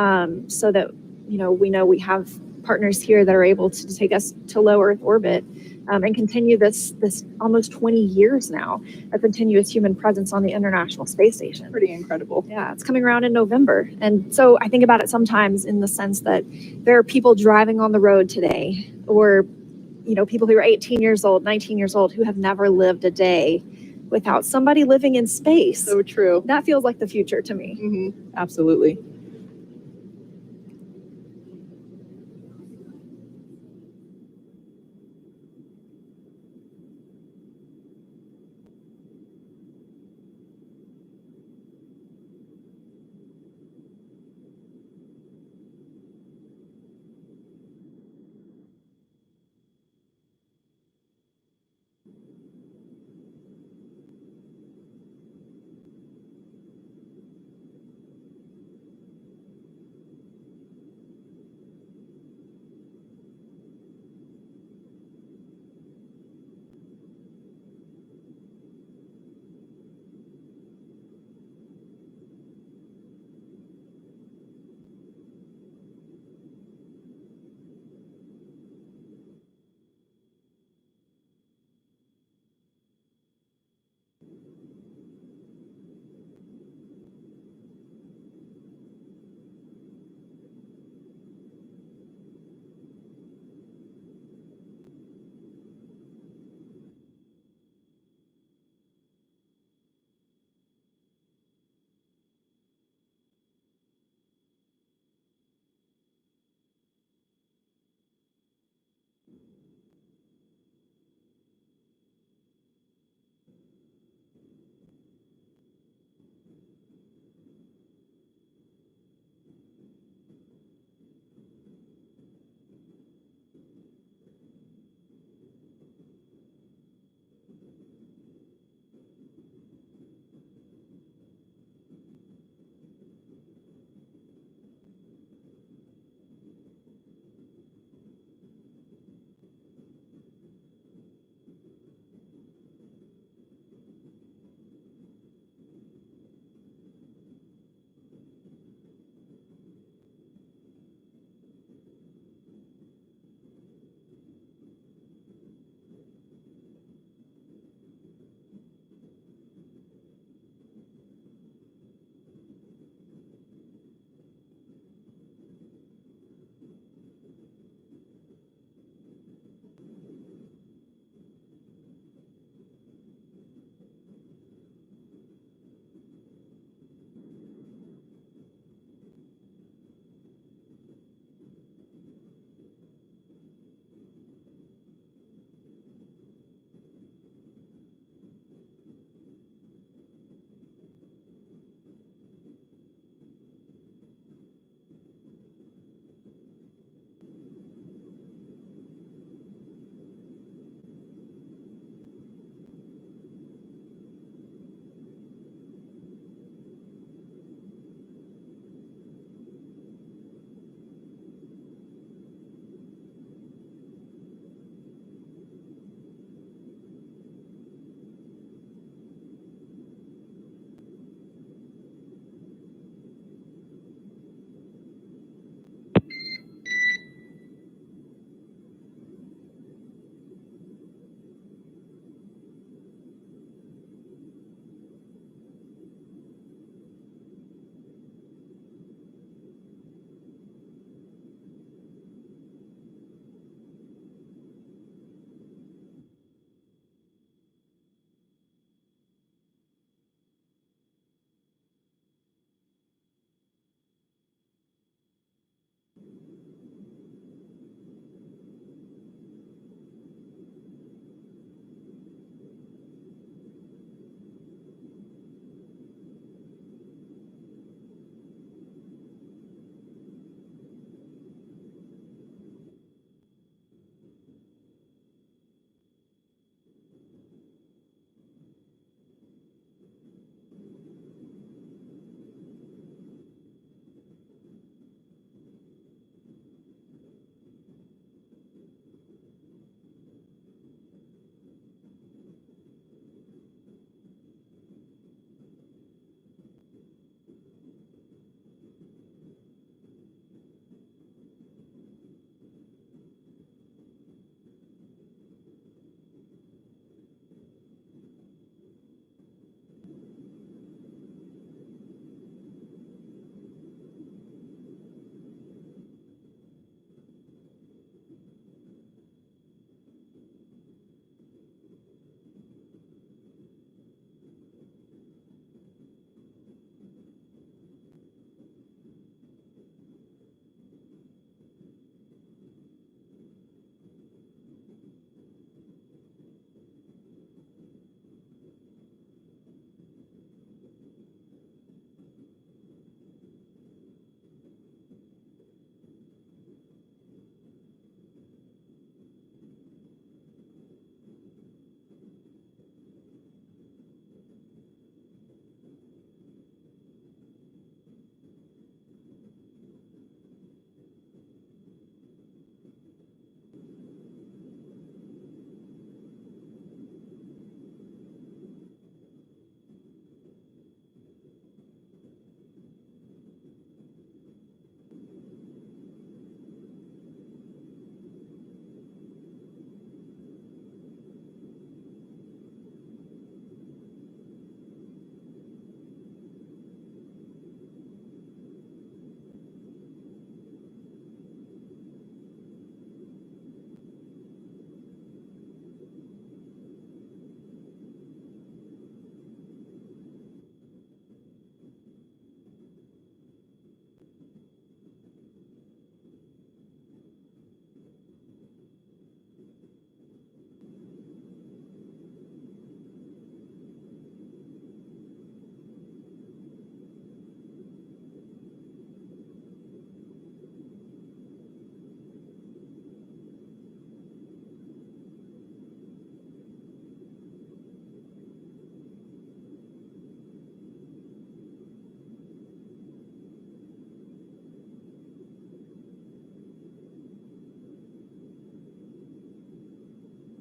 so that we know we have partners here that are able to take us to low Earth orbit. And continue this almost 20 years now of continuous human presence on the International Space Station. Pretty incredible. Yeah, it's coming around in November. And so I think about it sometimes in the sense that there are people driving on the road today, or people who are 18 years old, 19 years old, who have never lived a day without somebody living in space. So true. That feels like the future to me. Mm-hmm. Absolutely.